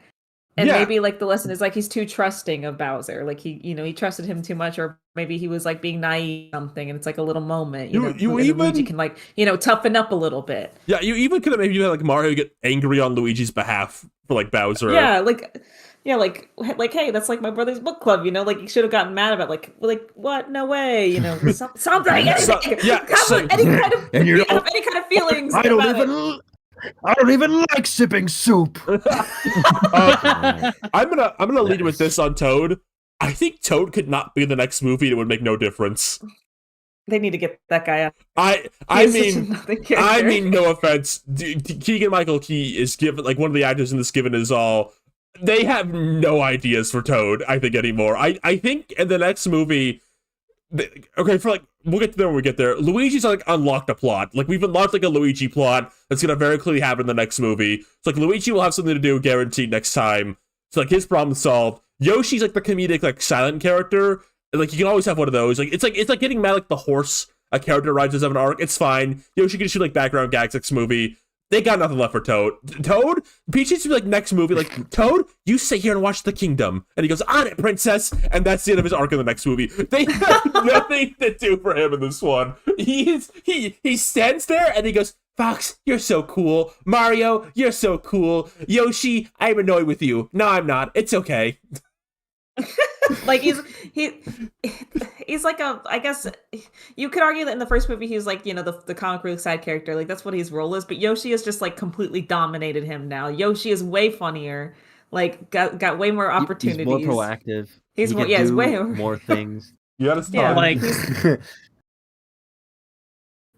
And maybe like the lesson is like he's too trusting of Bowser. Like he trusted him too much, or maybe he was like being naive or something, and it's like a little moment. Luigi can like toughen up a little bit. Yeah, you even could have maybe had like Mario get angry on Luigi's behalf for like Bowser. Yeah, like hey, that's like my brother's book club. Like you should have gotten mad about like what? No way. Something. Anything. Any kind of feelings. I don't even like sipping soup. I'm gonna lead with this on Toad. I think Toad could not be in the next movie. It would make no difference. They need to get that guy out. I mean, no offense. Keegan-Michael Key is given like one of the actors in this given his all. They have no ideas for Toad, I think, anymore. I think in the next movie, we'll get to there when we get there. Luigi's like unlocked a plot. Like we've unlocked like a Luigi plot that's gonna very clearly happen in the next movie. So like Luigi will have something to do guaranteed next time. So like his problem's solved. Yoshi's like the comedic like silent character. And, like you can always have one of those. Like it's like getting mad like the horse. A character rides as of an arc. It's fine. Yoshi can shoot like background gags next movie. They got nothing left for Toad. Peach needs to be like next movie, like, Toad, you stay here and watch the kingdom. And he goes, on it, princess. And that's the end of his arc in the next movie. They have nothing to do for him in this one. He stands there and he goes, Fox, you're so cool. Mario, you're so cool. Yoshi, I'm annoyed with you. No, I'm not. It's okay. Like he's like I guess you could argue that in the first movie he was like the comic relief side character, like that's what his role is, but Yoshi has just like completely dominated him now. Yoshi is way funnier, like got way more opportunities. He's more proactive. He's way more things. You gotta stop. Like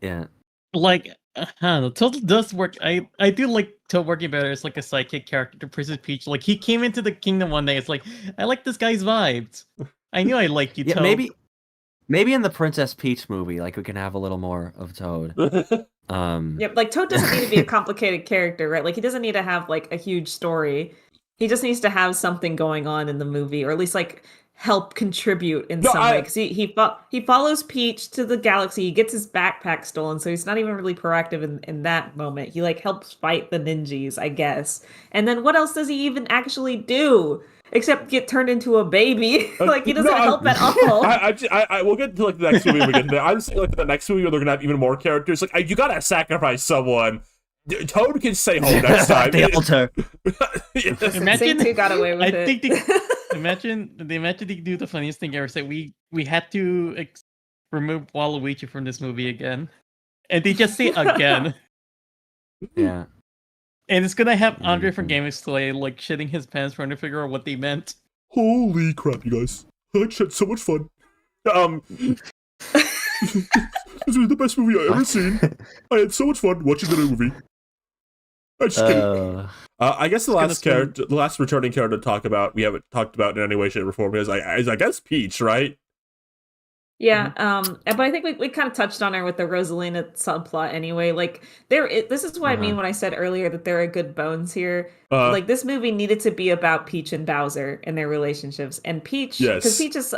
yeah, like Toad does work. I do like Toad working better as like a sidekick character to Princess Peach. Like he came into the kingdom one day. It's like I like this guy's vibes. I knew I liked you, Toad. Maybe in the Princess Peach movie, like we can have a little more of Toad. Yep, like Toad doesn't need to be a complicated character, right? Like he doesn't need to have like a huge story. He just needs to have something going on in the movie, or at least like help contribute in some way. Because he follows Peach to the galaxy. He gets his backpack stolen, so he's not even really proactive in that moment. He like helps fight the ninjas, I guess. And then what else does he even actually do? Except get turned into a baby. Like he doesn't help at all. I will get to like the next movie when we get to that. I'm just saying like the next movie where they're gonna have even more characters. Like you gotta sacrifice someone. Toad can stay home next time. The altar. Imagine Sing 2 got away with it. Imagine they do the funniest thing ever. Say we had to remove Waluigi from this movie again, and they just say again. Yeah. And it's gonna have Andre from Game of Slay like shitting his pants trying to figure out what they meant. Holy crap, you guys! I just had so much fun. This was the best movie I ever seen. I had so much fun watching the movie. I just kidding. I guess the last returning character to talk about, we haven't talked about in any way, shape, or form is I guess Peach, right? Yeah, but I think we kind of touched on her with the Rosalina subplot anyway. Like this is what I mean when I said earlier that there are good bones here. Like this movie needed to be about Peach and Bowser and their relationships, and Peach, because Peach is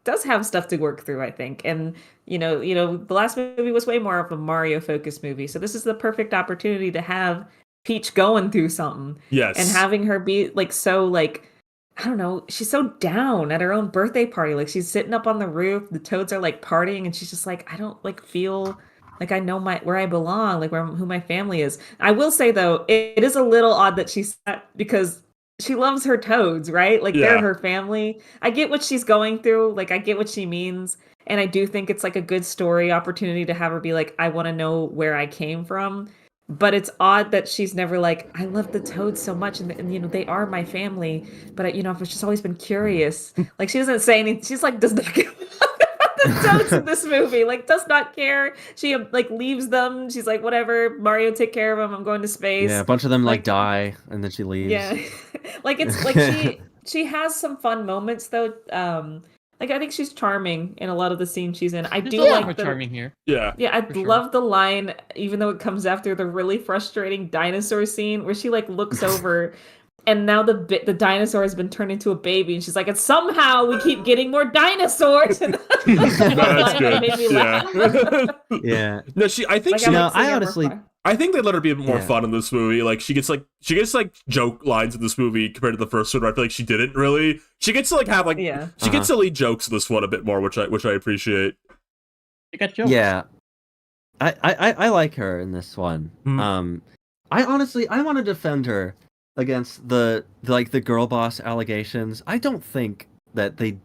does have stuff to work through, I think. And you know, the last movie was way more of a Mario focused movie, so this is the perfect opportunity to have Peach going through something, and having her be like so like. I don't know, she's so down at her own birthday party. Like she's sitting up on the roof, the Toads are like partying, and she's just like, I don't like feel like I know where I belong, like who my family is. I will say though, it is a little odd that she's because she loves her Toads, right? Like they're her family. I get what she's going through, like I get what she means, and I do think it's like a good story opportunity to have her be like, I want to know where I came from. But it's odd that she's never like, I love the Toads so much, and you know they are my family. But I've just always been curious. Like she doesn't say anything. She's like does not give a fuck about the Toads in this movie. Like does not care. She like leaves them. She's like whatever. Mario, take care of them. I'm going to space. Yeah, a bunch of them like die, and then she leaves. Yeah, like it's like she has some fun moments though. Like I think she's charming in a lot of the scenes she's in. I do like the charming here. Yeah. Yeah, I love the line, even though it comes after the really frustrating dinosaur scene where she like looks over, and now the dinosaur has been turned into a baby, and she's like, and somehow we keep getting more dinosaurs. And that's good. Made me laugh. Yeah. No, I think they let her be more fun in this movie. Like she gets joke lines in this movie compared to the first one. Where I feel like she didn't really. She gets to like have like she gets to lead jokes in this one a bit more, which I appreciate. You got jokes. Yeah, I like her in this one. I honestly want to defend her against the girl boss allegations. I don't think that they.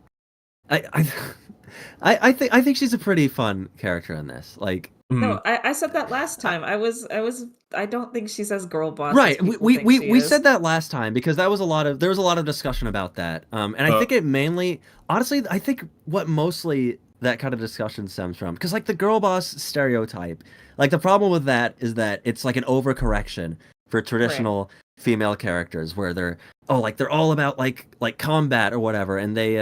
I think she's a pretty fun character in this. Like. No, I said that last time. I don't think she says girl boss. Right. We said that last time because there was a lot of discussion about that. And I think it mainly, honestly, I think what mostly that kind of discussion stems from, because like the girl boss stereotype, like the problem with that is that it's like an overcorrection for traditional female characters where they're all about like combat or whatever, and they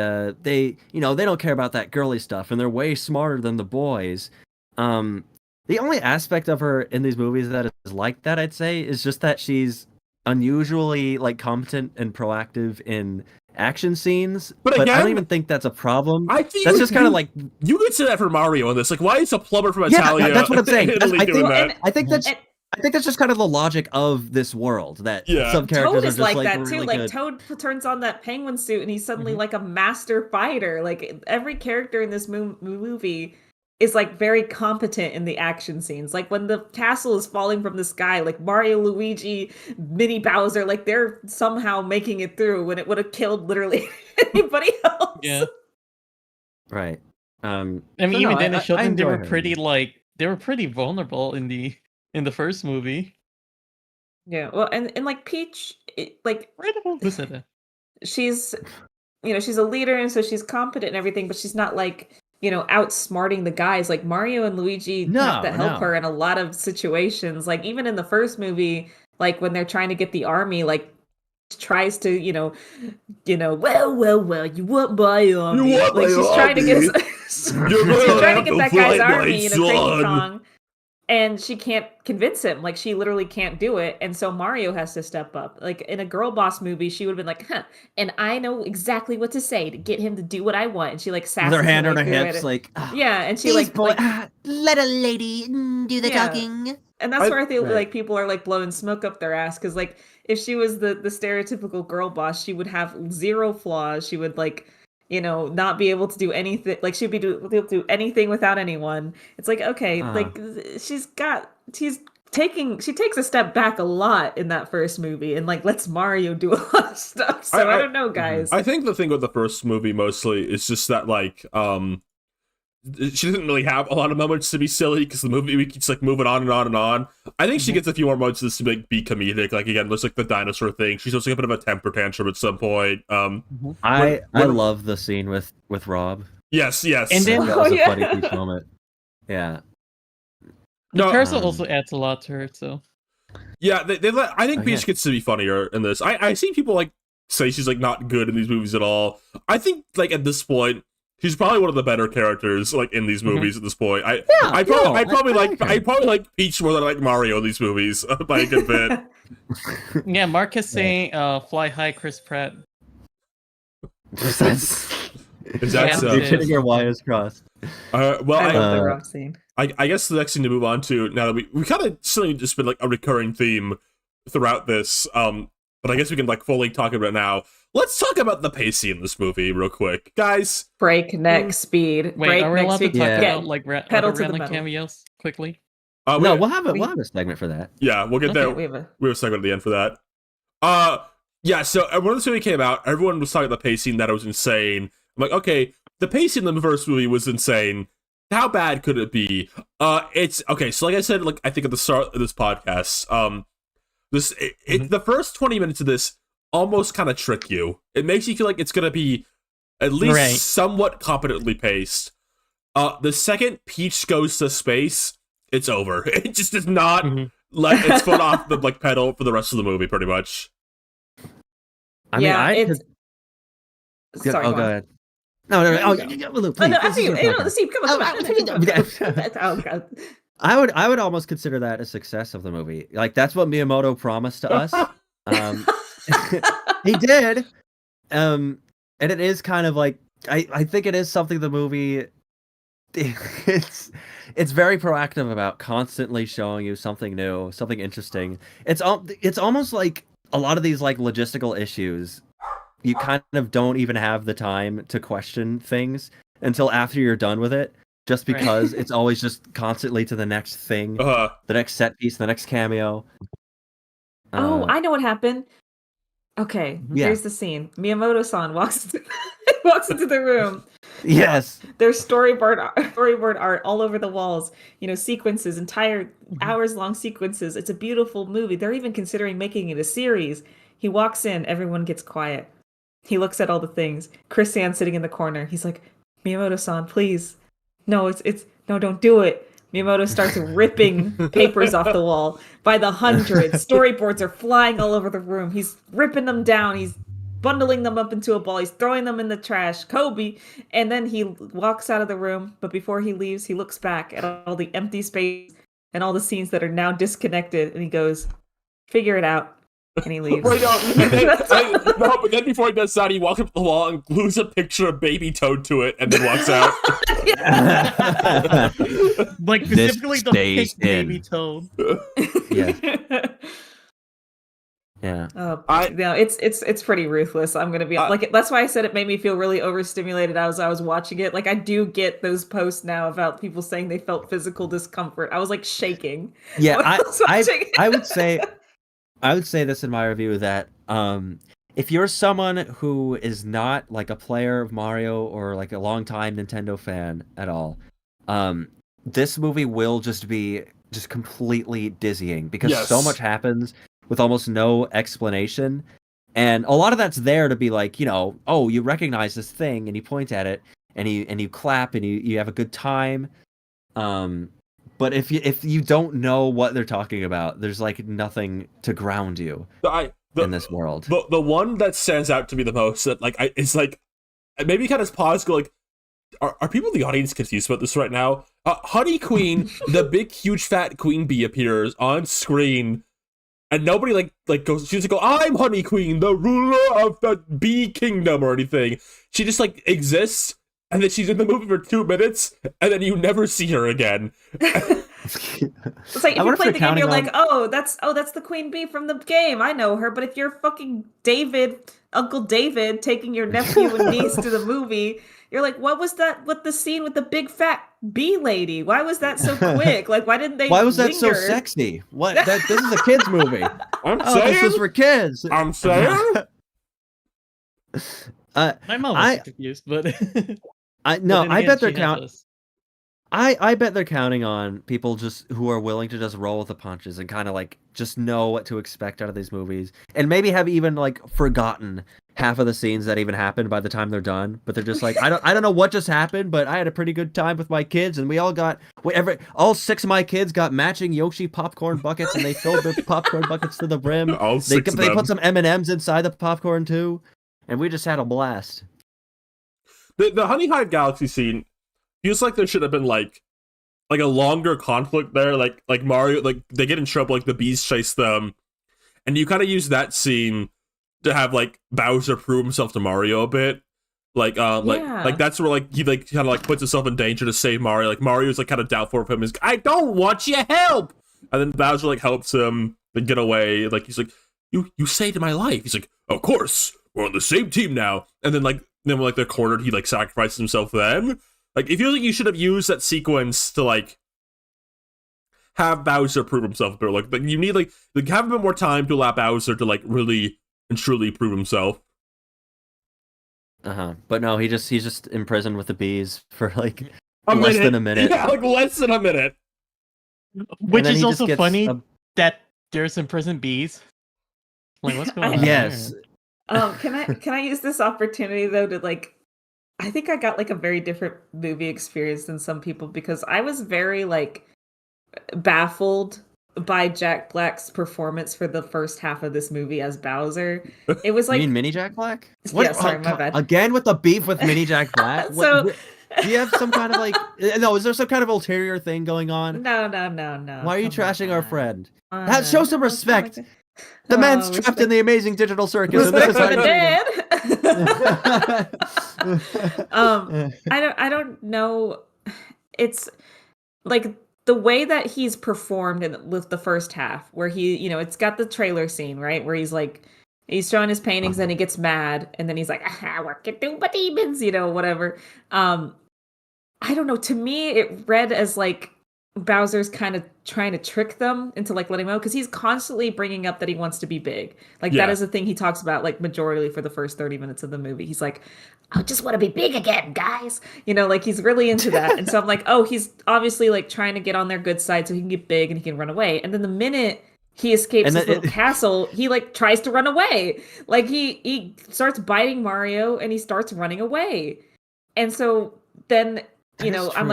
don't care about that girly stuff, and they're way smarter than the boys. The only aspect of her in these movies that is like that, I'd say, is just that she's unusually like competent and proactive in action scenes. But again, I don't even think that's a problem. I think that's just kind of like you could say that for Mario in this. Like, why is a plumber from Italia? Yeah, that's what I'm saying. I think that's I think that's just kind of the logic of this world, that some characters Toad are is just like that really too. Like good. Toad turns on that penguin suit and he's suddenly like a master fighter. Like every character in this movie is like very competent in the action scenes. Like when the castle is falling from the sky, like Mario, Luigi, Mini Bowser, like they're somehow making it through when it would have killed literally anybody else. Yeah. Right. I mean, even then it showed them they were pretty vulnerable in the first movie. Yeah. Well, and like Peach, Who said that? She's she's a leader and so she's competent and everything, but she's not like, outsmarting the guys. Like Mario and Luigi have to help her in a lot of situations. Like even in the first movie, like when they're trying to get the army, like tries to, well, you want my army. You want like my she's trying to get She's trying to get that guy's army in a crazy Kong, and she can't convince him. Like, she literally can't do it, and so Mario has to step up. Like, in a girl boss movie, she would have been like, and I know exactly what to say to get him to do what I want. And she, like, sasses with her hand him, on like, her hips, like, yeah, and she, let a lady do the talking. And that's where I think, like, people are, like, blowing smoke up their ass, because, like, if she was the stereotypical girl boss, she would have zero flaws. She would, like, you know, not be able to do anything. Like, she'd be able to do anything without anyone. It's like, okay, like, she takes a step back a lot in that first movie, and, like, lets Mario do a lot of stuff. So I don't know, guys. I think the thing with the first movie mostly is just that, like, she doesn't really have a lot of moments to be silly, because the movie keeps, like, moving on and on and on. I think she gets a few more moments to, like, be comedic. Like, again, there's, like, the dinosaur thing. She's also a bit of a temper tantrum at some point. I love the scene with Rob. Yes. And then that was a funny Peach moment. Yeah. The person also adds a lot to her, so. Yeah, I think Peach gets to be funnier in this. I see people, like, say she's, like, not good in these movies at all. I think, like, at this point, she's probably one of the better characters, like, in these movies at this point. I probably like Peach more than I like Mario in these movies by a good bit. Yeah, Mark is saying fly high Chris Pratt. Is that so? You're getting your wires crossed. Well, I love the Rob scene. I guess the next thing to move on to, now that we kind of suddenly just been, like, a recurring theme throughout this, but I guess we can, like, fully talk about it now. Let's talk about the pacing in this movie real quick, guys. Breakneck speed. Wait, are we allowed to talk about, like, pedal to the random metal cameos quickly? No, we'll have a segment for that. Yeah, we'll get there. We have a segment at the end for that. Yeah, so when this movie came out, everyone was talking about the pacing, that it was insane. I'm like, okay, the pacing in the first movie was insane. How bad could it be? It's okay. So, like I said, like, I think at the start of this podcast, the first 20 minutes of this almost kind of trick you. It makes you feel like it's gonna be at least somewhat competently paced. The second Peach goes to space, it's over. It just does not let its foot off the, like, pedal for the rest of the movie, pretty much. Go ahead. No. Luke, please. I would almost consider that a success of the movie. Like, that's what Miyamoto promised to us. He did. And it is kind of like, I think it is something the movie, it's very proactive about constantly showing you something new, something interesting. It's almost like a lot of these, like, logistical issues, you kind of don't even have the time to question things until after you're done with it, just because it's always just constantly to the next thing, the next set piece, the next cameo. I know what happened. Okay, here's the scene. Miyamoto-san walks into the room. Yes. There's storyboard art all over the walls. You know, sequences, entire hours-long sequences. It's a beautiful movie. They're even considering making it a series. He walks in, everyone gets quiet. He looks at all the things. Chris Sand's sitting in the corner. He's like, Miyamoto-san, please. No, no, don't do it. Miyamoto starts ripping papers off the wall by the hundreds. Storyboards are flying all over the room. He's ripping them down. He's bundling them up into a ball. He's throwing them in the trash. Kobe. And then he walks out of the room. But before he leaves, he looks back at all the empty space and all the scenes that are now disconnected. And he goes, figure it out. And he leaves. But then before he does that, he walks up to the wall and glues a picture of Baby Toad to it, and then walks out. Like, specifically the pink Baby Toad. Yeah. It's pretty ruthless. I'm gonna be like, that's why I said it made me feel really overstimulated as I was watching it. Like, I do get those posts now about people saying they felt physical discomfort. I was, like, shaking. Yeah, I would say this in my review, that if you're someone who is not, like, a player of Mario or, like, a longtime Nintendo fan at all, this movie will just be completely dizzying, because so much happens with almost no explanation, and a lot of that's there to be like, you know, oh, you recognize this thing and you point at it and you clap and you have a good time. But if you don't know what they're talking about, there's, like, nothing to ground you in this world. The one that stands out to me the most, that, like, it's like, maybe kind of pause, go, like, are people in the audience confused about this right now? Honey Queen, the big, huge, fat queen bee appears on screen, and nobody like goes. She doesn't go, "I'm Honey Queen, the ruler of the bee kingdom" or anything. She just like exists, and then she's in the movie for 2 minutes, and then you never see her again. It's like if you play the game, you're like, oh, that's the queen bee from the game. I know her. But if you're fucking Uncle David, taking your nephew and niece to the movie, you're like, what was that? What the scene with the big fat bee lady? Why was that so quick? Like, why didn't they? Why was that so sexy? What? This is a kids movie. This is for kids. I'm saying. My mom was confused, but I bet they're I bet they're counting on people just who are willing to just roll with the punches and kind of like just know what to expect out of these movies, and maybe have even like forgotten half of the scenes that even happened by the time they're done. But they're just like, I don't know what just happened, but I had a pretty good time with my kids, and we all got all 6 of my kids got matching Yoshi popcorn buckets, and they filled their popcorn buckets to the brim. They put some M&Ms inside the popcorn too, and we just had a blast. The Honey Hive Galaxy scene feels like there should have been like a longer conflict there, like Mario, like they get in trouble, like the bees chase them, and you kind of use that scene to have like Bowser prove himself to Mario a bit, like that's where like he like kind of like puts himself in danger to save Mario. Like Mario's like kind of doubtful of him, is I don't want your help, and then Bowser like helps him like get away. Like he's like, you saved my life. He's like, of course, we're on the same team now. And then when like they're cornered, he like sacrifices himself for them. Like, it feels like you should have used that sequence to, like, have Bowser prove himself a bit. Like you need, like have a bit more time to allow Bowser to, like, really and truly prove himself. But no, he's just imprisoned with the bees for, like, less than a minute. Yeah, like, less than a minute. Which is also funny that there's imprisoned bees. Like, what's going on? Yes. Can I use this opportunity, though, to, like, I think I got like a very different movie experience than some people, because I was very like baffled by Jack Black's performance for the first half of this movie as Bowser. It was like, you mean Mini Jack Black? Yeah, sorry, my bad. Again with the beef with Mini Jack Black? Do you have some kind of like is there some kind of ulterior thing going on? No. Why are you trashing our friend? That shows some respect. The man's trapped in the amazing digital circus. Respect for the dead. I don't know. It's like the way that he's performed with the first half, where he, it's got the trailer scene, right, where he's like, he's showing his paintings and he gets mad, and then he's like, working through my demons, whatever. I don't know. To me, it read as like Bowser's kind of trying to trick them into like letting him out, because he's constantly bringing up that he wants to be big. Like that is the thing he talks about like majorly for the first 30 minutes of the movie. He's like, I just want to be big again, guys. Like he's really into that. And so I'm like, oh, he's obviously like trying to get on their good side so he can get big and he can run away. And then the minute he escapes his little castle, he like tries to run away. Like he starts biting Mario and he starts running away. And so then, I'm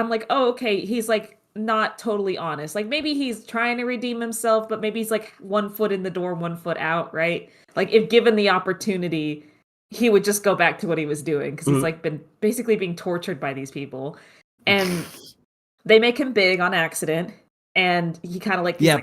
like, oh, okay, he's like not totally honest. Like maybe he's trying to redeem himself, but maybe he's like 1 foot in the door, 1 foot out, right? Like if given the opportunity, he would just go back to what he was doing, because he's like been basically being tortured by these people, and they make him big on accident, and he kind of like they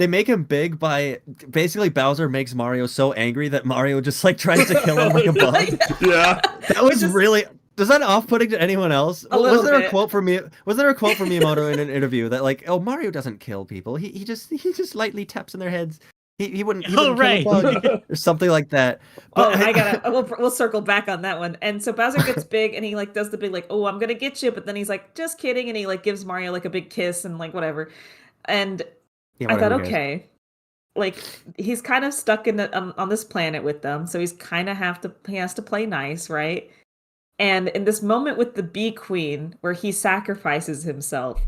make him big by basically Bowser makes Mario so angry that Mario just like tries to kill him like a bug. Yeah, that was really. Was that off-putting to anyone else? Was there bit. a quote from Miyamoto in an interview that like, oh, Mario doesn't kill people. He just lightly taps in their heads. He wouldn't kill a bug or something like that. But we'll circle back on that one. And so Bowser gets big and he like does the big like, oh, I'm gonna get you, but then he's like, just kidding, and he like gives Mario like a big kiss and like whatever. And I thought, okay, like he's kind of stuck in on this planet with them, so he has to play nice, right? And in this moment with the Bee Queen, where he sacrifices himself,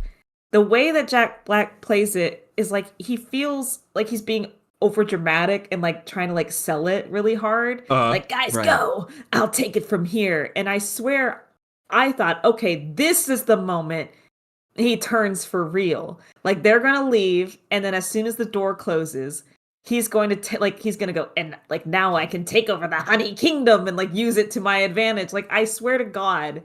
the way that Jack Black plays it is like he feels like he's being over dramatic and like trying to like sell it really hard. Like, guys, go! I'll take it from here. And I swear, I thought, okay, this is the moment he turns for real. Like they're gonna leave, and then as soon as the door closes, he's going to he's going to go and like now I can take over the Honey Kingdom and like use it to my advantage. Like I swear to God,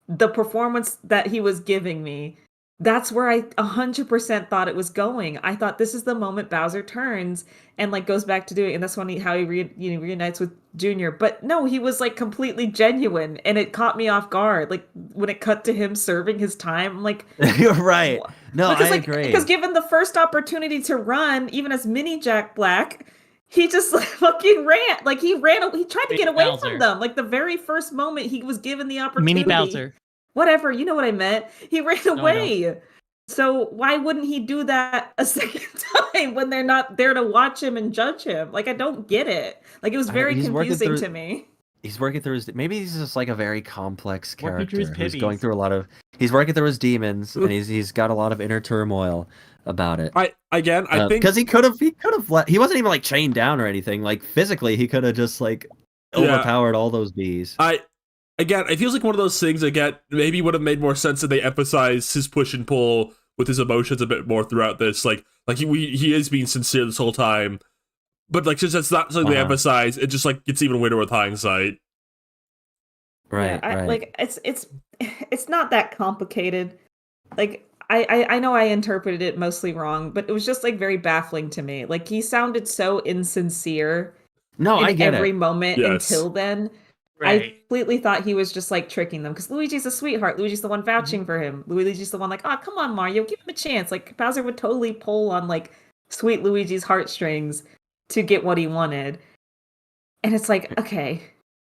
the performance that he was giving me, that's where I 100% thought it was going. I thought this is the moment Bowser turns and like goes back to doing, and that's when he reunites with Junior. But no, he was like completely genuine, and it caught me off guard. Like when it cut to him serving his time, I'm like, you're right. No, I agree. Because given the first opportunity to run, even as Mini Jack Black, he just like fucking ran. Like he tried to get away Bowser. from them. Like the very first moment he was given the opportunity. Mini Bowser. Whatever, you know what I meant. He ran No, away. So why wouldn't he do that a second time when they're not there to watch him and judge him? Like I don't get it. Like it was very confusing to me. He's working through his. Maybe he's just like a very complex character who's pitties. going through a lot of. He's working through his demons, and he's got a lot of inner turmoil about it. I think because he could have let. He wasn't even like chained down or anything. Like physically, he could have just like overpowered all those bees. Again, it feels like one of those things. Again, maybe would have made more sense if they emphasized his push and pull with his emotions a bit more throughout this. Like he is being sincere this whole time, but like since that's not something they emphasize, it just like gets even weirder with hindsight. Right, yeah, right. Like it's not that complicated. Like I know I interpreted it mostly wrong, but it was just like very baffling to me. Like he sounded so insincere. No, I get every it. moment until then. Right. I completely thought he was just like tricking them because Luigi's a sweetheart. Luigi's the one vouching for him. Luigi's the one like, oh, come on, Mario, give him a chance. Like Bowser would totally pull on like sweet Luigi's heartstrings to get what he wanted. And it's like, okay,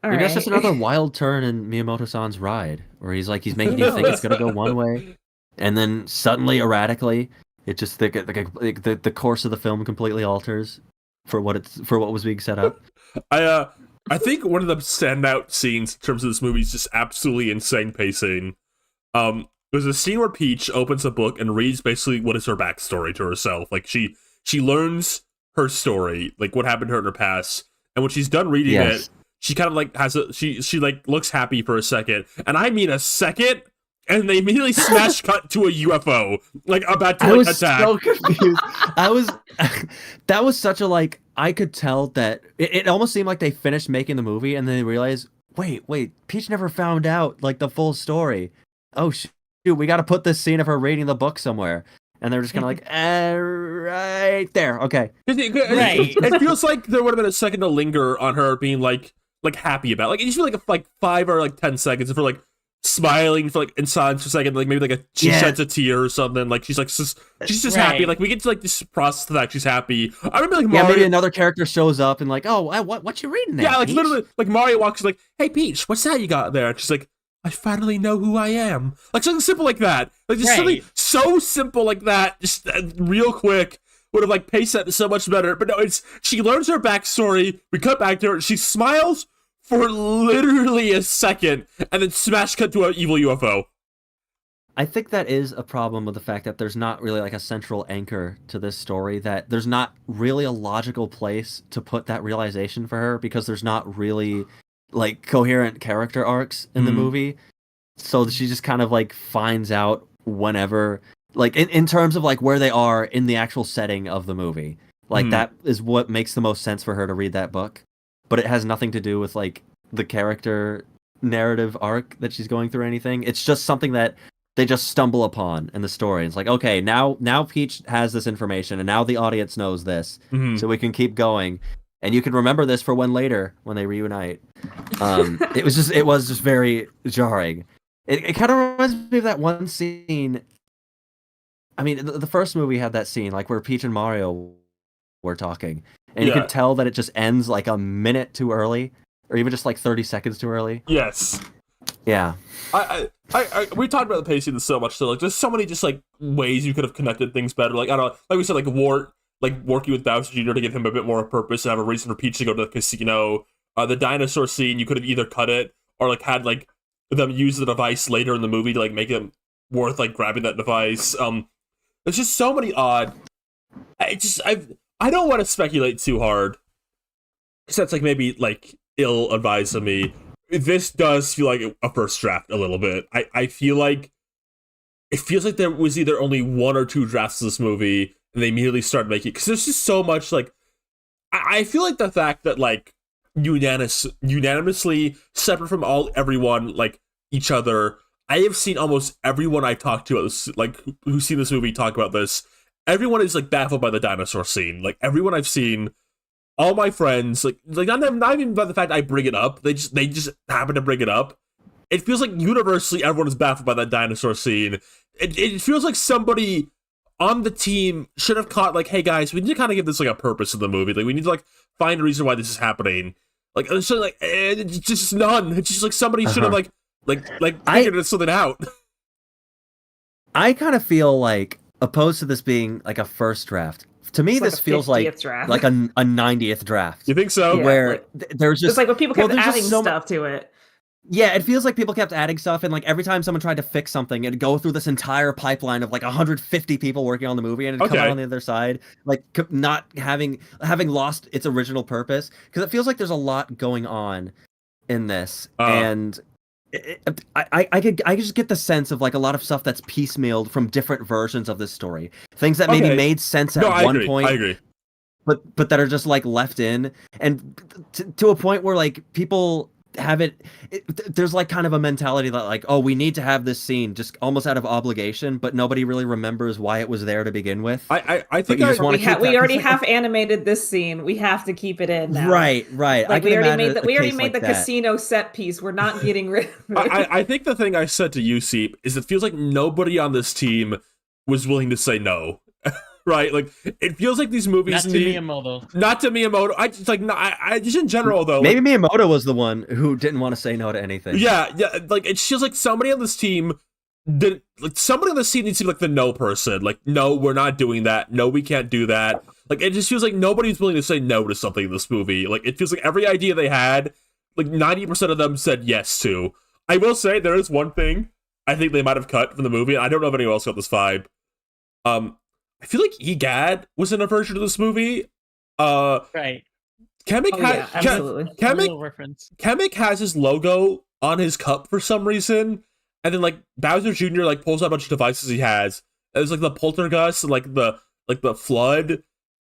all Maybe right. that's just another wild turn in Miyamoto-san's ride, where he's making you think it's gonna go one way, and then suddenly, erratically, it just the course of the film completely alters for what was being set up. I think one of the standout scenes in terms of this movie is just absolutely insane pacing. There's a scene where Peach opens a book and reads basically what is her backstory to herself. Like she learns her story, like what happened to her in her past, and when she's done reading it, she kind of like she like looks happy for a second, and I mean a second, and they immediately smash cut to a UFO like about to like attack. I was so confused. That was such a like. I could tell that it almost seemed like they finished making the movie and then they realized, wait, Peach never found out like the full story. Oh shoot, we got to put this scene of her reading the book somewhere, and they're just kind of like, right there, okay. Right. It feels like there would have been a second to linger on her being like happy about, like it just feel like 5 or like 10 seconds of her like smiling for like in silence for a second, like maybe like she sheds a tear or something, like she's just happy, like we get to like just process the fact she's happy. I remember like Mario, maybe another character shows up and like, oh, what you reading there? Yeah, like Peach? literally, like Mario walks like, hey Peach, what's that you got there? And she's like, I finally know who I am. Like something simple like that, like just something so simple like that, just real quick would have like paced that so much better. But no, it's she learns her backstory. We cut back to her. She smiles for literally a second, and then smash cut to an evil UFO. I think that is a problem with the fact that there's not really like a central anchor to this story, that there's not really a logical place to put that realization for her, because there's not really like coherent character arcs in the movie. So she just kind of like finds out whenever, like in terms of like where they are in the actual setting of the movie. Like that is what makes the most sense for her to read that book. But it has nothing to do with like the character narrative arc that she's going through or anything. It's just something that they just stumble upon in the story. It's like, okay, now Peach has this information, and now the audience knows this, so we can keep going, and you can remember this for when they reunite. It was just very jarring. It kind of reminds me of that one scene. I mean, the first movie had that scene like where Peach and Mario were talking. And you can tell that it just ends like a minute too early, or even just like 30 seconds too early. Yes. Yeah. We talked about the pacing so much, so like there's so many just like ways you could have connected things better. Like I don't know, like we said, like Wart, like working with Bowser Jr. to give him a bit more purpose and have a reason for Peach to go to the casino. The dinosaur scene, you could have either cut it or like had like them use the device later in the movie to like make it worth like grabbing that device. There's just so many odd. I don't want to speculate too hard, because that's like maybe like ill-advised of me. This does feel like a first draft a little bit. I feel like it feels like there was either only 1 or 2 drafts of this movie, and they immediately started making it, because there's just so much like I feel like the fact that like unanimously separate from everyone, like each other. I have seen almost everyone I've talked to, like who's seen this movie, talk about this. Everyone is like baffled by the dinosaur scene. Like everyone I've seen, all my friends, like not even by the fact I bring it up. They just happen to bring it up. It feels like universally everyone is baffled by that dinosaur scene. It feels like somebody on the team should have caught like, hey guys, we need to kind of give this like a purpose in the movie. Like we need to like find a reason why this is happening. Like so like it's just none. It's just like somebody should have like figured something out. I kind of feel like, opposed to this being like a first draft, to me this feels like draft. like a 90th draft. You think so? Yeah, where like, there's just it's like when people kept adding so stuff to it. Yeah, it feels like people kept adding stuff, and like every time someone tried to fix something, it'd go through this entire pipeline of like 150 people working on the movie, and it'd come out on the other side, like not having lost its original purpose. Because it feels like there's a lot going on in this, and I could just get the sense of like a lot of stuff that's piecemealed from different versions of this story, things that maybe made sense at one point. I agree. But that are just like left in, and to a point where like people have there's like kind of a mentality that like, oh, we need to have this scene just almost out of obligation, but nobody really remembers why it was there to begin with. I think we already half animated this scene. We have to keep it in now. Right. Like we already made the casino set piece. We're not getting rid of it. I think the thing I said to you, Seep, is it feels like nobody on this team was willing to say no. Right, like it feels like these movies not to Miyamoto. I just like I just in general though. Maybe Miyamoto was the one who didn't want to say no to anything. Yeah. Like it feels like somebody on this team somebody on this team needs to be like the no person. Like, no, we're not doing that. No, we can't do that. Like it just feels like nobody's willing to say no to something in this movie. Like it feels like every idea they had, like 90% of them said yes to. I will say there is one thing I think they might have cut from the movie. I don't know if anyone else got this vibe. I feel like Egad was in a version of this movie. Right. Kamek has his logo on his cup for some reason, and then like Bowser Jr. like pulls out a bunch of devices he has. There's like the poltergeist and like the flood.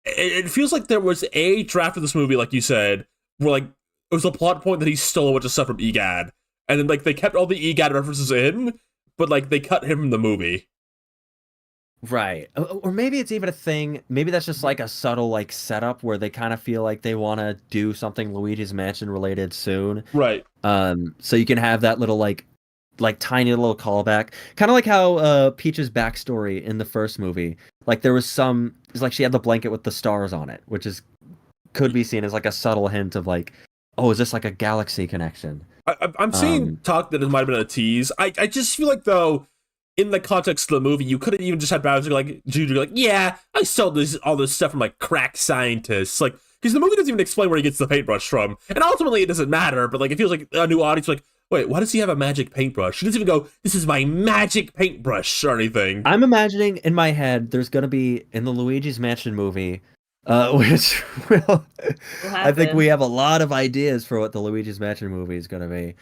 It feels like there was a draft of this movie, like you said, where like it was a plot point that he stole a bunch of stuff from Egad, and then like they kept all the Egad references in, but like they cut him from the movie. Right. Or maybe it's even a thing. Maybe that's just like a subtle like setup where they kind of feel like they want to do something Luigi's Mansion related soon. Right. So you can have that little like tiny little callback, kind of like how Peach's backstory in the first movie. Like there was it's like she had the blanket with the stars on it, which could be seen as like a subtle hint of like, oh, is this like a galaxy connection? I'm seeing talk that it might have been a tease. I just feel like though, in the context of the movie, you could have even just had Bowser like Jr. like, yeah, I stole all this stuff from like crack scientists, like because the movie doesn't even explain where he gets the paintbrush from, and ultimately it doesn't matter. But like it feels like a new audience like, wait, why does he have a magic paintbrush? He doesn't even go, this is my magic paintbrush or anything. I'm imagining in my head there's gonna be in the Luigi's Mansion movie, which I think we have a lot of ideas for what the Luigi's Mansion movie is gonna be.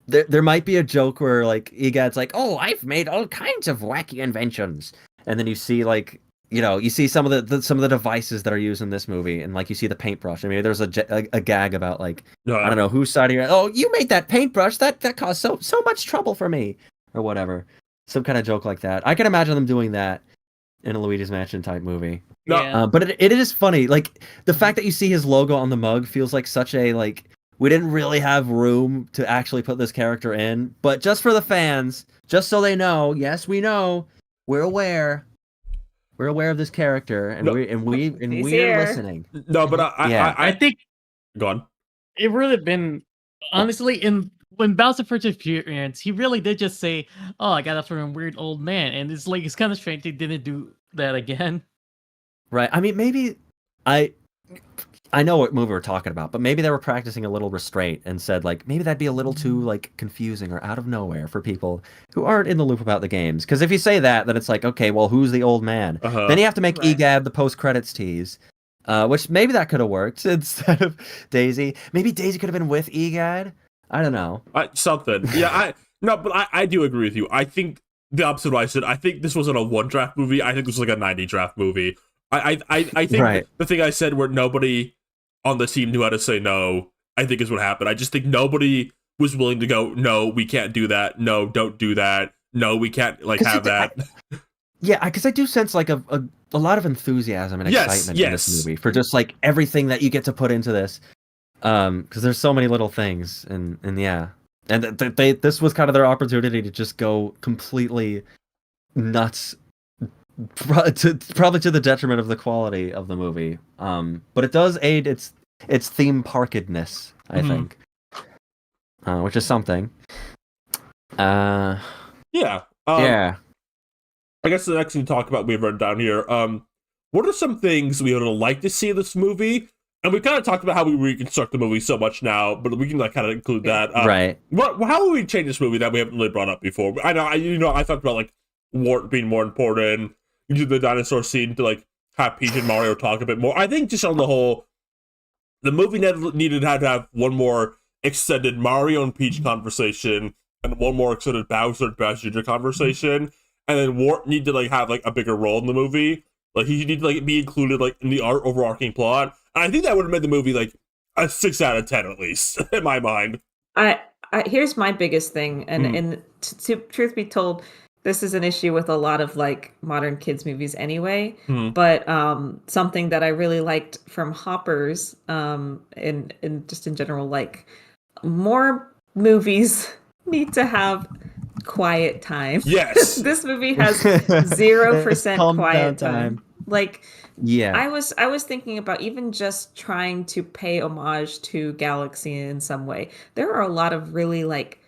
There might be a joke where like Egad's like, oh, I've made all kinds of wacky inventions, and then you see like, you see some of the devices that are used in this movie, and like you see the paintbrush. I mean, there's a gag about like, I don't know whose side you're. Oh, you made that paintbrush that caused so much trouble for me, or whatever. Some kind of joke like that. I can imagine them doing that in a Luigi's Mansion type movie. Yeah. But it is funny, like the fact that you see his logo on the mug feels like such a like. We didn't really have room to actually put this character in, but just for the fans, just so they know, yes, we know, we're aware of this character, and we're listening. No, but I think. Go on. It really been honestly when Bowser first appearance, he really did just say, "Oh, I got that from a weird old man," and it's like it's kind of strange they didn't do that again. Right. I mean, maybe I know what movie we're talking about, but maybe they were practicing a little restraint and said like maybe that'd be a little too like confusing or out of nowhere for people who aren't in the loop about the games. Because if you say that, then it's like, okay, well, who's the old man? Then you have to make Egad the post-credits tease, which maybe that could have worked instead of Daisy. Maybe Daisy could have been with Egad. I don't know. Something. Yeah, but I do agree with you. I think the opposite of what I said. I think this wasn't a 1 draft movie. I think this was like a 90 draft movie. I think the thing I said where nobody on the team knew how to say no, I think is what happened. I just think nobody was willing to go, no, we can't do that. No, don't do that. No, we can't like have that. Because I do sense like a lot of enthusiasm and excitement in this movie for just like everything that you get to put into this. Because there's so many little things, and this was kind of their opportunity to just go completely nuts, probably to the detriment of the quality of the movie. But it does aid its theme parkedness, I think, which is something. Yeah. I guess the next thing to talk about, we've written down here. What are some things we would like to see in this movie? And we kind of talked about how we reconstruct the movie so much now, but we can like kind of include that. Right. How would we change this movie that we haven't really brought up before? I know, I talked about like Wart being more important. You do the dinosaur scene to like have Peach and Mario talk a bit more. I think just on the whole, the movie needed to have one more extended Mario and Peach conversation and one more extended Bowser and Bash Jr. conversation. And then Wart need to like have like a bigger role in the movie. Like he need to like be included like in the overarching plot. And I think that would have made the movie like a 6 out of 10 at least in my mind. I here's my biggest thing, and to truth be told, this is an issue with a lot of like modern kids movies anyway. But something that I really liked from Hoppers, and just in general, like more movies need to have quiet time. Yes. This movie has 0% quiet time. Like, yeah, I was thinking about even just trying to pay homage to Galaxy in some way. There are a lot of really like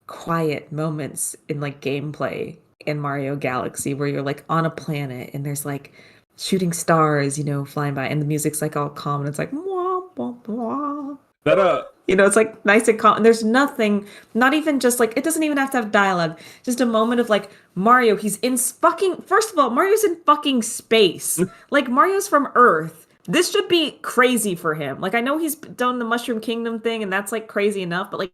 quiet moments in like gameplay in Mario Galaxy where you're like on a planet and there's like shooting stars, flying by, and the music's like all calm and it's like wah, wah, wah. That it's like nice and calm. And there's nothing, not even just like, it doesn't even have to have dialogue. Just a moment of like, Mario, he's in first of all, Mario's in fucking space. Like, Mario's from Earth. This should be crazy for him. Like, I know he's done the Mushroom Kingdom thing and that's like crazy enough, but like,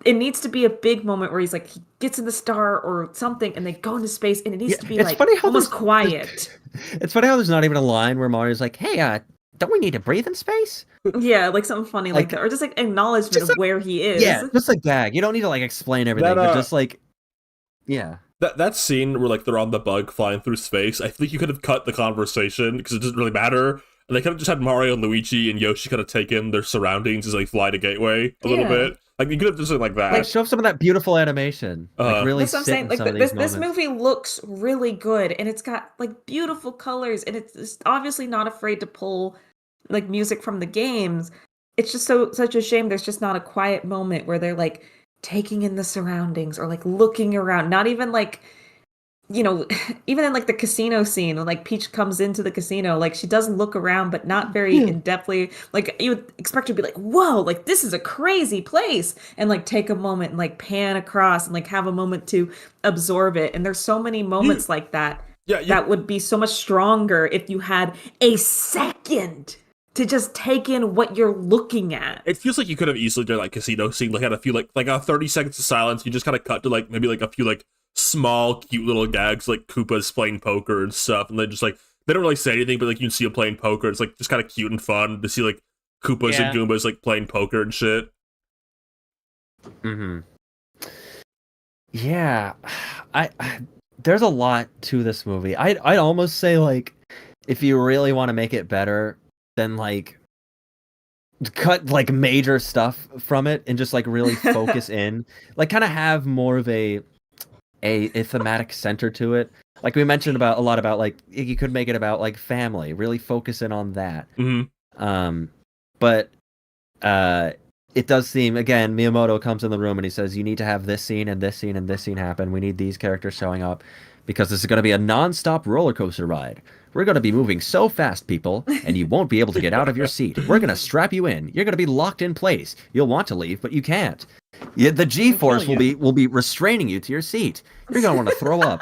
it needs to be a big moment where he's like, he gets in the star or something and they go into space and it needs to be like almost quiet. It's funny how there's not even a line where Mario's like, hey, don't we need to breathe in space? Yeah, like something funny like that. Or just like acknowledgement of where he is. Yeah, just a gag. You don't need to like explain everything, but just like, yeah. That scene where like they're on the bug flying through space, I think you could have cut the conversation because it doesn't really matter. And they could have just had Mario and Luigi and Yoshi kind of take in their surroundings as they fly to Gateway a little bit. Like, you could have just done like that. Like, show some of that beautiful animation. Like, really. That's what I'm saying. Like, this movie looks really good, and it's got like beautiful colors, and it's obviously not afraid to pull like music from the games. It's just such a shame there's just not a quiet moment where they're like taking in the surroundings or like looking around. Not even like, even in like the casino scene when like Peach comes into the casino, like she doesn't look around, but not very in-depthly. Like, you would expect her to be like, whoa, like this is a crazy place, and like take a moment and like pan across and like have a moment to absorb it. And there's so many moments like that. That would be so much stronger if you had a second to just take in what you're looking at. It feels like you could have easily done like casino scene, like had a few like a 30 seconds of silence. You just kind of cut to like maybe like a few like small cute little gags like Koopa's playing poker and stuff, and they just like they don't really say anything, but like you can see them playing poker. It's like just kind of cute and fun to see like Koopas and Goombas like playing poker and shit. Yeah, I there's a lot to this movie. I'd almost say like if you really want to make it better, then like cut like major stuff from it and just like really focus in, like kind of have more of a thematic center to it. Like we mentioned about a lot about like you could make it about like family, really focus in on that. But it does seem, again, Miyamoto comes in the room and he says, you need to have this scene and this scene and this scene happen. We need these characters showing up because this is going to be a non-stop roller coaster ride. We're going to be moving so fast, people, and you won't be able to get out of your seat. We're going to strap you in. You're going to be locked in place. You'll want to leave, but you can't. The G-force will be restraining you to your seat. You're going to want to throw up.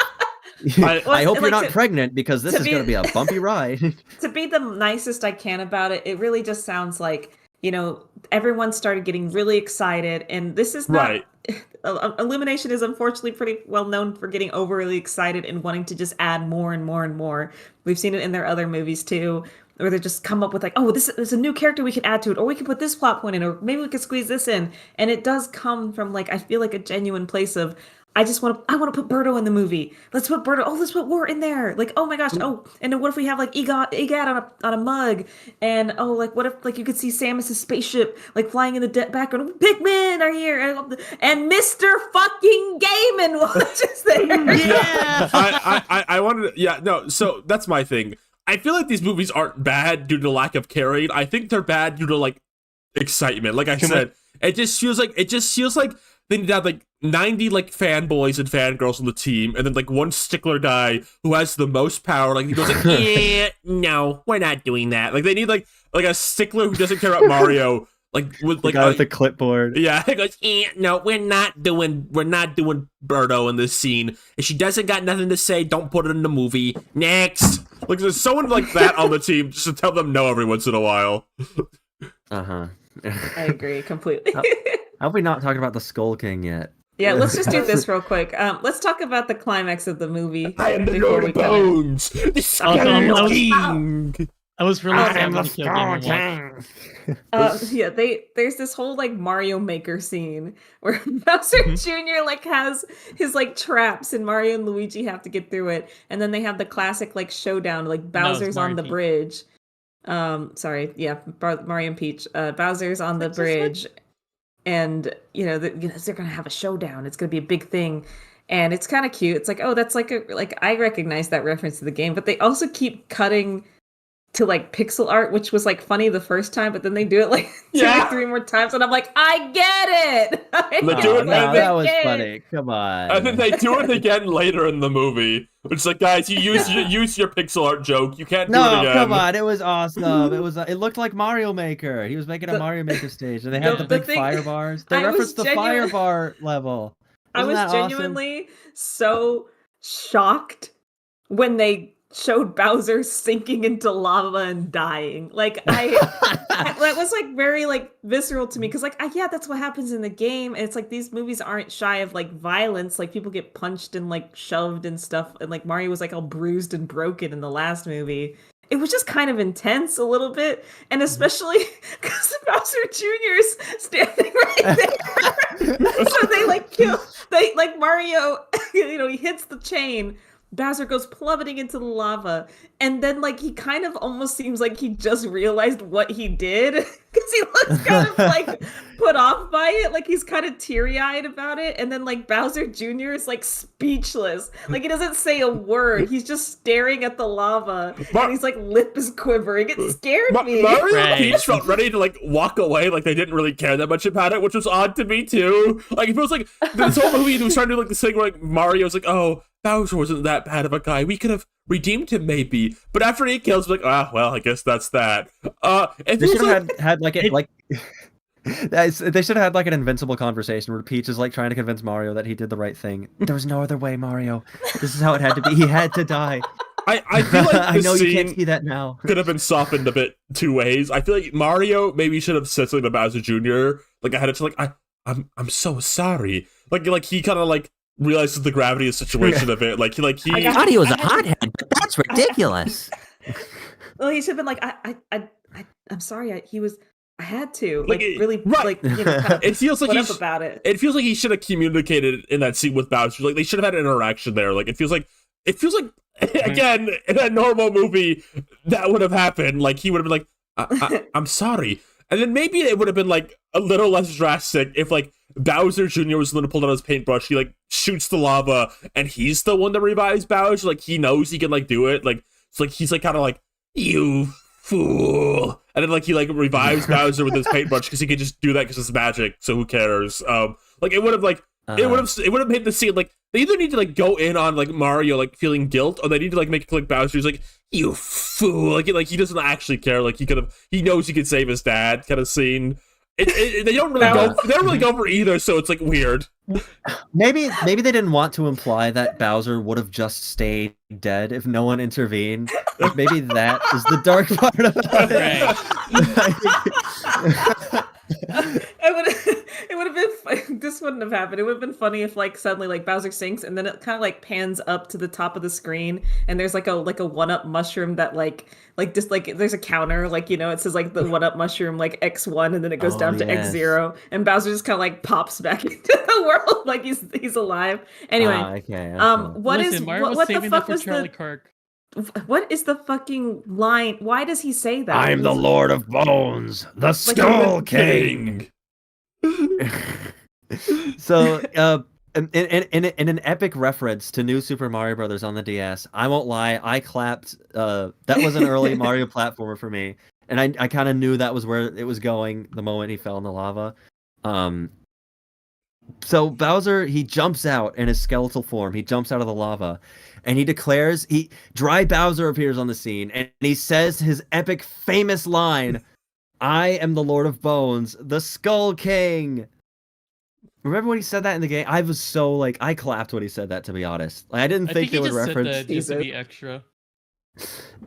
I hope you're not pregnant because this is going to be a bumpy ride. To be the nicest I can about it, it really just sounds like, everyone started getting really excited, and this is not Illumination is unfortunately pretty well known for getting overly excited and wanting to just add more and more and more. We've seen it in their other movies too, where they just come up with like, oh, this is a new character we could add to it, or we could put this plot point in, or maybe we could squeeze this in. And it does come from like, I feel like a genuine place of, I want to put Birdo in the movie. Let's put Birdo. Oh, let's put Wart in there. Like, oh my gosh. Oh, and then what if we have like Egad on a mug? And oh, like what if like you could see Samus's spaceship like flying in the background? Pikmin are here, and Mr. fucking Gaiman watches there. Yeah. I wanted to, yeah, no. So that's my thing. I feel like these movies aren't bad due to lack of caring. I think they're bad due to like excitement. Like I said, it just feels like they need to have like 90 like fanboys and fangirls on the team, and then like one stickler guy who has the most power. Like he goes like, yeah, no, we're not doing that. Like they need like a stickler who doesn't care about Mario. Like with like with the clipboard. Yeah, he goes, no, we're not doing Birdo in this scene. If she doesn't got nothing to say, don't put it in the movie. Next. Like there's someone like that on the team just to tell them no every once in a while. I agree completely. Have we not talked about the Skull King yet? Yeah, let's just do this real quick. Let's talk about the climax of the movie. I am the Lord of Bones, the Skull King. I was really sad when he killed Game & Yeah, there's this whole like Mario Maker scene where Bowser Jr. like has his like traps and Mario and Luigi have to get through it, and then they have the classic like showdown, like Bowser's on the bridge. Sorry, yeah, Mario and Peach. Bowser's on the bridge, and they're gonna have a showdown. It's gonna be a big thing. And it's kind of cute. It's like, oh, that's like I recognize that reference to the game, but they also keep cutting to like pixel art, which was like funny the first time, but then they do it like two or three more times, and I'm like, I get it. That was funny. Come on. And then they do it again later in the movie. It's like, guys, you use your pixel art joke. You can't do it again. No, come on. It was awesome. It looked like Mario Maker. He was making a Mario Maker stage, and they had the big fire bars. They referenced the fire bar level. I was genuinely so shocked when they showed Bowser sinking into lava and dying. Like that was like very like visceral to me, because like yeah, that's what happens in the game, and it's like these movies aren't shy of like violence. Like people get punched and like shoved and stuff, and like Mario was like all bruised and broken in the last movie. It was just kind of intense a little bit, and especially because Bowser Jr.'s standing right there. So they like Mario, he hits the chain. Bowser goes plummeting into the lava, and then like he kind of almost seems like he just realized what he did, because he looks kind of like put off by it, like he's kind of teary-eyed about it. And then like Bowser Jr. is like speechless, like he doesn't say a word, he's just staring at the lava, and he's like lip is quivering. It scared me. Mario and Peach felt ready to like walk away, like they didn't really care that much about it, which was odd to me too. Like it feels like this whole movie was starting to do like this thing where like Mario's like, oh, Bowser wasn't that bad of a guy. We could have redeemed him, maybe. But after he kills, like, well, I guess that's that. They should have had like they should have had like an invincible conversation where Peach is like trying to convince Mario that he did the right thing. There was no other way, Mario. This is how it had to be. He had to die. I feel like I know you can't see that now. Could have been softened a bit two ways. I feel like Mario maybe should have said something to Bowser Jr. Like I had to like I'm so sorry. Like he kind of like realizes the gravity of the situation of it. Like he I thought he was a hothead, but that's ridiculous. Well, he should have been like, I'm sorry. I had to like really right. Like it feels like he's about it. It feels like he should have communicated in that scene with Bowser. Like they should have had an interaction there. Like it feels like again in a normal movie that would have happened. Like he would have been like, I'm sorry. And then maybe it would have been like a little less drastic if like Bowser Jr. was the one to pull out his paintbrush. He like shoots the lava, and he's the one that revives Bowser. Like he knows he can like do it. Like it's like he's like kind of like, you fool, and then like he like revives Bowser with his paintbrush because he can just do that because it's magic. So who cares? Like it would have like it would have made the scene like they either need to like go in on like Mario like feeling guilt, or they need to like make it like Bowser's like, you fool, like he doesn't actually care. Like he knows he could save his dad kind of scene. They don't really go for either, so it's like weird. Maybe they didn't want to imply that Bowser would have just stayed dead if no one intervened. Like maybe that is the dark part of it. It would have this wouldn't have happened. It would have been funny if like suddenly like Bowser sinks and then it kind of like pans up to the top of the screen and there's like a 1-up mushroom that like just like there's a counter like it says like the 1-up mushroom like X1 and then it goes down to X0 and Bowser just kind of like pops back into the world like he's alive. Anyway, what the fuck was Charlie Kirk? What is the fucking line? Why does he say that? I'm the Lord of Bones, the Skull King. So, in an epic reference to New Super Mario Brothers on the DS, I won't lie, I clapped. That was an early Mario platformer for me, and I kind of knew that was where it was going the moment he fell in the lava. So Bowser, he jumps out in his skeletal form. He jumps out of the lava, and he declares Dry Bowser appears on the scene, and he says his epic, famous line, "I am the Lord of Bones, the Skull King." Remember when he said that in the game? I was so like, I clapped when he said that. To be honest, like, I didn't think they would reference. Said that just to be extra.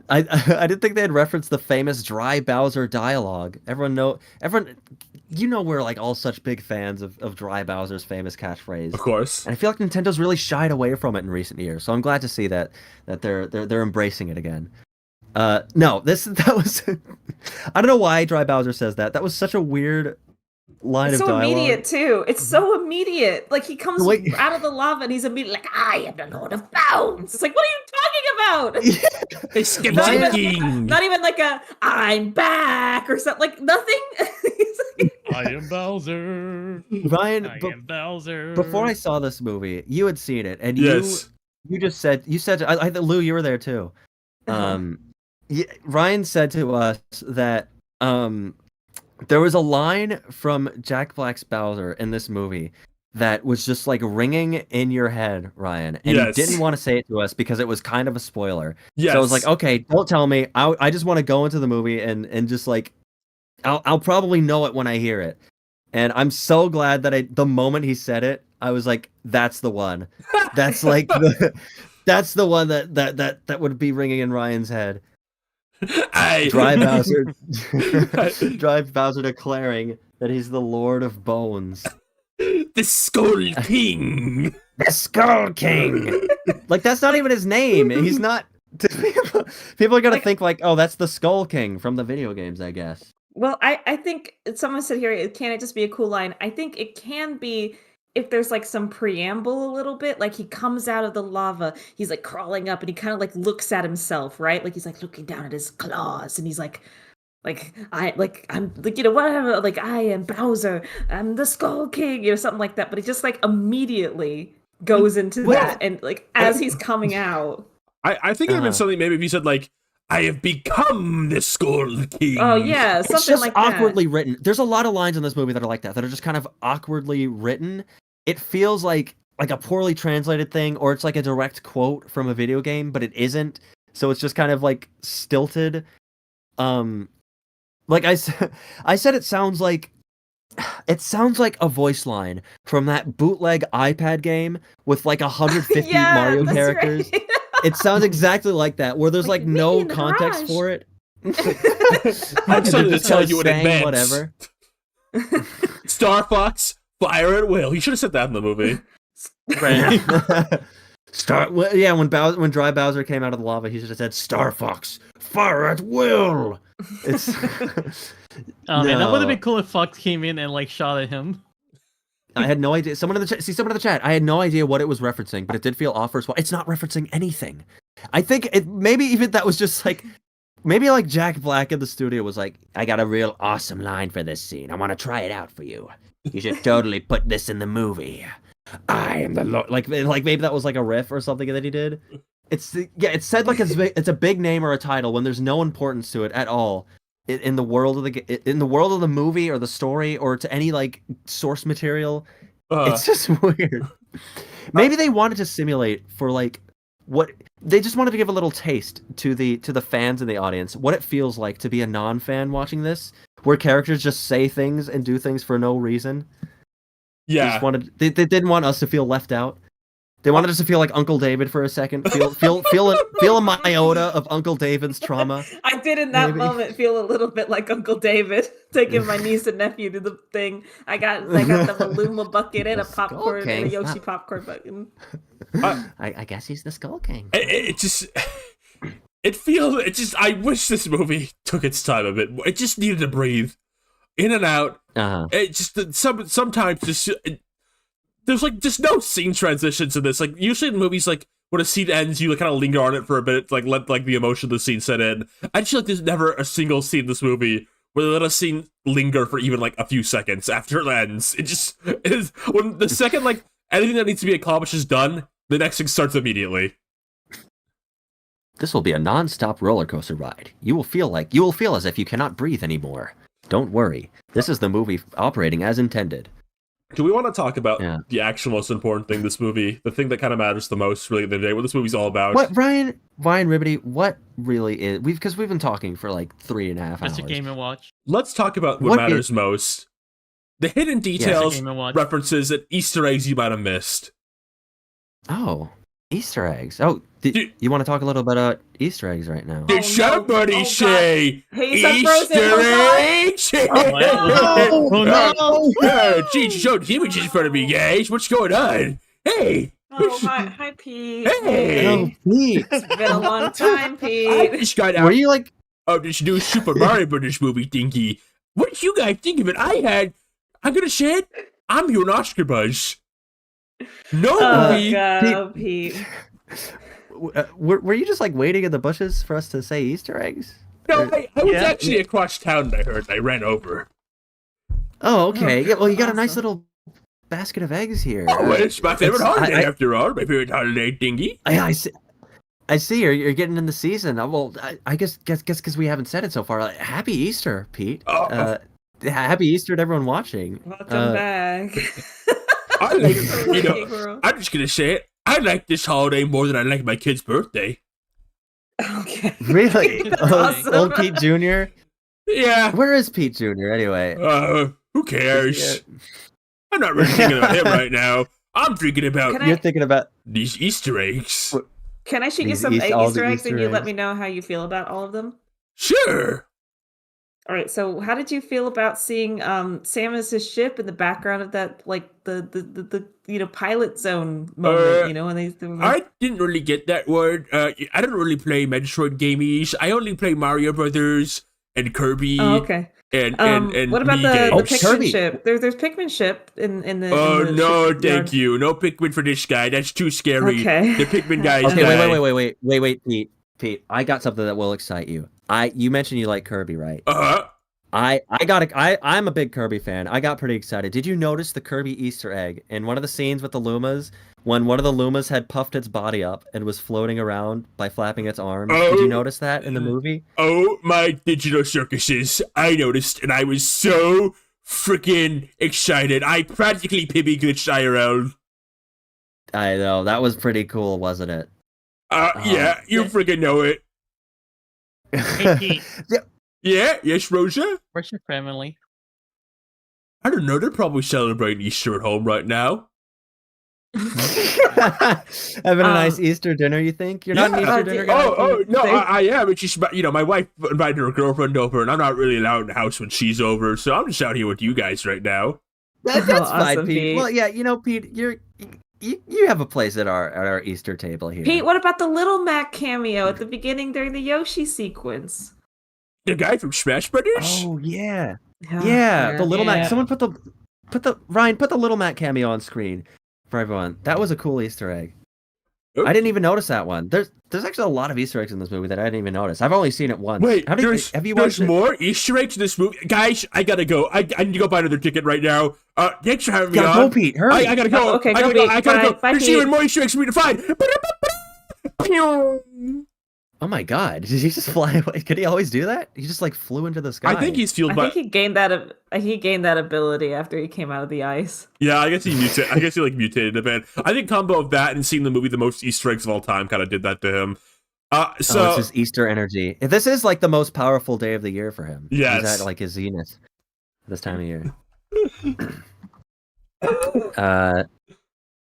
I didn't think they'd reference the famous Dry Bowser dialogue. Everyone, we're like all such big fans of Dry Bowser's famous catchphrase. Of course. And I feel like Nintendo's really shied away from it in recent years. So I'm glad to see that they're embracing it again. That was I don't know why Dry Bowser says that. That was such a weird line of dialogue. It's so immediate too. It's so immediate. Like he comes out of the lava and he's immediately like, "I am the Lord of Bones." It's like, what are you talking about? It's not even like a "I'm back" or something. Like nothing. I am Bowser. Ryan, I am Bowser. Before I saw this movie, you had seen it, and yes. you said Lou, you were there too. Ryan said to us that there was a line from Jack Black's Bowser in this movie that was just like ringing in your head, Ryan, and you didn't want to say it to us because it was kind of a spoiler. Yes. So I was like, okay, don't tell me. I just want to go into the movie and just like I'll probably know it when I hear it. And I'm so glad that the moment he said it, I was like, that's the one. That's like that's the one that would be ringing in Ryan's head. Dry Bowser declaring that he's the Lord of Bones. The Skull King. The Skull King. Like, that's not even his name. He's not. People are gonna think like, oh, that's the Skull King from the video games, I guess. Well, I think someone said here, can it just be a cool line? I think it can be if there's like some preamble a little bit, like he comes out of the lava, he's like crawling up and he kind of like looks at himself, right? Like he's like looking down at his claws and he's like I'm like whatever, like I am Bowser, I'm the Skull King, something like that. But he just like immediately goes into that and like as he's coming out. I think it would have been something maybe if you said like, I have become the Skull King. Oh yeah, something it's just like awkwardly that. written. There's a lot of lines in this movie that are like that are just kind of awkwardly written. It feels like a poorly translated thing, or it's like a direct quote from a video game, but it isn't. So it's just kind of like stilted. Like I said, it sounds like a voice line from that bootleg iPad game with like 150 Mario characters. Right. It sounds exactly like that, where there's like no context for it. I'm starting to tell you in advance. Whatever. Star Fox, fire at will. You should have said that in the movie. When Dry Bowser came out of the lava, he should have said, "Star Fox, fire at will." It's man, that would have been cool if Fox came in and like shot at him. I had no idea. Someone in the chat. I had no idea what it was referencing, but it did feel off for a while. It's not referencing anything. I think maybe even that was just like, maybe like Jack Black in the studio was like, "I got a real awesome line for this scene. I want to try it out for you. You should totally put this in the movie. I am the Lord." Like maybe that was like a riff or something that he did. It's said like it's a big name or a title when there's no importance to it at all in the world of the movie or the story or to any like source material. It's just weird. Maybe they wanted to simulate for like what they just wanted to give a little taste to the fans in the audience what it feels like to be a non-fan watching this, where characters just say things and do things for no reason. Yeah, they didn't want us to feel left out. They wanted us to feel like Uncle David for a second. Feel a iota of Uncle David's trauma. I did in that Maybe. moment feel a little bit like Uncle David taking my niece and nephew to the thing. I got the Maluma bucket and a popcorn and a Yoshi popcorn bucket. I guess he's the Skull King. I wish this movie took its time a bit more. It just needed to breathe in and out. It just sometimes just there's like just no scene transitions in this. Like usually in movies, like when a scene ends, you like kind of linger on it for a bit, like let like the emotion of the scene set in. I just feel like there's never a single scene in this movie where they let a scene linger for even like a few seconds after it ends. It is when the second like anything that needs to be accomplished is done, the next thing starts immediately. This will be a non-stop roller coaster ride. You will feel as if you cannot breathe anymore. Don't worry. This is the movie operating as intended. Do we want to talk about the actual most important thing this movie, the thing that kind of matters the most, really, at the end of the day, what this movie's all about? What, Ryan Ribbity, what really is... Because we've been talking for like 3.5 hours. Just a Game & Watch. Let's talk about what matters most. The hidden details, references, and Easter eggs you might have missed. Oh, Easter eggs. Oh, you want to talk a little bit about Easter eggs right now? Did somebody say Easter eggs? Oh no! Geez, you showed images in front of me, guys. What's going on? Hey! Oh, hi, Pete. Hey! Oh, Pete. It's been a long time, Pete. I just got out Were you like... of this new Super Mario Brothers movie thingy. What did you guys think of it? I'm gonna say it, I'm here on Oscar buzz. No movie. God, Pete. Were you just like waiting in the bushes for us to say Easter eggs? No, I was actually across town. I heard. I ran over. Oh, okay. Yeah, well, you got a nice little basket of eggs here. Oh, it's my favorite holiday after all. My favorite holiday thingy. I see. You're getting in the season. Well, I guess because we haven't said it so far. Happy Easter, Pete. Happy Easter to everyone watching. Welcome back. I like, I'm just gonna say it. I like this holiday more than I like my kid's birthday. Okay. Really? Awesome. Old Pete Jr.? Yeah. Where is Pete Jr. anyway? Who cares? I'm not really thinking about him right now. I'm thinking about... You're thinking about... these Easter eggs. Can I shoot you some Easter eggs and you let me know how you feel about all of them? Sure. All right, so how did you feel about seeing Samus's ship in the background of that, like the pilot zone moment? When they. I didn't really get that word. I don't really play Metroid gamies. I only play Mario Brothers and Kirby. Oh, okay. And what about the Pikmin Kirby. ship? There's Pikmin ship in the. Oh, in the no, shipyard. thank you. No Pikmin for this guy. That's too scary. Okay. The Pikmin guy is Okay, wait, Pete. I got something that will excite you. You mentioned you like Kirby, right? I'm a big Kirby fan. I got pretty excited. Did you notice the Kirby Easter egg in one of the scenes with the Lumas? When one of the Lumas had puffed its body up and was floating around by flapping its arms. Did you notice that in the movie? Oh, my digital circuses. I noticed, and I was so freaking excited. I practically Pibby glitched IRL. I know. That was pretty cool, wasn't it? Yeah, you freaking know it. Hey, Pete. Yeah, yes, Rosa? Where's your family? I don't know, they're probably celebrating Easter at home right now. Having a nice Easter dinner, you think? You're not an Easter dinner guy? No, I am. It's just, my wife invited her girlfriend over, and I'm not really allowed in the house when she's over, so I'm just out here with you guys right now. That's fine, awesome, Pete. Pete. Well, Pete, you have a place at our Easter table here. Pete, what about the Little Mac cameo at the beginning during the Yoshi sequence? The guy from Smash Brothers? Oh yeah. The Little Mac. Someone put the Little Mac cameo on screen for everyone. That was a cool Easter egg. Oops. I didn't even notice that one. There's actually a lot of Easter eggs in this movie that I didn't even notice. I've only seen it once. Wait, there's more Easter eggs in this movie? Guys, I gotta go. I need to go buy another ticket right now. Thanks for having me on. Go, Pete. Hurry. I gotta go. Okay, I gotta go. Bye, There's Pete. even more Easter eggs for me to find. Oh my God! Did he just fly away? Could he always do that? He just like flew into the sky. I think he's fueled by. I think he gained that ability after he came out of the ice. Yeah, I guess he mutated a bit. I think combo of that and seeing the movie the most Easter eggs of all time kind of did that to him. It's his Easter energy. This is like the most powerful day of the year for him. Yes, he's at like his zenith this time of year.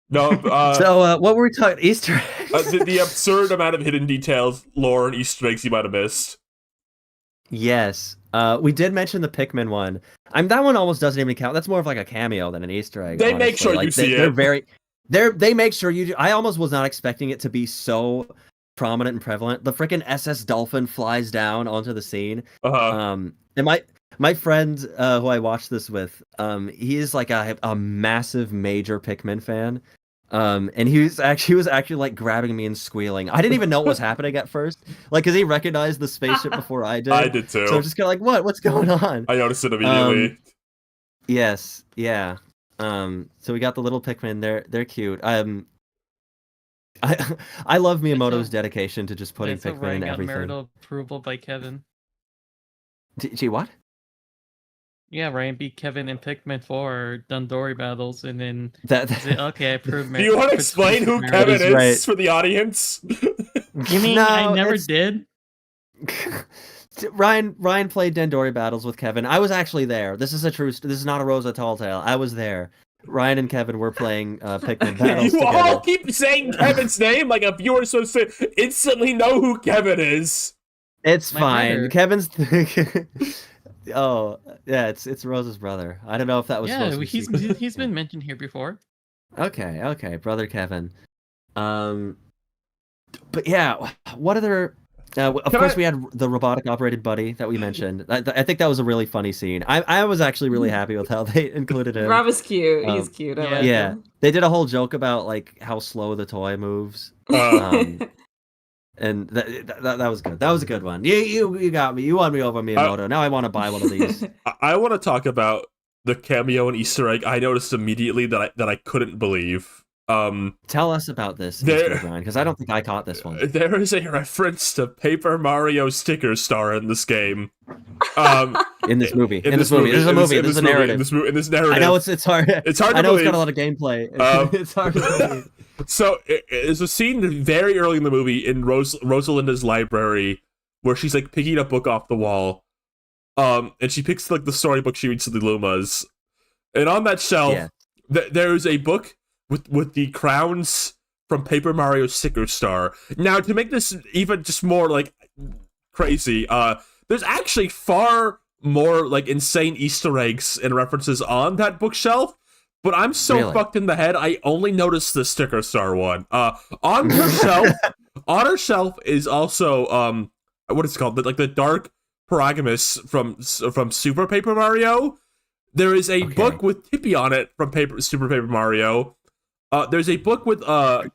No. So what were we talking? Easter eggs? The absurd amount of hidden details, lore, and Easter eggs you might have missed. Yes. We did mention the Pikmin one. That one almost doesn't even count. That's more of like a cameo than an Easter egg. They honestly. make sure you see it. They make sure you do. I almost was not expecting it to be so prominent and prevalent. The freaking SS Dolphin flies down onto the scene. And my friend who I watched this with, he is like a massive major Pikmin fan. And he was actually like grabbing me and squealing. I didn't even know what was happening at first, like because he recognized the spaceship before I did. I did too. So I'm just kind of like, what's going on? I noticed it immediately. Yes, yeah. So we got the little Pikmin. They're cute. I love Miyamoto's dedication to just putting Pikmin in everything. Marital approval by Kevin. Gee, what? Yeah, Ryan beat Kevin in Pikmin 4 Dandori battles, and then okay, I approved. Do you want to explain who Kevin is for the audience? You mean I never did? Ryan played Dandori battles with Kevin. I was actually there. This is not a Rosa Tall Tale. I was there. Ryan and Kevin were playing Pikmin battles You together. all keep saying Kevin's name like a viewer so instantly know who Kevin is. It's My fine. brother. Kevin's. Oh yeah, it's Rosa's brother. I don't know if that was. Yeah, supposed to be he's been mentioned here before. Okay, brother Kevin. But yeah, what other? Of course, we had the robotic operated buddy that we mentioned. I think that was a really funny scene. I was actually really happy with how they included him. Rob is cute. He's cute. I like him. They did a whole joke about like how slow the toy moves. And that was good. That was a good one. You got me. You won me over, Miyamoto. Now I want to buy one of these. I want to talk about the cameo and Easter egg. I noticed immediately that I couldn't believe. Tell us about this, Mr. Brian, because I don't think I caught this one. There is a reference to Paper Mario sticker star in this game. In this movie. There's a movie. There's a narrative. In this narrative. I know it's hard. It's hard to I know believe. it's got a lot of gameplay. It's hard to believe. So there's a scene very early in the movie in Rosalinda's library where she's like picking a book off the wall, and she picks like the storybook she reads to the Lumas, and on that shelf there's a book with the crowns from Paper Mario sticker star. Now to make this even just more like crazy, there's actually far more like insane Easter eggs and references on that bookshelf. But I'm so fucked in the head, I only noticed the sticker star one. On her shelf is also what is it called? Like the Dark Paragonus from Super Paper Mario. There is a book with Tippy on it from Super Paper Mario. There's a book with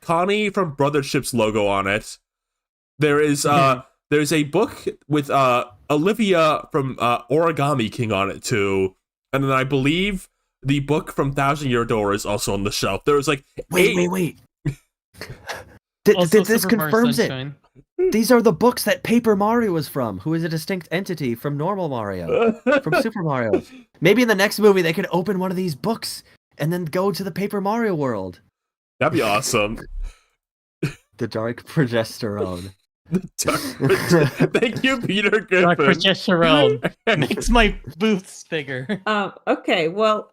Connie from Brother Ship's logo on it. There's a book with Olivia from Origami King on it too. And then I believe the book from Thousand Year Door is also on the shelf. There was like wait. This confirms it. These are the books that Paper Mario is from, who is a distinct entity from normal Mario, from Super Mario. Maybe in the next movie they could open one of these books and then go to the Paper Mario world. That'd be awesome. The dark progesterone. Thank you, Peter Griffin. Dark progesterone makes my booths bigger. Okay, well,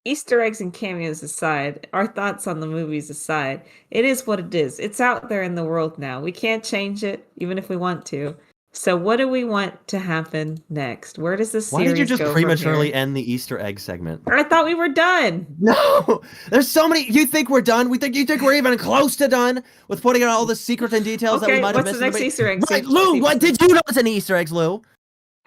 Easter eggs and cameos aside, our thoughts on the movies aside, it is what it is. It's out there in the world now. We can't change it, even if we want to. So what do we want to happen next? Where does this series go? Why did you just from prematurely here? end the Easter egg segment? I thought we were done. No! There's so many. You think we're done? You think we're even close to done with putting out all the secrets and details that we might have missed? What's the next Easter egg? Right, Lou, what did you notice any Easter eggs, Lou?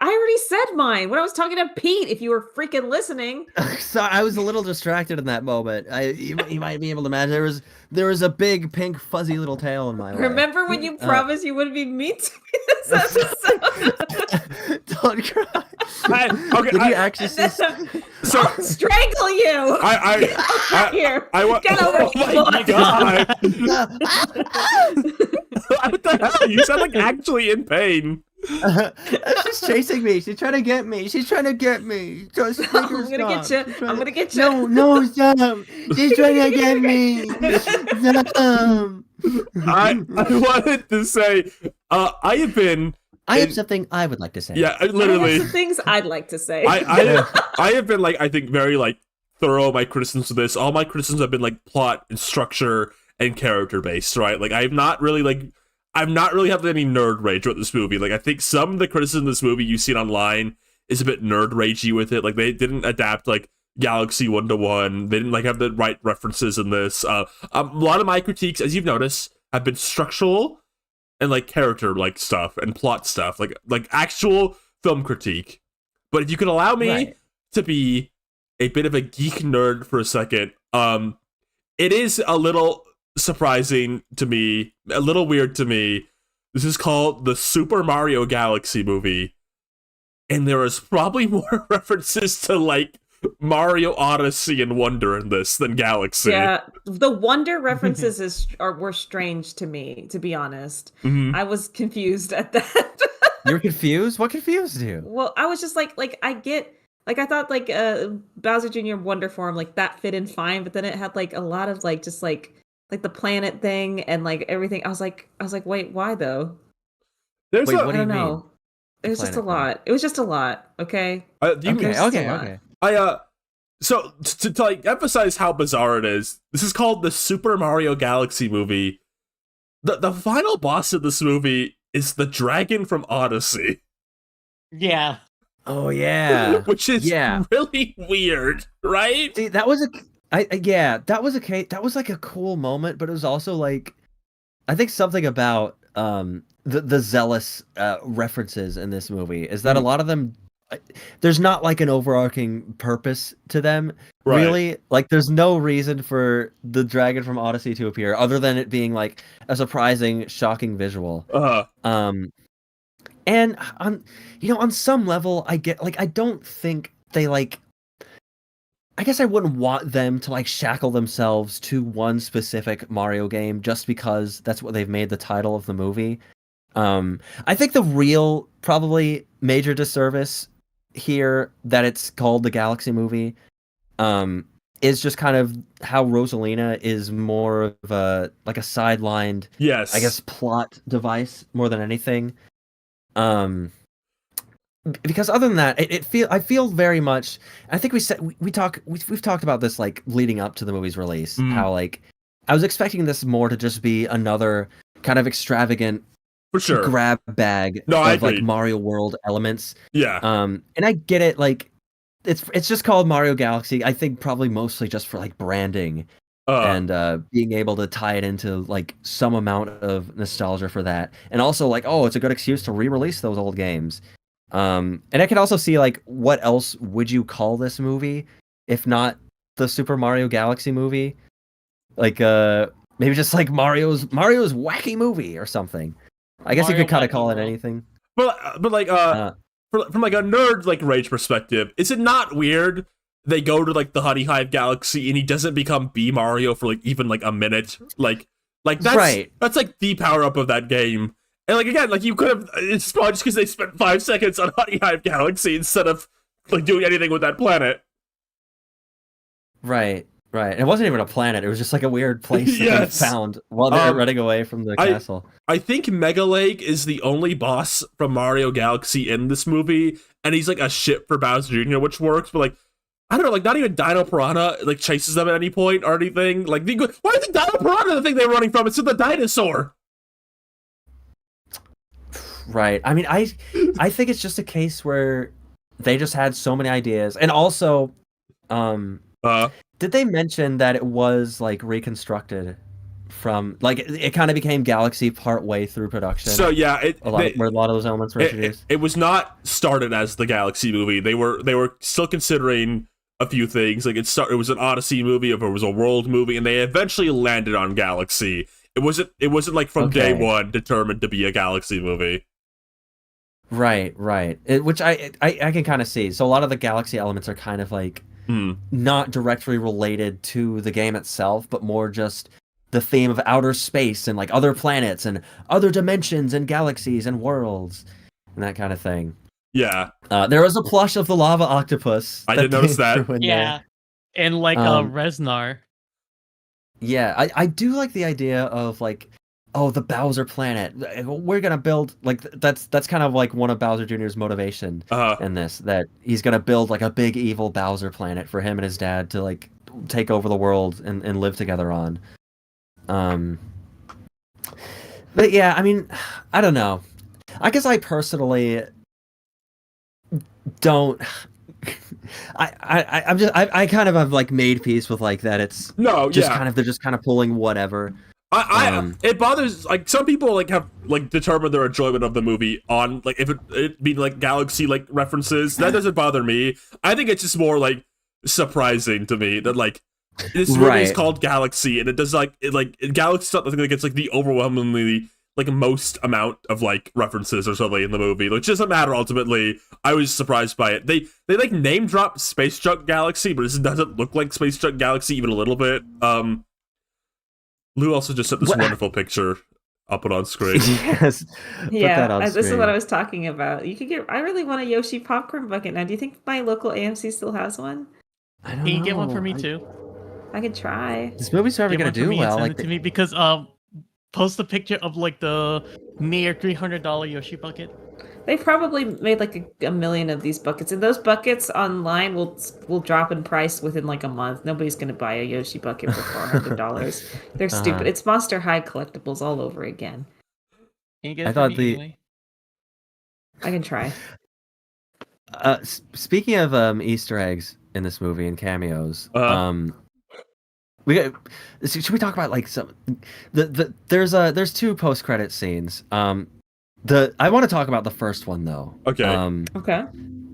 I already said mine when I was talking to Pete, if you were freaking listening. So I was a little distracted in that moment. You might be able to imagine there was a big pink fuzzy little tail in my way. Remember when you promised you wouldn't be mean to me this episode? Don't cry. Okay, did you actually see? So I'll strangle you. Here. Get over oh my god! What the hell? You sound like actually in pain. She's chasing me. She's trying to get me. Just I'm gonna get you. I'm gonna get you. No, stop. She's trying to get me. Stop. I wanted to say, I have something I would like to say. Yeah, literally. Some things I'd like to say. I have been like, I think very like thorough my criticisms of this. All my criticisms have been like plot and structure and character based, right? Like I've not really had any nerd rage with this movie. Like I think some of the criticism of this movie you've seen online is a bit nerd ragey with it. Like they didn't adapt like Galaxy 1-to-1. They didn't like have the right references in this. A lot of my critiques, as you've noticed, have been structural and like character like stuff and plot stuff, like actual film critique. But if you could allow me to be a bit of a geek nerd for a second, it is a little surprising to me, a little weird to me. This is called the Super Mario Galaxy movie, and there is probably more references to like Mario Odyssey and Wonder in this than Galaxy. Yeah, the Wonder references were strange to me, to be honest. I was confused at that. You were confused? What confused you? Well, I was just like I get, like I thought like Bowser Jr. Wonder form, like that fit in fine, but then it had like a lot of like just like the planet thing and like everything. I was like, wait, why though? Wait, what do you mean? Know. It was just a lot. It was just a lot. Okay. Okay. So to like emphasize how bizarre it is, this is called the Super Mario Galaxy movie. The final boss of this movie is the dragon from Odyssey. Yeah. Oh yeah. Which is really weird, right? See, that was that was like a cool moment, but it was also like, I think something about the zealous references in this movie is that a lot of them, there's not like an overarching purpose to them, really. Like there's no reason for the dragon from Odyssey to appear other than it being like a surprising, shocking visual. And on some level, I get, like, I don't think they like, I guess I wouldn't want them to like shackle themselves to one specific Mario game just because that's what they've made the title of the movie. I think the real probably major disservice here that it's called the Galaxy movie is just kind of how Rosalina is more of a like a sidelined, I guess, plot device more than anything. Because other than that, I feel very much. I think we've talked about this like leading up to the movie's release. How like I was expecting this more to just be another kind of extravagant, for sure, grab bag of like Mario World elements. Yeah. And I get it. Like it's just called Mario Galaxy. I think probably mostly just for like branding and being able to tie it into like some amount of nostalgia for that, and also like, oh, it's a good excuse to re-release those old games. And I can also see like, what else would you call this movie if not the Super Mario Galaxy movie? Like maybe just like Mario's wacky movie or something. I guess you could kind of call it anything. But like from like a nerd like rage perspective, is it not weird they go to like the Honey Hive Galaxy and he doesn't become B Mario for like even like a minute? Like that's like the power up of that game. And like again, like you could have, it's probably just because they spent 5 seconds on Honey Hive Galaxy instead of like doing anything with that planet. Right. It wasn't even a planet. It was just like a weird place that they found while they were running away from the castle. I think Mega Lake is the only boss from Mario Galaxy in this movie, and he's like a ship for Bowser Jr., which works. But like, I don't know, like not even Dino Piranha like chases them at any point or anything. Like, why is the Dino Piranha the thing they're running from? It's the dinosaur. Right. I mean, I think it's just a case where they just had so many ideas, and also, did they mention that it was like reconstructed from like it kind of became Galaxy part way through production? So yeah, where a lot of those elements were introduced. It was not started as the Galaxy movie. They were still considering a few things. Like it was an Odyssey movie, if it was a World movie, and they eventually landed on Galaxy. It wasn't like from day one determined to be a Galaxy movie. Right. Which I can kind of see. So a lot of the Galaxy elements are kind of like not directly related to the game itself, but more just the theme of outer space and like other planets and other dimensions and galaxies and worlds and that kind of thing. Yeah. There was a plush of the lava octopus. I did notice that. Yeah. And like Resnar. Yeah, I do like the idea of like oh, the Bowser planet. We're gonna build like that's kind of like one of Bowser Jr.'s motivation in this, that he's gonna build like a big evil Bowser planet for him and his dad to like take over the world and live together on. But yeah, I mean, I don't know. I guess I personally don't. I kind of have like made peace with like that. It's they're just kind of pulling whatever. It bothers like some people like have like determined their enjoyment of the movie on like if it being like galaxy like references. That doesn't bother me. I think it's just more like surprising to me that like this movie is called Galaxy and it does like Galaxy's not the thing that gets like the overwhelmingly like most amount of like references or something in the movie, which doesn't matter ultimately. I was surprised by it. They like name drop Space Junk Galaxy, but it doesn't look like Space Junk Galaxy even a little bit. Lou also just set this wonderful picture up on screen. Yes. This is what I was talking about. You could get. I really want a Yoshi popcorn bucket now. Do you think my local AMC still has one? I don't know. Can you get one for me too? I could try. This movie's never gonna do well. Send it to me because post a picture of like the near $300 Yoshi bucket. They probably made like a million of these buckets, and those buckets online will drop in price within like a month. Nobody's gonna buy a Yoshi bucket for $400. They're stupid. It's Monster High collectibles all over again. Can you get it for me anyway? I can try. Speaking of Easter eggs in this movie and cameos, should we talk about like some there's two post-credit scenes. I want to talk about the first one though. Okay. Okay.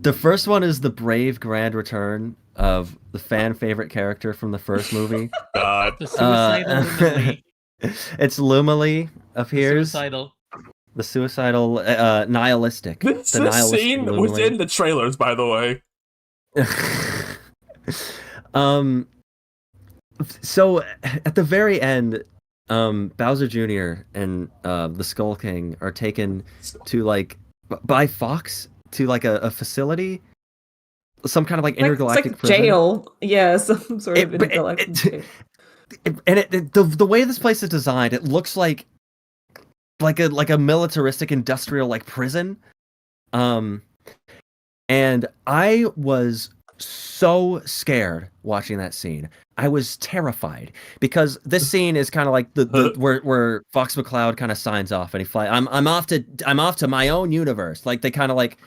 The first one is the brave grand return of the fan favorite character from the first movie. The suicidal Lumily. It's Lumily appears. The suicidal nihilistic. This nihilistic scene Lumily. was in the trailers, by the way. So at the very end, Bowser Jr. and the Skull King are taken to like by Fox to like a facility, some kind of like intergalactic it's like prison. jail. Yeah, some sort of intergalactic jail. And the way this place is designed, it looks like a militaristic industrial like prison. And I was so scared watching that scene. I was terrified because this scene is kind of like the where Fox McCloud kind of signs off and he flies. I'm off to my own universe. Like they kind of like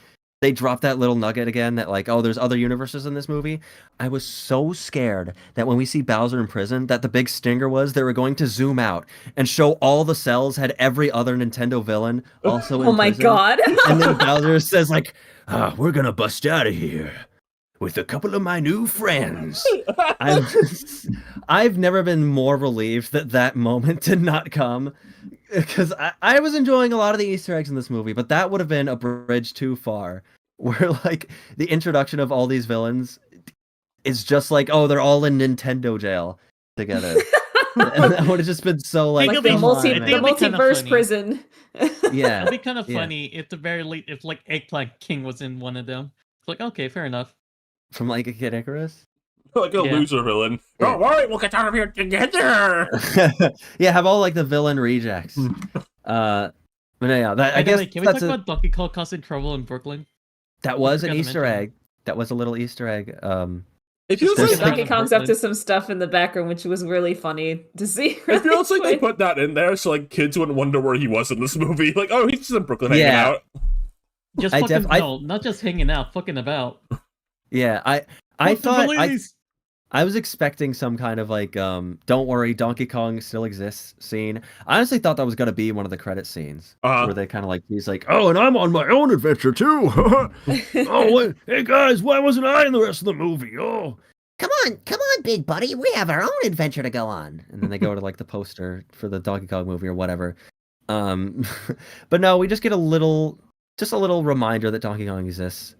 they drop that little nugget again that like, oh, there's other universes in this movie. I was so scared that when we see Bowser in prison, that the big stinger was they were going to zoom out and show all the cells had every other Nintendo villain also in prison. Oh my god. And then Bowser says like, we're gonna bust out of here with a couple of my new friends. I've never been more relieved that moment did not come, because I was enjoying a lot of the Easter eggs in this movie, but that would have been a bridge too far, where like the introduction of all these villains is just like, oh, they're all in Nintendo jail together. And that would have just been so like the multiverse prison. Yeah, it'd be kind of funny if the very least, if like Eggplant King was in one of them. It's like, okay, fair enough. From like a Kid Icarus? Like a loser villain. Yeah. Don't worry, we'll get out of here together. Yeah, have all like the villain rejects. But yeah, I guess can we talk about Donkey Kong causing trouble in Brooklyn? That was an Easter egg. That was a little Easter egg. It feels like Donkey Kong's up to some stuff in the background, which was really funny to see. It feels like they put that in there so like kids wouldn't wonder where he was in this movie. Like, oh, he's just in Brooklyn hanging out. Just not just hanging out, fucking about. Yeah, I thought I was expecting some kind of like don't worry, Donkey Kong still exists scene. I honestly thought that was gonna be one of the credit scenes where they kind of like he's like, oh, and I'm on my own adventure too. Oh, wait, hey guys, why wasn't I in the rest of the movie? Oh, come on, big buddy, we have our own adventure to go on. And then they go to like the poster for the Donkey Kong movie or whatever. But no, we just get a little reminder that Donkey Kong exists.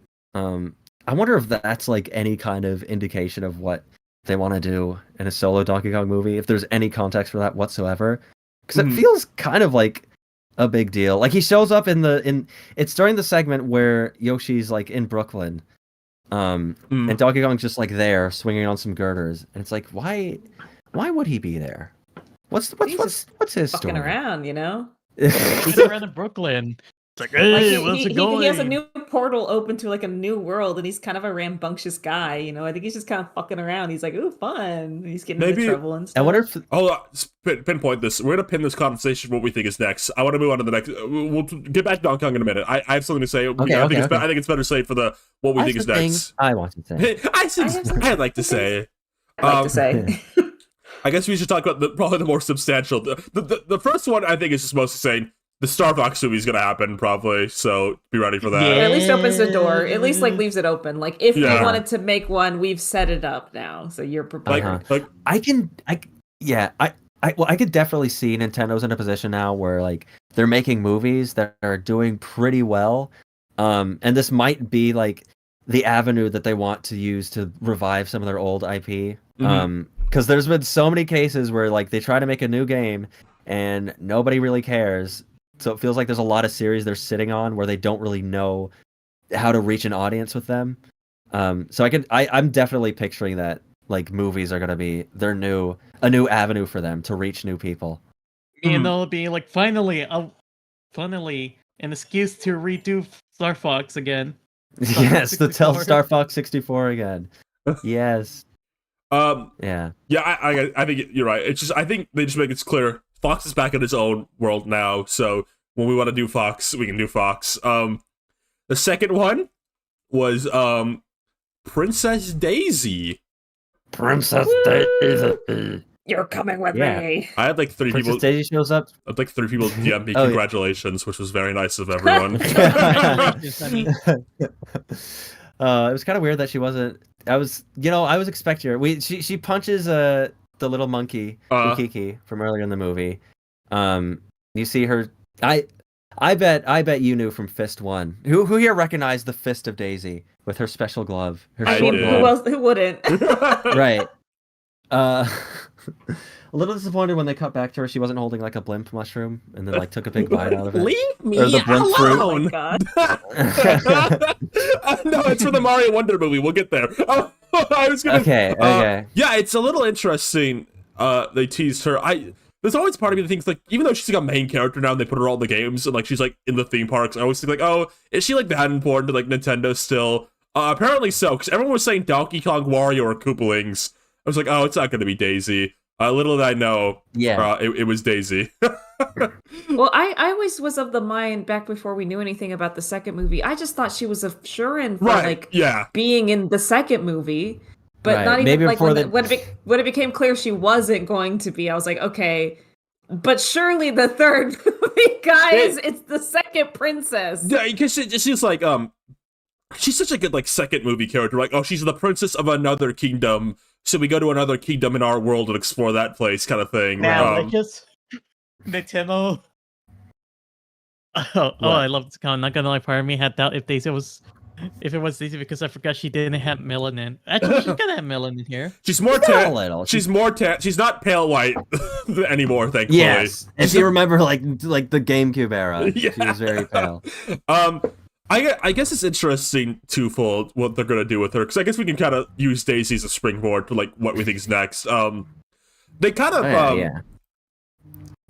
I wonder if that's like any kind of indication of what they want to do in a solo Donkey Kong movie, if there's any context for that whatsoever, because it feels kind of like a big deal. Like he shows up it's during the segment where Yoshi's like in Brooklyn, and Donkey Kong's just like there swinging on some girders, and it's like, why would he be there? What's his Fucking story? around, you know. He's around in Brooklyn. It's like, hey, what's it going? He has a new portal open to like a new world, and he's kind of a rambunctious guy. You know, I think he's just kind of fucking around. He's like, ooh, fun. And he's getting into trouble and stuff. I wonder if pinpoint this. We're gonna pin this conversation. What we think is next. I want to move on to the next. We'll get back to Donkey Kong in a minute. I have something to say. I think it's better to say it for the what we think is next. I want to say. I'd like to say. I guess we should talk about probably the more substantial. The first one I think is just mostly saying the Star Fox movie is gonna happen probably, so be ready for that. Yeah, at least opens the door. At least like leaves it open. Like if we wanted to make one, we've set it up now, so you're prepared. I could definitely see Nintendo's in a position now where like they're making movies that are doing pretty well, and this might be like the avenue that they want to use to revive some of their old IP. Because there's been so many cases where like they try to make a new game and nobody really cares. So it feels like there's a lot of series they're sitting on where they don't really know how to reach an audience with them. So I'm definitely picturing that like movies are gonna be a new avenue for them to reach new people. And they'll be like finally an excuse to redo Star Fox again. Yes, to tell Star Fox 64 again. Yes. I think you're right. It's just I think they just make it clear Fox is back in its own world now, so when we want to do Fox, we can do Fox. The second one was Princess Daisy. Princess Daisy. You're coming with me. I had like three Princess people. Daisy shows up. I had like 3 people DM me congratulations, which was very nice of everyone. It was kind of weird that she wasn't. I was expecting her. She punches the little monkey Kiki from earlier in the movie. You see her. I bet you knew from Fist 1. Who here recognized the Fist of Daisy with her special glove? Who wouldn't? Right. A little disappointed when they cut back to her. She wasn't holding like a blimp mushroom and then like took a big bite out of it. Leave me or the blimp alone. Fruit. Oh my god. No, it's for the Mario Wonder movie. We'll get there. I was gonna. Okay. Yeah, it's a little interesting. They teased her. There's always part of me that thinks like, even though she's like a main character now, and they put her all in the games, and like she's like in the theme parks. I always think like, oh, is she like that important to like Nintendo still? Apparently so, because everyone was saying Donkey Kong, Wario, or Koopalings. I was like, oh, it's not going to be Daisy. Little did I know, it was Daisy. Well, I always was of the mind back before we knew anything about the second movie. I just thought she was a sure-in for being in the second movie, but not even maybe like when it became clear she wasn't going to be. I was like, okay, but surely the third movie, guys, it's the second princess. Yeah, because she's like she's such a good like second movie character. Like, oh, she's the princess of another kingdom. So we go to another kingdom in our world and explore that place, kind of thing. Now, I just Nintendo. I love this comment. Not gonna lie, part of me had doubt if it was Daisy because I forgot she didn't have melanin. Actually, she's gonna have melanin here. She's more tan. She's more tan. She's not pale white anymore, thankfully. Yes, if you remember, like the GameCube era, she was very pale. I guess it's interesting twofold what they're gonna do with her, because I guess we can kind of use Daisy as a springboard to like what we think is next. They kind of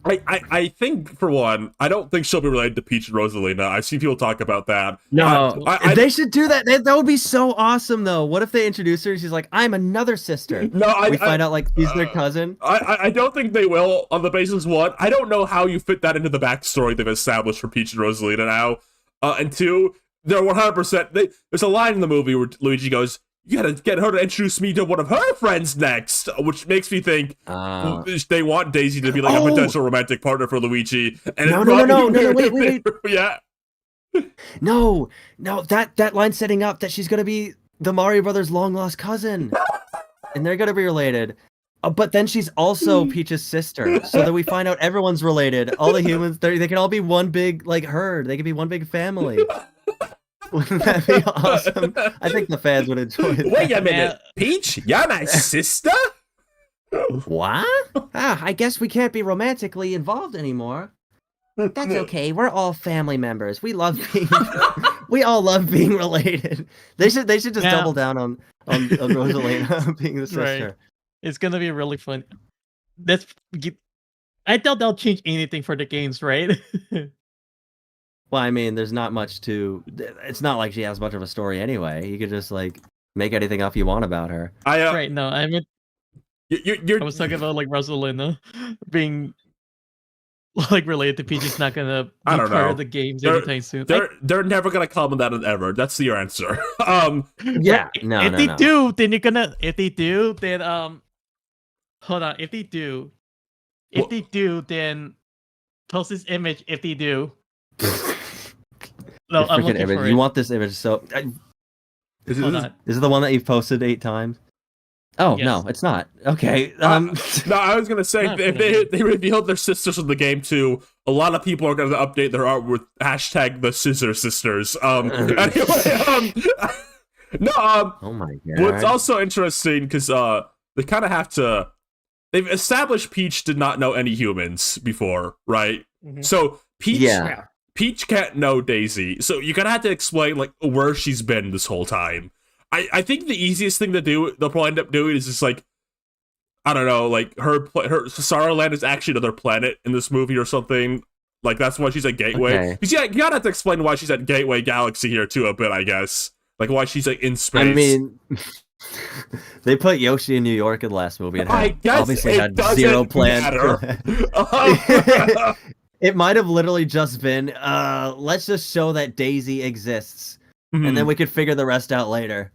I think for one, I don't think she'll be related to Peach and Rosalina. I've seen people talk about that. No, they should do that. That would be so awesome, though. What if they introduce her and she's like, "I'm another sister"? No, we find out like she's their cousin. I don't think they will on the basis of one, I don't know how you fit that into the backstory they've established for Peach and Rosalina now. And two, they're 100%. There's a line in the movie where Luigi goes, "You gotta get her to introduce me to one of her friends next," which makes me think they want Daisy to be like a potential romantic partner for Luigi. And no, wait. Yeah. No, that line setting up that she's gonna be the Mario Brothers' long lost cousin, and they're gonna be related. But then she's also Peach's sister, so that we find out everyone's related. All the humans, they can all be one big like herd. They can be one big family. Wouldn't that be awesome? I think the fans would enjoy it. Wait a minute, Peach, you're my sister? What? I guess we can't be romantically involved anymore. That's okay. We're all family members. We all love being related. They should just double down on Rosalina being the sister. Right. It's gonna be really fun. I doubt they'll change anything for the games, right? Well, I mean, there's not much to. It's not like she has much of a story anyway. You could just like make anything up you want about her. Right? No, I mean, you're I was talking about like Rosalina being like related to Peach is not gonna be I don't part know. of the games anytime soon. They're never gonna comment that on ever. That's your answer. Yeah, no, if no, they no. do, then you're gonna. If they do, then hold on. If they do, then post this image. If they do, no, Your I'm freaking looking image. for You it. want this image so. Hold on. Is it the one that you've posted 8 times? Oh Yes. no, it's not. Okay. No, I was gonna say Not if they revealed their sisters in the game too, a lot of people are gonna update their art with hashtag the Scissor Sisters. Anyway, no. Oh my god. What's also interesting because they kind of have to. They've established Peach did not know any humans before, right? Mhm. So Peach, Yeah. Peach can't know Daisy, so you're gonna have to explain like where she's been this whole time. I think the easiest thing to do, they'll probably end up doing, is just like, I don't know, like her Sarah Land is actually another planet in this movie or something. Like that's why she's at Gateway. Okay. Because you gotta have to explain why she's at Gateway Galaxy here too a bit, I guess. Like why she's like in space. I mean, they put Yoshi in New York in the last movie and I had, guess obviously it had doesn't zero plan. matter. It might have literally just been, let's just show that Daisy exists, and then we could figure the rest out later.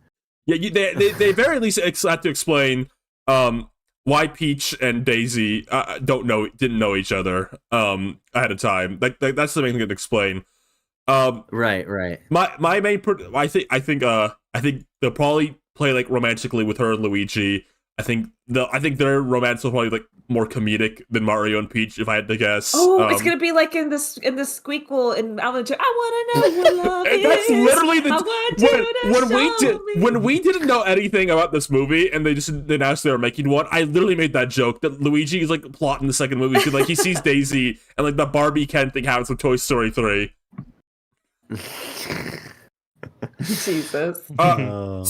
Yeah, they very least have to explain why Peach and Daisy didn't know each other ahead of time. Like that's the main thing to explain. Right. My main I think they'll probably play like romantically with her and Luigi. I think their romance will probably like more comedic than Mario and Peach, if I had to guess. Oh, it's gonna be like in the squeakquel in Alvin. I wanna know what love And is. that's literally I want you to when we didn't know anything about this movie and they just announced they were making one. I literally made that joke that Luigi is like plotting the second movie because like he sees Daisy and like the Barbie Ken thing happens with Toy Story 3. Jesus.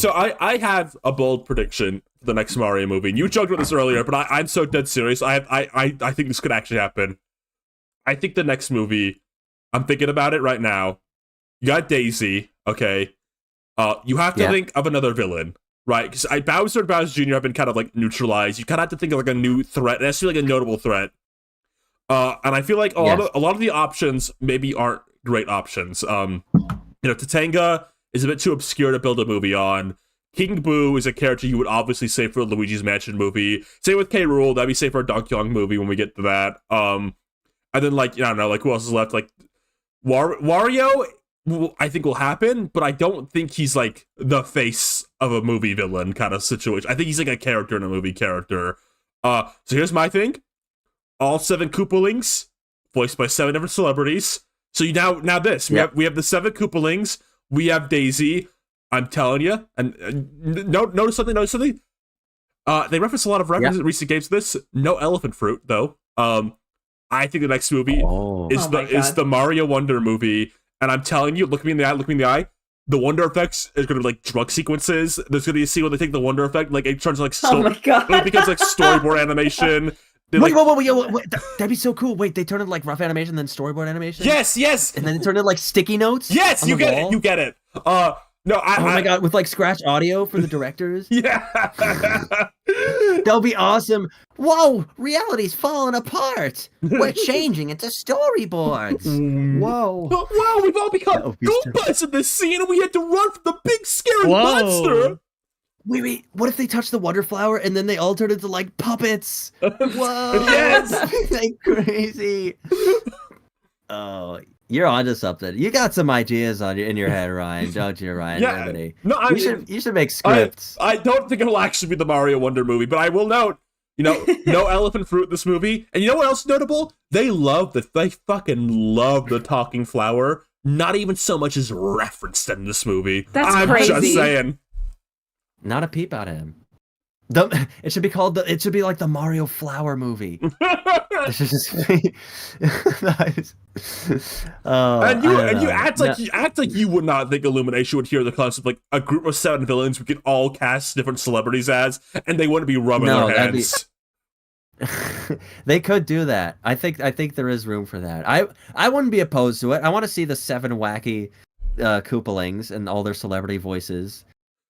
So I have a bold prediction for the next Mario movie. And you joked about this earlier, but I'm so dead serious. I think this could actually happen. I think the next movie, I'm thinking about it right now. You got Daisy, okay. You have to think of another villain, right? Because Bowser and Bowser Jr. have been kind of like neutralized. You kind of have to think of like a new threat. It has to be like a notable threat. And I feel like a lot of the options maybe aren't great options. Tatanga is a bit too obscure to build a movie on. King Boo is a character you would obviously say for a Luigi's Mansion movie. Same with K. Rool, that'd be safe for a Donkey Kong movie when we get to that. And then like, I don't know, like who else is left? Like Wario, I think will happen, but I don't think he's like the face of a movie villain kind of situation. I think he's like a character in a movie character. So here's my thing. All 7 Koopalings, voiced by 7 different celebrities. So you now this we have the 7 Koopalings. We have Daisy. I'm telling you, and notice something. They reference a lot of references in recent games to this. No elephant fruit though. I think the next movie is the Mario Wonder movie, and I'm telling you, look me in the eye. The Wonder effects is going to be like drug sequences. There's going to be a scene where they take the Wonder effect, like it turns like it becomes like storyboard animation. Wait, that'd be so cool. Wait, they turn it like rough animation, then storyboard animation? Yes! And then they turn it like sticky notes? Yes, you get it. Oh my god, with like scratch audio for the directors? Yeah. That'll be awesome. Whoa, reality's falling apart. We're changing into storyboards. Whoa. Wow, we've all become Goombas in this scene and we had to run from the big scary monster. Wait, what if they touch the Wonder Flower and then they all turn into like puppets? Whoa. Yes. Like crazy. Oh, you're onto something. You got some ideas in your head, Ryan, don't you, Ryan? Yeah. You should make scripts. I don't think it'll actually be the Mario Wonder movie, but I will note, no elephant fruit in this movie. And you know what else is notable? They fucking love the talking flower. Not even so much as referenced in this movie. I'm crazy. Just saying. Not a peep out of him. It should be like the Mario Flower movie. It should just be nice. And you act like you would not think Illumination would hear the concept like a group of 7 villains we could all cast different celebrities as, and they wouldn't be rubbing their hands. They could do that. I think there is room for that. I wouldn't be opposed to it. I want to see the 7 wacky Koopalings and all their celebrity voices,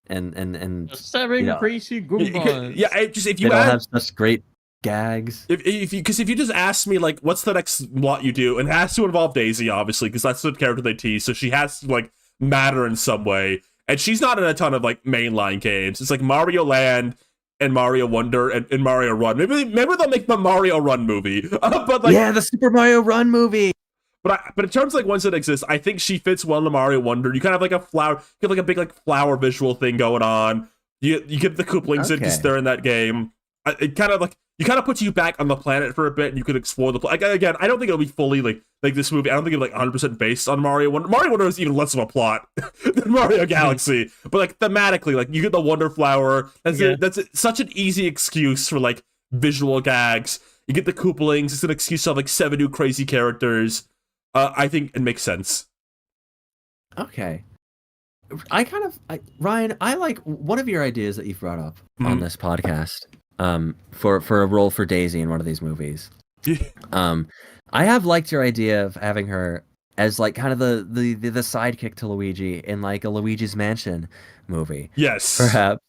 and 7 crazy Goombas. Yeah, if they you all have such great gags. If you just ask me like what's the next lot you do, and it has to involve Daisy obviously because that's the character they tease, so she has to like matter in some way, and she's not in a ton of like mainline games. It's like Mario Land and Mario Wonder and Mario Run. Maybe they'll make the Mario Run movie, but like yeah, the Super Mario Run movie. But in terms of like ones that exist, I think she fits well in Mario Wonder. You kind of have like a flower, you have like a big like flower visual thing going on. You get the Koopalings in because they're in that game. It kind of like you kind of puts you back on the planet for a bit, and you could explore the planet. Again, I don't think it'll be fully like this movie. I don't think it'll like 100% based on Mario Wonder. Mario Wonder is even less of a plot than Mario Galaxy, but like thematically, like you get the Wonder Flower. That's such an easy excuse for like visual gags. You get the Koopalings. It's an excuse to have like 7 new crazy characters. I think it makes sense. Okay. Ryan, I like one of your ideas that you've brought up on this podcast. For a role for Daisy in one of these movies. I have liked your idea of having her as like kind of the sidekick to Luigi in like a Luigi's Mansion movie. Yes, perhaps.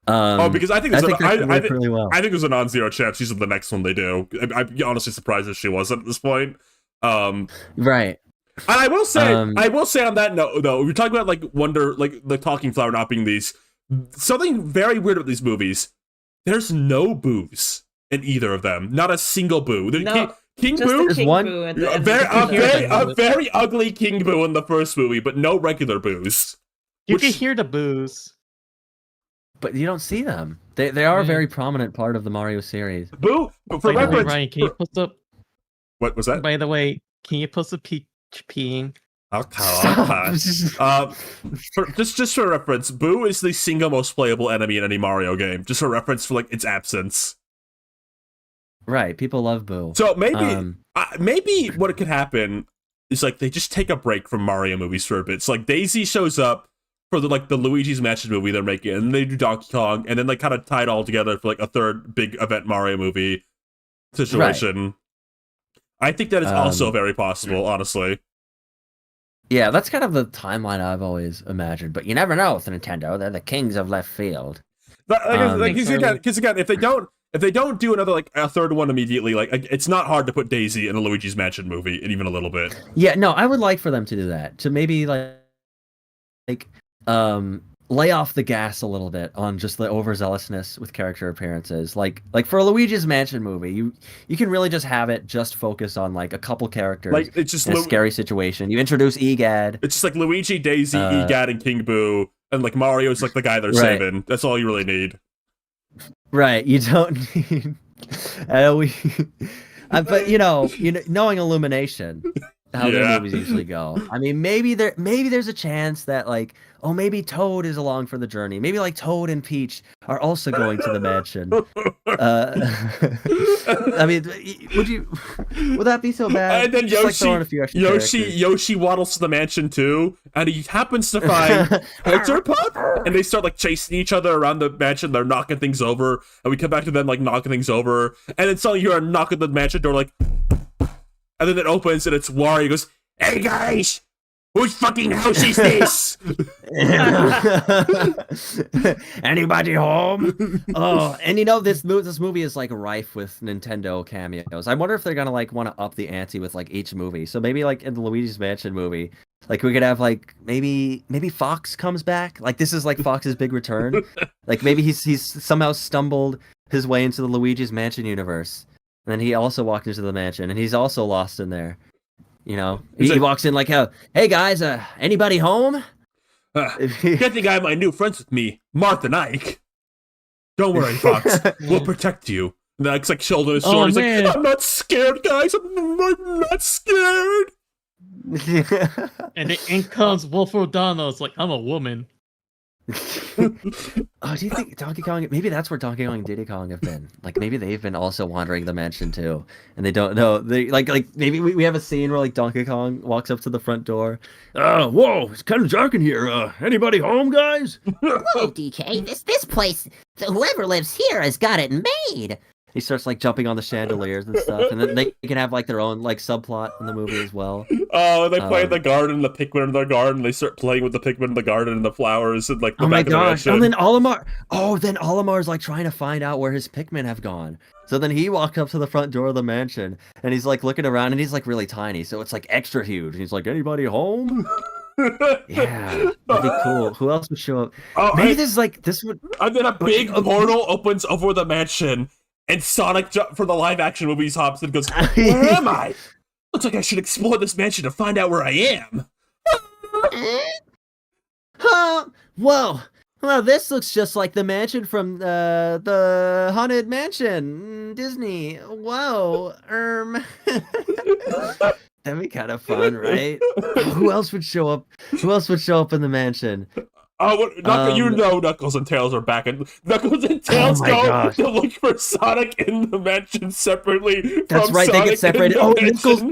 Because I think really well. I think there's a non-zero chance she's in the next one they do. I'm honestly surprised if she wasn't at this point. Right. And I will say on that note, though, we're talking about like Wonder, like the talking flower not being these. Something very weird about these movies. There's no boos in either of them. Not a single boo. No, King Boo is one. Boo A very ugly King Boo in the first movie, but no regular boos. You can hear the boos, but you don't see them. They are a very prominent part of the Mario series. Boo. For reference, Ryan, can you post up? What was that? By the way, can you post a Peach peeing? Just for reference, Boo is the single most playable enemy in any Mario game. Just for reference for like its absence. Right, people love Boo. So maybe what could happen is like they just take a break from Mario movies for a bit. So like Daisy shows up for the Luigi's Mansion movie they're making, and they do Donkey Kong, and then they kind of tie it all together for like a third big event Mario movie situation. Right. I think that is also very possible, honestly. Yeah, that's kind of the timeline I've always imagined, but you never know with Nintendo. They're the kings of left field. Because again, if they don't do another like a third one immediately, like it's not hard to put Daisy in a Luigi's Mansion movie, and even a little bit. Yeah, no, I would like for them to do that. To maybe lay off the gas a little bit on just the overzealousness with character appearances. Like for a Luigi's Mansion movie, you can really just have it just focus on like a couple characters like it's just in a scary situation. You introduce Egad. It's just like Luigi, Daisy, Egad, and King Boo, and like Mario's like the guy they're saving. That's all you really need. Right. You don't need. But knowing Illumination, how their movies usually go. I mean, maybe there's a chance that like, maybe Toad is along for the journey. Maybe like Toad and Peach are also going to the mansion. I mean, would that be so bad? And then Yoshi waddles to the mansion too, and he happens to find Hunter Pup, and they start like chasing each other around the mansion. They're knocking things over, and we come back to them like knocking things over, and then suddenly you hear a knock at the mansion door, like. And then it opens and it's Wart. He goes, "Hey guys, whose fucking house is this?" Anybody home? Oh, and this movie is like rife with Nintendo cameos. I wonder if they're gonna like want to up the ante with like each movie. So maybe like in the Luigi's Mansion movie, like we could have like maybe Fox comes back. Like this is like Fox's big return. Like maybe he's somehow stumbled his way into the Luigi's Mansion universe. And then he also walked into the mansion, and he's also lost in there. He walks in like, "Hey guys, anybody home?" Get the guy my new friends with me, Martha and Ike. Don't worry, Fox. We'll protect you. And then it's like shoulder to sword. He's like, "I'm not scared, guys. I'm not scared." And then in comes Wolf O'Donnell. It's like, I'm a woman. Do you think Donkey Kong? Maybe that's where Donkey Kong and Diddy Kong have been. Like maybe they've been also wandering the mansion too, and they don't know. They like maybe we have a scene where like Donkey Kong walks up to the front door. Whoa, it's kind of dark in here. Anybody home, guys? Whoa, DK, this place. Whoever lives here has got it made. He starts like jumping on the chandeliers and stuff, and then they can have like their own like subplot in the movie as well. Oh, and they play in the garden, the Pikmin in the garden. They start playing with the Pikmin in the garden and the flowers and like the back of the mansion. And then Olimar's like trying to find out where his Pikmin have gone. So then he walks up to the front door of the mansion and he's like looking around, and he's like really tiny, so it's like extra huge. He's like, "Anybody home?" Yeah, that'd be cool. Who else would show up? Oh, Maybe this would. And then a big portal opens over the mansion, and Sonic from the live action movies hops and goes, "Where am I? Looks like I should explore this mansion to find out where I am." Whoa. Well, this looks just like the mansion from the Haunted Mansion, Disney. Whoa. That'd be kind of fun, right? Who else would show up? Who else would show up in the mansion? Oh, Knuckles and Tails are back, and Knuckles and Tails go to look for Sonic in the mansion separately. That's right, Sonic they get separated. Oh, Knuckles.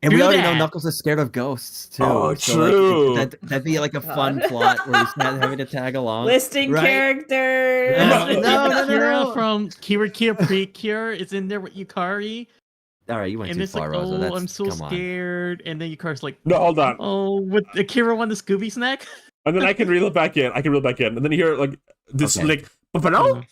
And we already know Knuckles is scared of ghosts too. Oh, so true. Like, that'd be like a fun plot where he's not having to tag along. Listing characters. No. From Kira Precure is in there with Yukari. All right, you went And too it's far, like, Rosa. I'm so scared. And then Yukari's like, no, hold on. Oh, would Akira want the Scooby snack? And then I can reel it back in. And then you hear like this like, hello?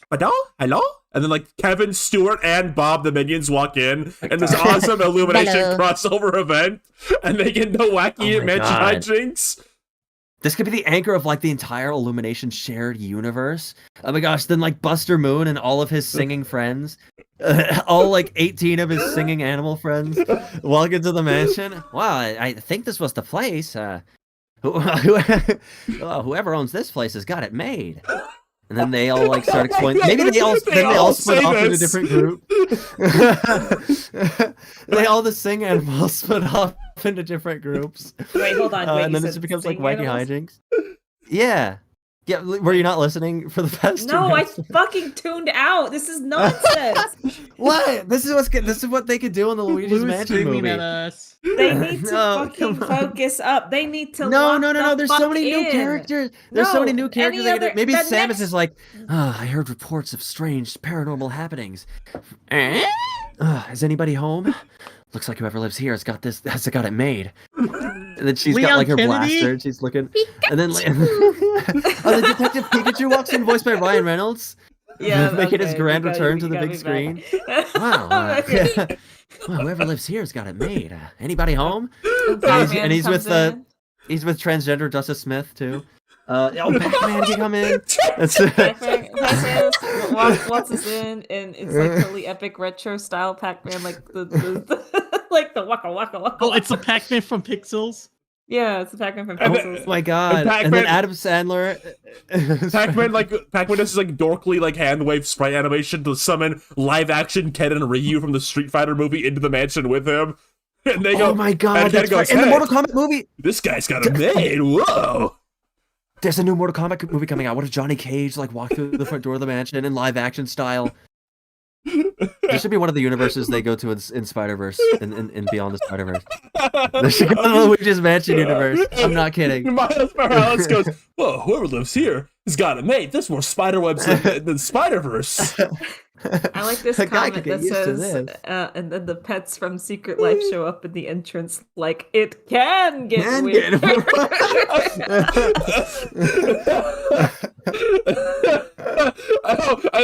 And then like Kevin, Stewart, and Bob the Minions walk in, and this awesome Illumination crossover event, and they get no wacky mansion hijinks. This could be the anchor of like the entire Illumination shared universe. Oh my gosh, then like Buster Moon and all of his singing friends, all like 18 of his singing animal friends walk into the mansion. Wow, I think this was the place. Whoever owns this place has got it made. And then they all like start explaining. Maybe they all split off into different groups. The sing animals split off into different groups. Wait, hold on. And then it just becomes like wacky hijinks. Yeah. Yeah, were you not listening for the past 2 No, I minutes? fucking tuned out. This is nonsense. What? This is what they could do in the Luigi's Mansion movie. At us. They need to fucking focus up. They need to No. lock There's the so many fuck new in. characters. There's so many new characters. Maybe the Samus next- is like, I heard reports of strange paranormal happenings. Is anybody home? Looks like whoever lives here has got it made. And then she's got like her blaster, and she's looking. And then like, the Detective Pikachu walks in, voiced by Ryan Reynolds. Yeah, making his grand return to the got big me screen. back. Wow. Well, whoever lives here has got it made. Anybody home? Batman And he's comes with in. he's with transgender Justice Smith too. Batman can come in. Pac-Man walks us in, and it's like totally epic retro style Pac-Man, like the like the waka waka waka. Oh, it's a Pac-Man from Pixels. Yeah, it's the Pac-Man from And Pixels. Oh my god! And then Adam Sandler. Pac-Man does this like dorkly like hand wave sprite animation to summon live action Ken and Ryu from the Street Fighter movie into the mansion with him. And they go, oh my god! and Ken That's goes, right. In the "Hey, Mortal Kombat movie, this guy's got it made. Whoa! there's a new Mortal Kombat movie coming out. What if Johnny Cage like walked through the front door of the mansion in live action style? There should be one of the universes they go to in Spider-Verse, in Beyond the Spider-Verse. There should be the Luigi's Mansion universe. I'm not kidding. Miles Morales goes, whoa, whoever lives here has got it made. There's more spiderwebs than Spider-Verse. I like this A guy comment could get that used to says, this. and then the pets from Secret Life show up in the entrance, like, it can get Can weird.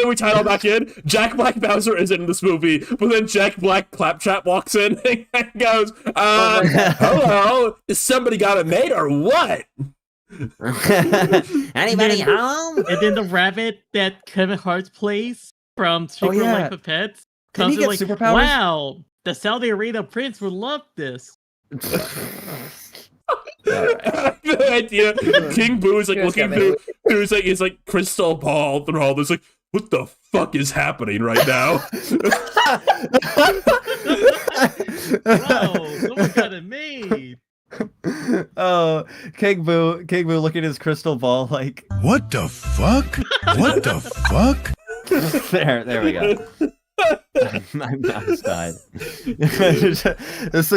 We title back in. Jack Black Bowser is in this movie, but then Jack Black Claptrap walks in and goes, hello, is somebody got it made or what? Anybody home? And then the rabbit that Kevin Hart plays from Secret Life of Pets Didn't he comes in get like, superpowers? wow, the Saudi Arabia prince would love this. The idea, King Boo is like looking through his like crystal ball through all this, like, what the fuck is happening right now? Wow, someone got it made. Oh, King Boo looking at his crystal ball like, What the fuck? What the fuck? there we go. My mouse died. It's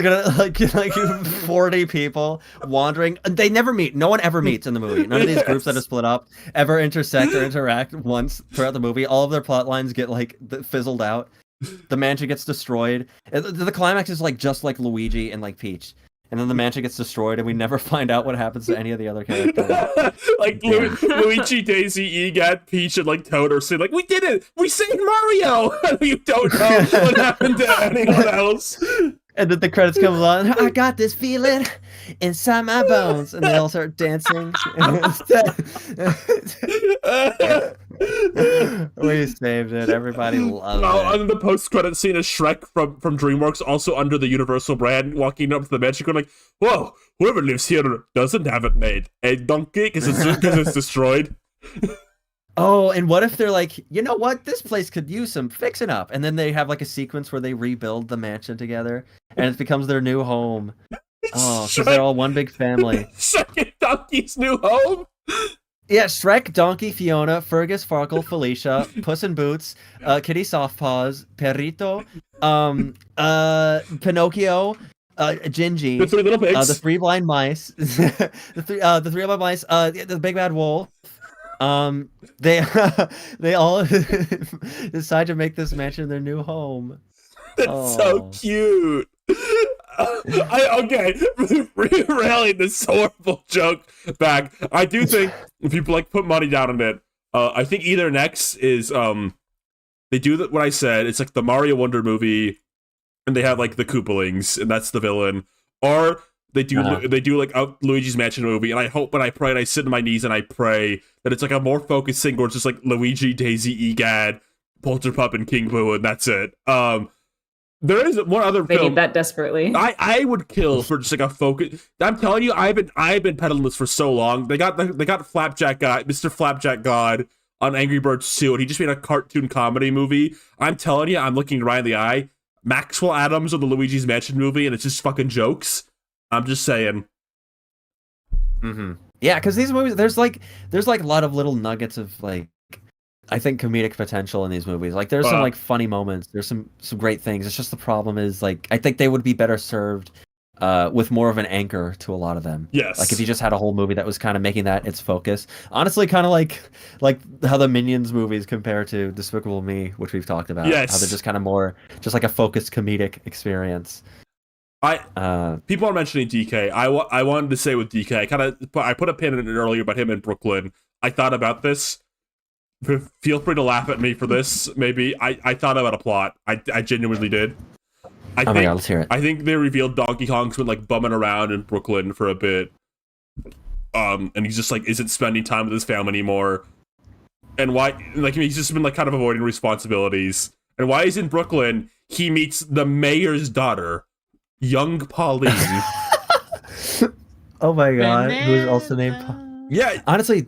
like 40 people wandering. They never meet. No one ever meets in the movie. None of these groups that are split up ever intersect or interact once throughout the movie. All of their plot lines get like fizzled out. The mansion gets destroyed. The climax is like just like Luigi and like Peach. And then the mansion gets destroyed, and we never find out what happens to any of the other characters. Like Luigi, Daisy, EGAT, Peach, and like Toad are saying, like, we did it! We saved Mario! You don't know what happened to anyone else. And then the credits come on. I got this feeling inside my bones, and they all start dancing. We saved it. Everybody loved it. And the post-credit scene is Shrek from DreamWorks, also under the Universal brand, walking up to the mansion, going like, "Whoa! Whoever lives here doesn't have it made. A donkey, because it's destroyed." Oh, and what if they're like, you know what? This place could use some fixing up. And then they have like a sequence where they rebuild the mansion together and it becomes their new home. Oh, because they're all one big family. Shrek and Donkey's new home? Yeah, Shrek, Donkey, Fiona, Fergus, Farkle, Felicia, Puss in Boots, Kitty Softpaws, Perrito, Pinocchio, Gingy, the three little pigs, the three blind mice, the three blind mice, the big bad wolf. They all decide to make this mansion their new home. That's so cute. Okay, rallying this horrible joke back. I do think if people like put money down on it, I think either next is they do what I said. It's like the Mario Wonder movie, and they have like the Koopalings, and that's the villain, or they do like a Luigi's Mansion movie, and I hope and I pray and I sit on my knees and I pray that it's like a more focused thing where it's just like Luigi, Daisy, EGAD, Polterpup, and King Boo, and that's it. There is one other they film need that desperately. I would kill for just like a focus. I'm telling you, I've been peddling this for so long. They got Flapjack Guy, Mr. Flapjack God on Angry Birds 2, and he just made a cartoon comedy movie. I'm telling you, I'm looking right in the eye. Maxwell Adams on the Luigi's Mansion movie, and it's just fucking jokes. I'm just saying. Mm-hmm. Yeah, because these movies, there's like a lot of little nuggets of like, I think comedic potential in these movies. Like there's some like funny moments. There's some great things. It's just the problem is like I think they would be better served with more of an anchor to a lot of them. Yes. Like if you just had a whole movie that was kind of making that its focus. Honestly, kind of like how the Minions movies compare to Despicable Me, which we've talked about. Yes. How they're just kind of more just like a focused comedic experience. People are mentioning DK. I wanted to say with DK, I put a pin in it earlier about him in Brooklyn. I thought about this. Feel free to laugh at me for this. Maybe I thought about a plot. I genuinely did. My God, let's hear it. I think they revealed Donkey Kong's been like bumming around in Brooklyn for a bit, and he's just like isn't spending time with his family anymore. And why? Like he's just been like kind of avoiding responsibilities. And why he's in Brooklyn? He meets the mayor's daughter, young Pauline. Oh my God, who's also named? Yeah, honestly.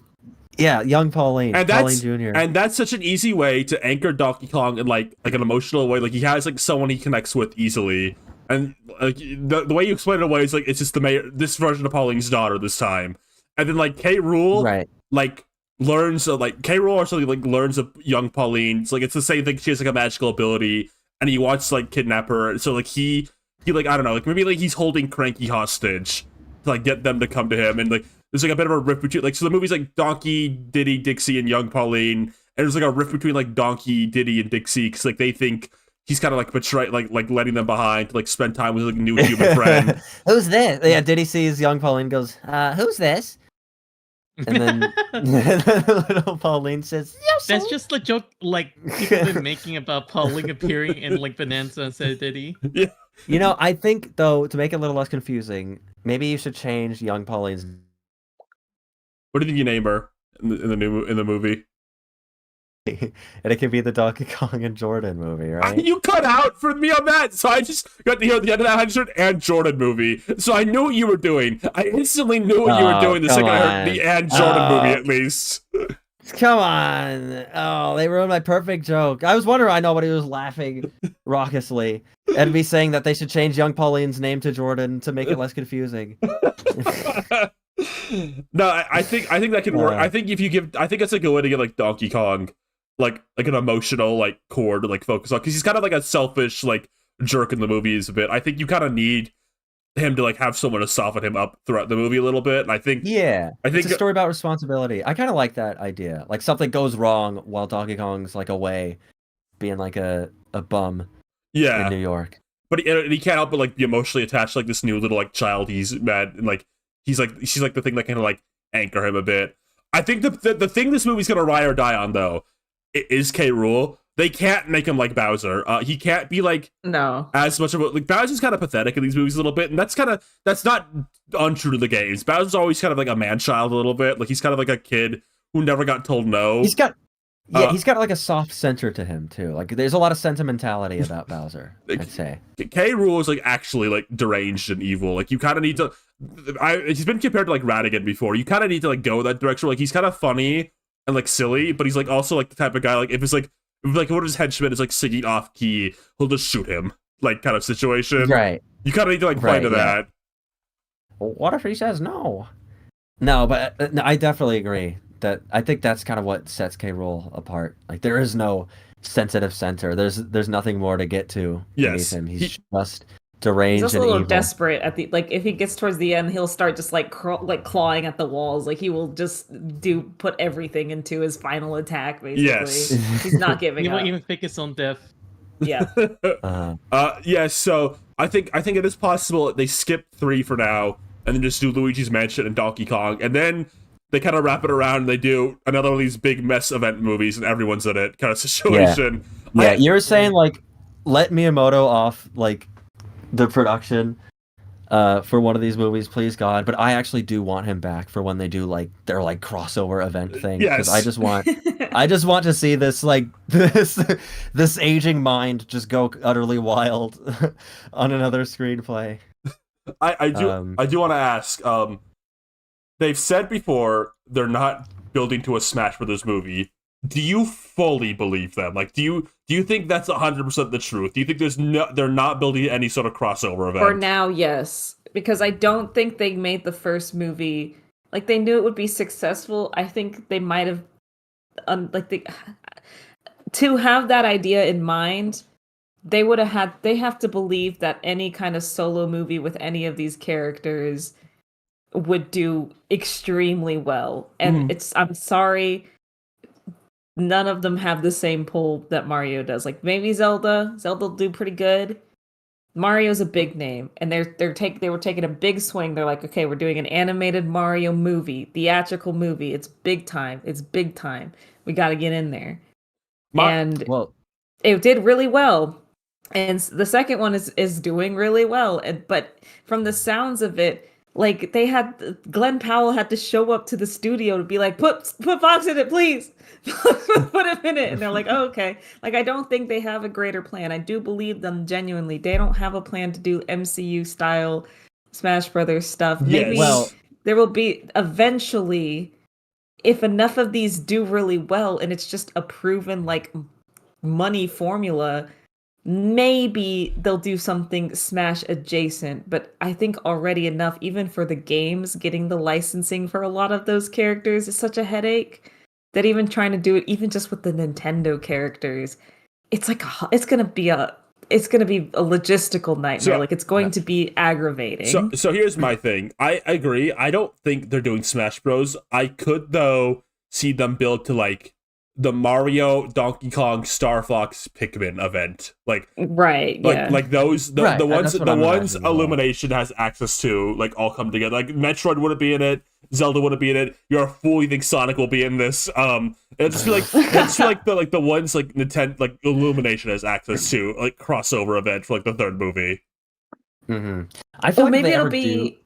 Yeah, young Pauline, and Pauline Jr. And that's such an easy way to anchor Donkey Kong in like an emotional way. Like he has like someone he connects with easily, and like the way you explain it away is like it's just the mayor, this version of Pauline's daughter this time, and then like K. Rool, right? Like learns like K. Rool or something like learns of young Pauline. It's like it's the same thing. She has like a magical ability, and he wants to like kidnap her. So like he like I don't know, like maybe like he's holding Cranky hostage to like get them to come to him, and like. There's like a bit of a rift between like so the movie's like Donkey, Diddy, Dixie, and young Pauline, and there's like a rift between like Donkey, Diddy, and Dixie because like they think he's kind of like betrayed, like letting them behind to like spend time with like a new human friend. Who's this? Yeah, Diddy sees young Pauline, goes, "Who's this?" And then little Pauline says, "Yoshi." That's just the joke like people have been making about Pauline appearing in like Bonanza instead of Diddy. Yeah. You know, I think though to make it a little less confusing, maybe you should change young Pauline's. What do you think you name her in the movie? And it could be the Donkey Kong and Jordan movie, right? You cut out for me on that, so I just got to hear the end of that 100 and Jordan movie. So I knew what you were doing. I instantly knew what you were doing the second I heard the and Jordan movie, at least. Come on. Oh, they ruined my perfect joke. I was wondering why nobody was laughing raucously and me saying that they should change young Pauline's name to Jordan to make it less confusing. No, I think that can work. I think if you give, I think that's a good way to get like Donkey Kong, like an emotional like core to like focus on, because he's kind of like a selfish like jerk in the movies a bit. I think you kind of need him to like have someone to soften him up throughout the movie a little bit. And I think it's a story about responsibility. I kind of like that idea. Like something goes wrong while Donkey Kong's like away, being like a bum in New York. But he can't help but like be emotionally attached to like this new little like child he's met, and like she's like the thing that kind of like anchor him a bit. I think the thing this movie's gonna ride or die on though is K. Rool. They can't make him like Bowser. He can't be like as much of a like Bowser's kind of pathetic in these movies a little bit, and that's not untrue to the games. Bowser's always kind of like a man child a little bit. Like he's kind of like a kid who never got told no. He's got like a soft center to him too. Like there's a lot of sentimentality about Bowser, I'd say. K. Rool is like actually like deranged and evil. Like you kind of need to. He's been compared to like Radigan before. You kind of need to like go that direction. Like he's kind of funny and like silly, but he's like also like the type of guy like if one of his henchmen is like singing off key, he'll just shoot him. Like kind of situation. Right. You kind of need to like play to that. Well, what if he says no? No, but I definitely agree. That I think that's kind of what sets K. Rool apart. Like there is no sensitive center. There's nothing more to get to beneath him. He's just deranged. He's also and a little evil. Desperate at the like. If he gets towards the end, he'll start just like clawing at the walls. Like he will just put everything into his final attack. Basically, he's not giving He up. won't even fake his own death. Yeah. So I think it is possible they skip 3 for now and then just do Luigi's Mansion and Donkey Kong, and then they kind of wrap it around and they do another one of these big mess event movies and everyone's in it kind of situation. You're saying like let Miyamoto off like the production for one of these movies, please God. But I actually do want him back for when they do like their like crossover event thing. Because I just want to see this like this aging mind just go utterly wild on another screenplay. I do want to ask. They've said before they're not building to a Smash Brothers movie. Do you fully believe them? Like, do you think that's 100% the truth? Do you think they're not building any sort of crossover event? For now, yes, because I don't think they made the first movie like they knew it would be successful. I think they might have to have that idea in mind. They have to believe that any kind of solo movie with any of these characters would do extremely well. And I'm sorry, none of them have the same pull that Mario does. Like maybe Zelda will do pretty good. Mario's a big name, and they were taking a big swing. They're like, okay, we're doing an animated Mario movie, theatrical movie. It's big time. We got to get in there. It did really well. And the second one is doing really well. But from the sounds of it, like Glenn Powell had to show up to the studio to be like, put Fox in it, please. Put him in it. And they're like, oh, okay. Like, I don't think they have a greater plan. I do believe them genuinely. They don't have a plan to do MCU style Smash Brothers stuff. Maybe there will be eventually, if enough of these do really well and it's just a proven like money formula, maybe they'll do something Smash adjacent. But I think already enough, even for the games, getting the licensing for a lot of those characters is such a headache that even trying to do it, even just with the Nintendo characters, it's like it's gonna be a logistical nightmare. It's going to be aggravating. So here's my thing. I agree. I don't think they're doing Smash Bros. I could though see them build to like the Mario, Donkey Kong, Star Fox, Pikmin event, like those the ones Illumination has access to, like all come together. Like Metroid wouldn't be in it, Zelda wouldn't be in it. You fully think Sonic will be in this. It'll just be like the ones like Nintendo, like Illumination has access to, like crossover event for like the third movie. Mm-hmm. I feel like maybe it'll be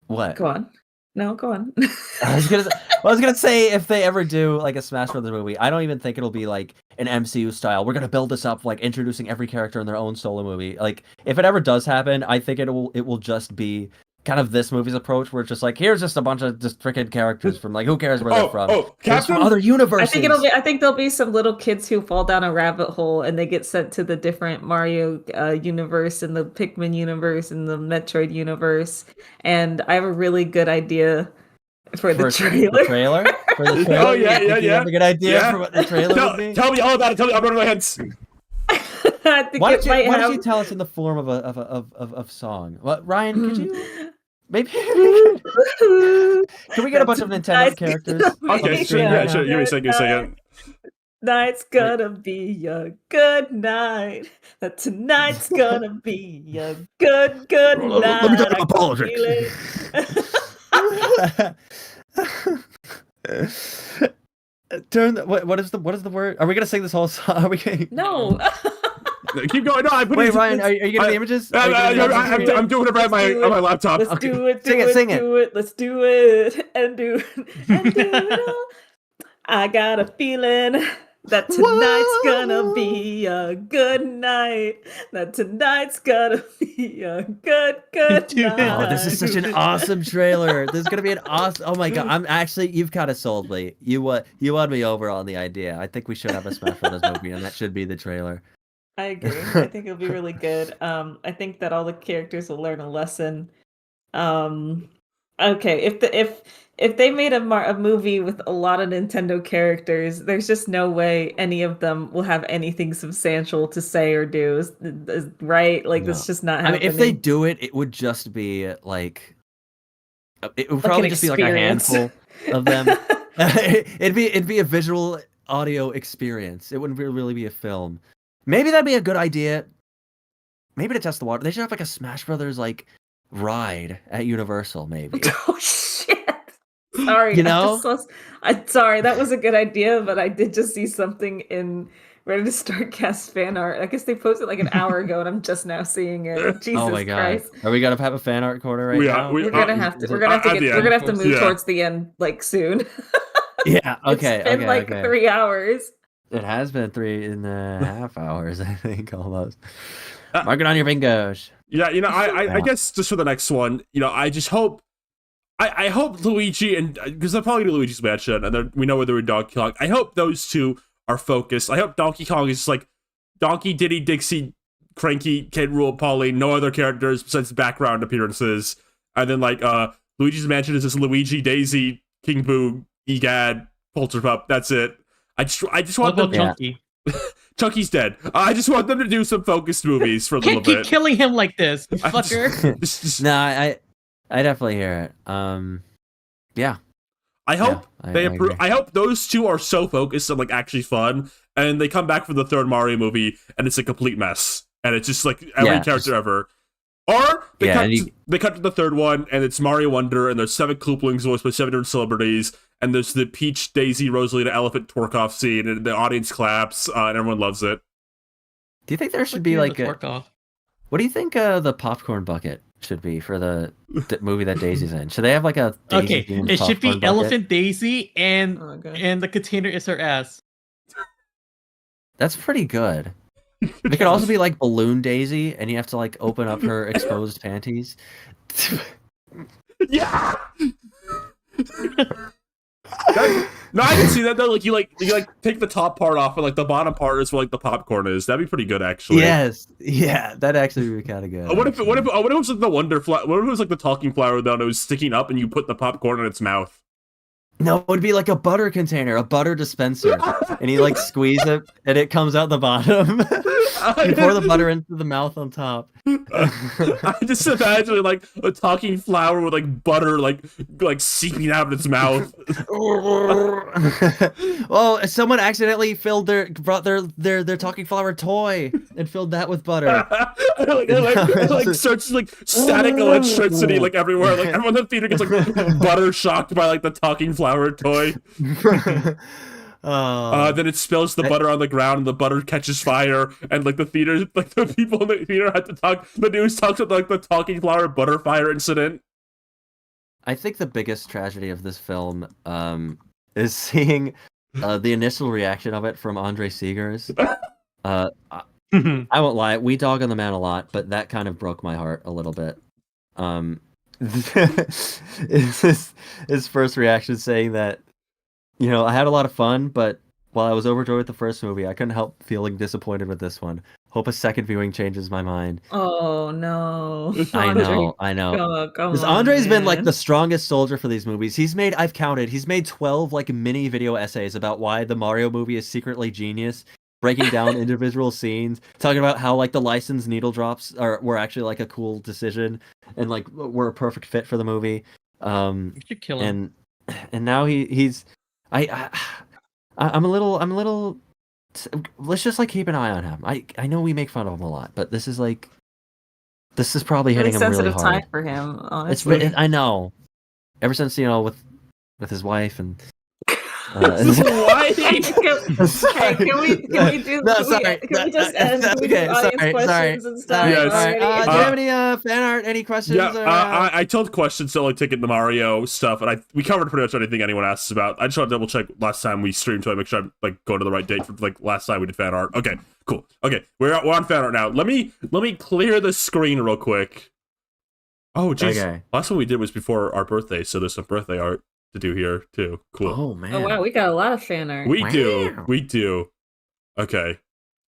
what? Go on. No, go on. I was gonna say if they ever do like a Smash Brothers movie, I don't even think it'll be like an MCU style. We're gonna build this up like introducing every character in their own solo movie. Like if it ever does happen, I think it will just be kind of this movie's approach, where it's just like here's just a bunch of just freaking characters from like who cares where they're from? From other universes. I think there'll be some little kids who fall down a rabbit hole and they get sent to the different Mario universe and the Pikmin universe and the Metroid universe. And I have a really good idea for the trailer. The trailer? For the trailer? Oh, yeah, You think you have a good idea Yeah. for what the trailer would be? Tell me all about it. Tell me. I'm running my hands. I think Why it don't might have. you tell us in the form of song? What, Ryan? Could you maybe? Can we get a bunch of Nintendo characters? Okay, sure. Yeah, sure. Give me a second. Night's gonna be a good night. That tonight's gonna be a good night. Let me talk I about can politics. feel it. Turn. What is the word? Are we gonna sing this whole song? Are we gonna... No. Keep going. No, I put Wait, it. Ryan, are you getting the images? I'm doing it right on my laptop. Let's Okay. do it. Sing it. Do it. Let's do it and do it all. I got a feeling that tonight's gonna be a good night. That tonight's gonna be a good night. Oh, this is such an awesome trailer. This is gonna be an awesome. Oh my god, I'm actually. You've kind of sold me. You won me over on the idea. I think we should have a Smash Brothers movie, and that should be the trailer. I agree. I think it'll be really good. I think that all the characters will learn a lesson. Okay, if they made a movie with a lot of Nintendo characters, there's just no way any of them will have anything substantial to say or do. Right? Like, that's just not I happening. mean, if they do it, it would just be like. It would Like probably an just be like a experience. handful of them. it'd be a visual audio experience. It wouldn't really be a film. Maybe that'd be a good idea. Maybe to test the water. They should have like a Smash Brothers like ride at Universal, maybe. Oh shit! Sorry, You know? sorry. That was a good idea, but I did just see something in Ready to StartCast fan art. I guess they posted like an hour ago, and I'm just now seeing it. Jesus Oh my god! Christ! Are we gonna have a fan art corner right now? We're gonna have to. We're gonna have to move Yeah. towards the end like soon. Yeah. Okay. It's been like 3 hours. It has been 3.5 hours, I think, almost. Mark it on your bingos. Yeah, I guess just for the next one, I just hope, I hope Luigi and because they're probably gonna do Luigi's Mansion, and we know where they're in Donkey Kong. I hope those two are focused. I hope Donkey Kong is just like Donkey, Diddy, Dixie, Cranky, Kid Rule, Pauline, no other characters besides background appearances, and then like Luigi's Mansion is just Luigi, Daisy, King Boo, Egad, Polterpup. That's it. I just want them. Chunky. Chunky's dead. I just want them to do some focused movies for a little Can't keep bit. killing him like this, you I fucker. No, I definitely hear it. Yeah. I hope I approve. agree. I hope those two are so focused and like actually fun, and they come back for the third Mario movie, and it's a complete mess, and it's just like every character ever. Or they cut to the third one, and it's Mario Wonder, and there's 7 Koopalings voiced by 7 different celebrities, and there's the Peach, Daisy, Rosalina, Elephant twerk-off scene, and the audience claps, and everyone loves it. Do you think there should be like a... off. What do you think the popcorn bucket should be for the movie that Daisy's in? Should they have like a Daisy Okay, themed it should be popcorn bucket? Elephant Daisy, and Oh, God. and the container is her ass. That's pretty good. It could also be like Balloon Daisy, and you have to like open up her exposed panties. Yeah. No, I can see that though. Like you take the top part off, and like the bottom part is where like the popcorn is. That'd be pretty good, actually. Yes, yeah, that'd actually be kind of good. What if it was like the Wonder Flower? What if it was like the talking flower though, and it was sticking up, and you put the popcorn in its mouth? No, it would be like a butter container, a butter dispenser, and you like squeeze it, and it comes out the bottom. You pour the butter into the mouth on top. I just imagine like a talking flower with like butter like seeping out of its mouth. Oh, someone accidentally brought their talking flower toy and filled that with butter. like starts like static electricity like everywhere. Like everyone in the theater gets like butter shocked by like the talking flower toy. Then it spills the butter on the ground, and the butter catches fire, and like the theater, like the people in the theater had to talk. The news talks about like the talking flower butter fire incident. I think the biggest tragedy of this film is seeing the initial reaction of it from Andre Segers. I won't lie, we dog on the man a lot, but that kind of broke my heart a little bit. His first reaction saying that, you know, I had a lot of fun, but while I was overjoyed with the first movie, I couldn't help feeling disappointed with this one. Hope a second viewing changes my mind. Oh no. I know. Oh, come Because on, Andre's been like man. the strongest soldier for these movies. I've counted, he's made 12 like mini video essays about why the Mario movie is secretly genius, breaking down individual scenes, talking about how like the licensed needle drops were actually like a cool decision and like were a perfect fit for the movie. You should kill him. And now I'm a little. Let's just like keep an eye on him. I know we make fun of him a lot, but this is probably Really hitting him really sensitive hard. time for him, honestly. I know. Ever since with his wife and. Sorry. Can we do? Sorry. Can we just end? Can we do audience questions and stuff? Yes. Do you have any fan art? Any questions? Yeah, I told questions to like taking the Mario stuff, and we covered pretty much anything anyone asks about. I just want to double check last time we streamed to make sure I'm like going to the right date for like last time we did fan art. Okay, cool. Okay, we're on fan art now. Let me clear the screen real quick. Oh, jeez. Okay. Last one we did was before our birthday, so there's some birthday art to do here too. Cool. Oh man. Oh wow, we got a lot of fan art. We do. Okay.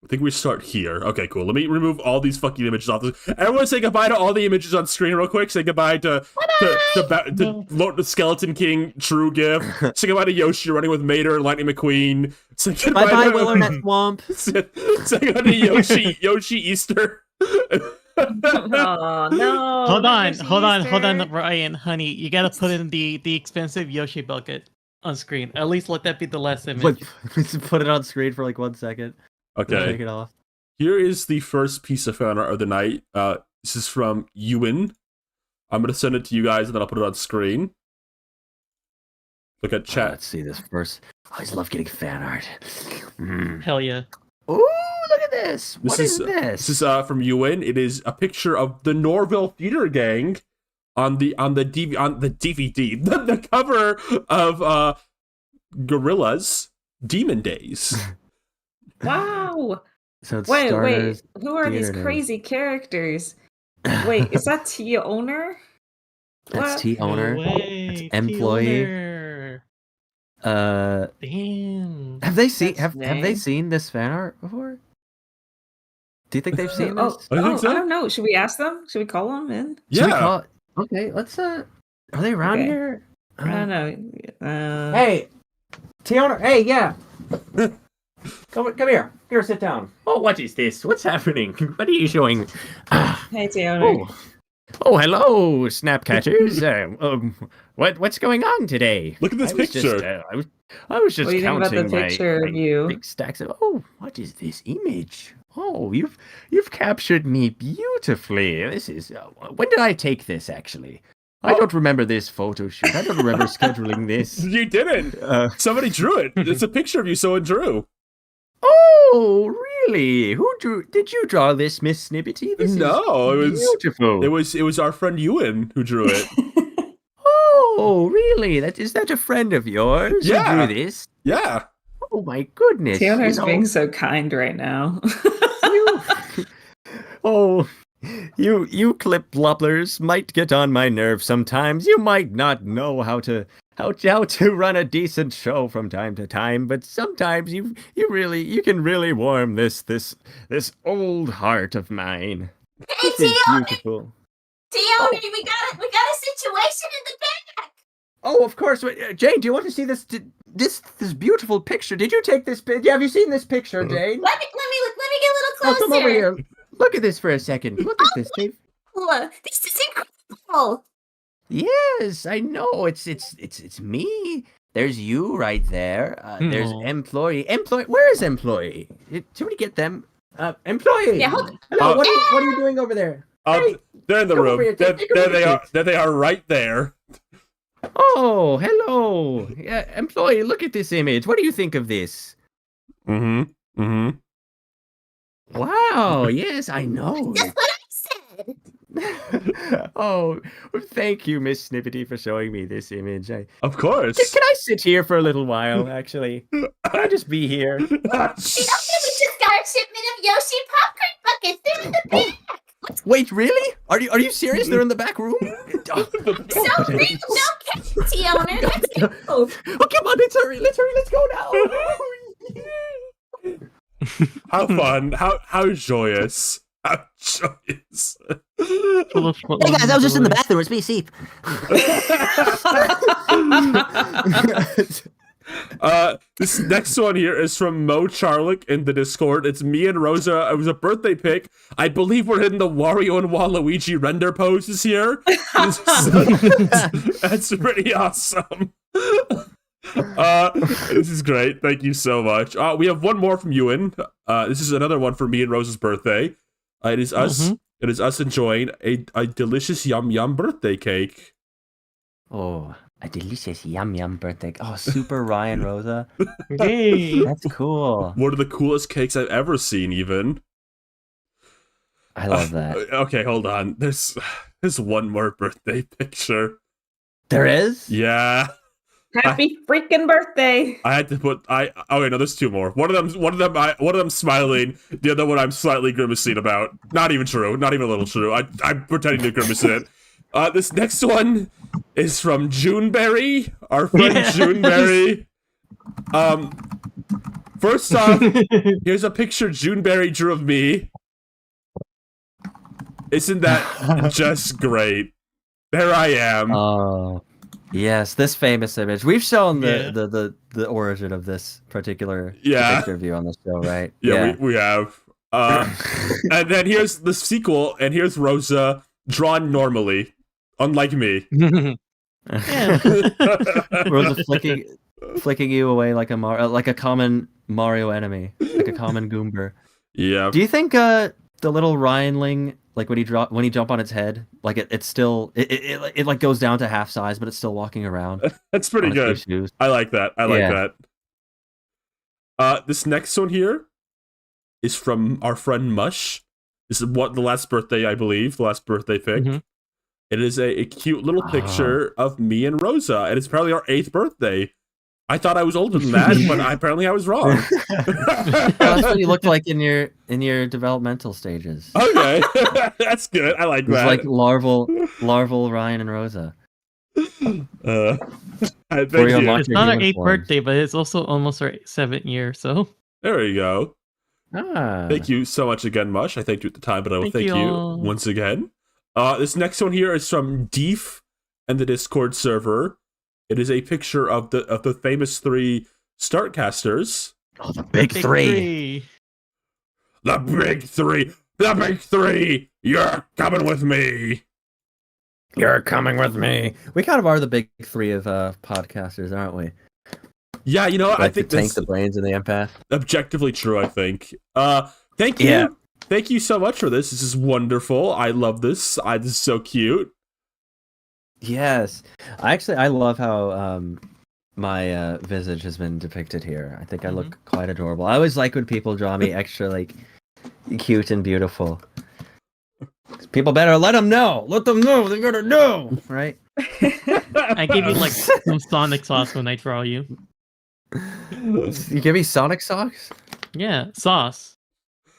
I think we start here. Okay, cool. Let me remove all these fucking images off this. Everyone say goodbye to all the images on screen real quick. Say goodbye to Lord the Skeleton King True Gift. Say goodbye to Yoshi running with Mater and Lightning McQueen. Say goodbye Bye to Willamette Swamp. say goodbye to Yoshi Easter. Oh no. Hold on, Ryan, honey. You gotta put in the expensive Yoshi bucket on screen. At least let that be the last image. Put it on screen for like 1 second. Okay. Take it off. Here is the first piece of fan art of the night. This is from Ewan. I'm gonna send it to you guys and then I'll put it on screen. Look at chat. Let's see this first. I always love getting fan art. Hell yeah. Ooh, look at this. What is this? This is from Ewan. It is a picture of the Norville Theater Gang on the DVD, the cover of Gorilla's Demon Days. Wow. So it's Wait. Starter's Who are these Theater crazy characters? Wait, is that T owner? That's What? T owner. No way, That's employee. T-owner. Damn. Have they seen That's have they name. seen this fan art before? Do you think they've seen this? I think so. I don't know. Should we ask them? Should we call them in? Should we Yeah. call- Okay, let's are they around Okay. here? I don't know. Hey, T owner. Hey, yeah. Come here. Here, sit down. Oh, what is this? What's happening? What are you showing? Hey, T owner. Oh, hello, Snapcatchers. What's going on today? Look at this picture. I was just What do you think about the counting picture my of you? big stacks of. Oh, what is this image? Oh, you've captured me beautifully. This is. When did I take this? Actually, I don't remember this photo shoot. I don't remember scheduling this. You didn't. Somebody drew it. It's a picture of you someone drew. Oh, really? Who drew? Did you draw this, Miss Snippety? This No, it is was beautiful. It was our friend Ewan who drew it. Oh, really? Is that a friend of yours Yeah. who drew this? Yeah. Oh my goodness! T owner's You know, being so kind right now. you clip lopplers might get on my nerves sometimes. You might not know how to run a decent show from time to time, but sometimes you can really warm this old heart of mine. Hey, This is T-Owner, beautiful. T-Owner, we got a situation in the back. Oh, of course. Wait, Jane, do you want to see this beautiful picture? Did you take this picture? Have you seen this picture, Jane? Let me get a little Oh, closer. come over here. Look at this for a second. Look at this. This is incredible. Yes, I know. It's me. There's you right there. There's Aw. employee. Where is employee? Somebody get them. Employee. Yeah, hold- Hello. What are you doing over there? Hey, they're in the come room. over here, There take a they are. picture. There they are, right there. Oh, hello. Yeah, employee. Look at this image. What do you think of this? Mm-hmm. Mm-hmm. Wow. Yes, I know. That's what I said. Oh, thank you, Miss Snippety, for showing me this image. Can Of course. I sit here for a little while? Actually, can I just be here? We just got a shipment of Yoshi popcorn buckets. They're in the back. Wait, really? Are you serious? They're in the back room? So real, no T-Owner. Let's go. Oh, come on, let's hurry, let's go now. How fun. How joyous. How joyous. Hey guys, I was just in the bathroom. It's me, Seep. This next one here is from Mo Charlick in the Discord. It's me and Rosa. It was a birthday pic. I believe we're in the Wario and Waluigi render poses here. That's pretty awesome. This is great. Thank you so much. We have one more from Ewan. This is another one for me and Rosa's birthday. It is us. It is us enjoying a delicious yum yum birthday cake. Oh, a delicious yum yum birthday. Oh, super Ryan Rosa. Yay! That's cool. One of the coolest cakes I've ever seen, even. I love that. Okay, hold on. There's one more birthday picture. There is? Yeah. Happy freaking birthday! I had to put oh wait, no, there's two more. One of them smiling, the other one I'm slightly grimacing about. Not even true. Not even a little true. I'm pretending to grimace it. This next one is from Juneberry, our friend Juneberry. First off, here's a picture Juneberry drew of me. Isn't that just great? There I am. Oh, yes, this famous image. We've shown the origin of this particular picture view on the show, right? Yeah. We have. And then here's the sequel, and here's Rosa drawn normally, unlike me. Rosa flicking you away like a common Mario enemy, like a common Goomber. Yeah. Do you think the little Ryanling, like when he jump on its head, like it's still it like goes down to half size, but it's still walking around? That's pretty good. I like that. I like that. This next one here is from our friend Mush. This is the last birthday, I believe, the last birthday pic. Mm-hmm. It is a cute little picture of me and Rosa, and it's probably our 8th birthday. I thought I was older than that, but apparently I was wrong. That's what you look like in your developmental stages. Okay, that's good. I like that. It's like larval Ryan and Rosa. Thank you. It's not our 8th birthday, but it's also almost our 7th year. So there you go. Ah. Thank you so much again, Mush. I thanked you at the time, but I will thank you once again. This next one here is from Deef and the Discord server. It is a picture of the famous 3 Startcasters. Oh, the big three. The big three. The big 3. You're coming with me. You're coming with me. We kind of are the big 3 of podcasters, aren't we? Yeah, you know, like I think the tank, the brains, and the empath. Objectively true, I think. Thank you. Yeah. Thank you so much for this. This is wonderful. I love this. This is so cute. Yes. I love how my visage has been depicted here. I think I look quite adorable. I always like when people draw me extra like cute and beautiful. People better let them know. Let them know. They gotta know, right? I give you like some Sonic sauce when I draw you. You give me Sonic sauce? Yeah, sauce.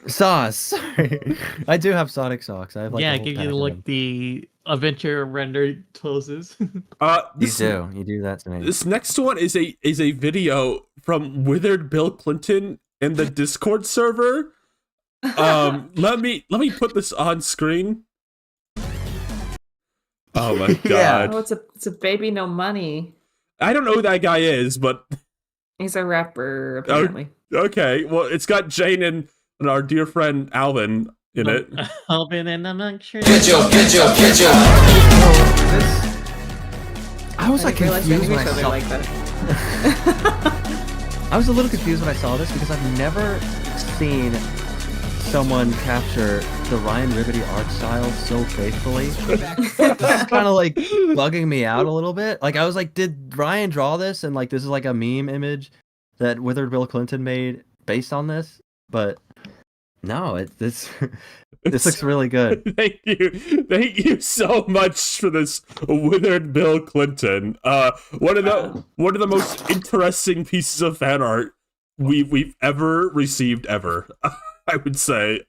Sorry. I do have Sonic socks. I have like I give you like the adventure rendered poses. You do that to me. This next one is a video from Withered Bill Clinton in the Discord server. Let me put this on screen. Oh my god. Yeah. Oh, it's a baby no money. I don't know who that guy is, but he's a rapper apparently. Okay. Well, it's got Jane and our dear friend Alvin in it. Alvin and I'm not sure. Get you. I was like confused when I saw like that. I was a little confused when I saw this because I've never seen someone capture the Ryan Ribbity art style so faithfully. It's kind of like bugging me out a little bit. Like I was like, did Ryan draw this? And like this is like a meme image that Withered Bill Clinton made based on this, but. No, this looks really good. Thank you so much for this, Withered Bill Clinton. One of the most interesting pieces of fan art we've ever received ever. I would say.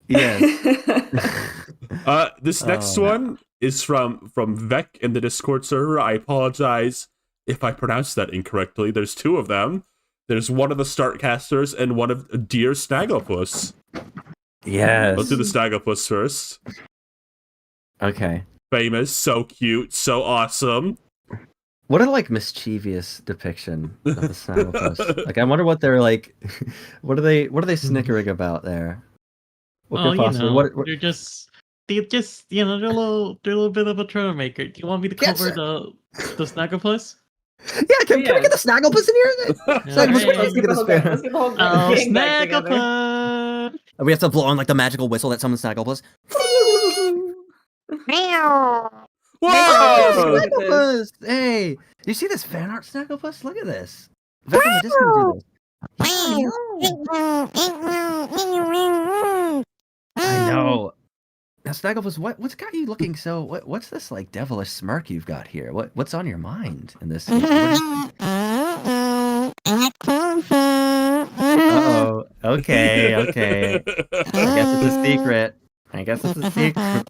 Yes. This next one is from Vec in the Discord server. I apologize if I pronounced that incorrectly. There's 2 of them. There's one of the Startcasters and one of Dear Snagglepuss. Yes. Let's do the Snagglepuss first. Okay. Famous, so cute, so awesome. What a like mischievous depiction of the Snagglepuss. Like I wonder what they're like. What are they snickering about there? What could possibly? What? They're just they're a little bit of a troublemaker. Do you want me to cover the Snagglepuss? Yeah, can we get the Snagglepuss in here? Let's get the whole gang back together. Snagglepuss! We have to blow on like the magical whistle that summons Snagglepuss. Whoa! Snagglepuss! Hey, do you see this fan art Snagglepuss? Look at this. Back in the Discord I know. Now, Snagglepuss, what's got you looking so? What's this like devilish smirk you've got here? What's on your mind in this? Uh-oh. Okay. I guess it's a secret.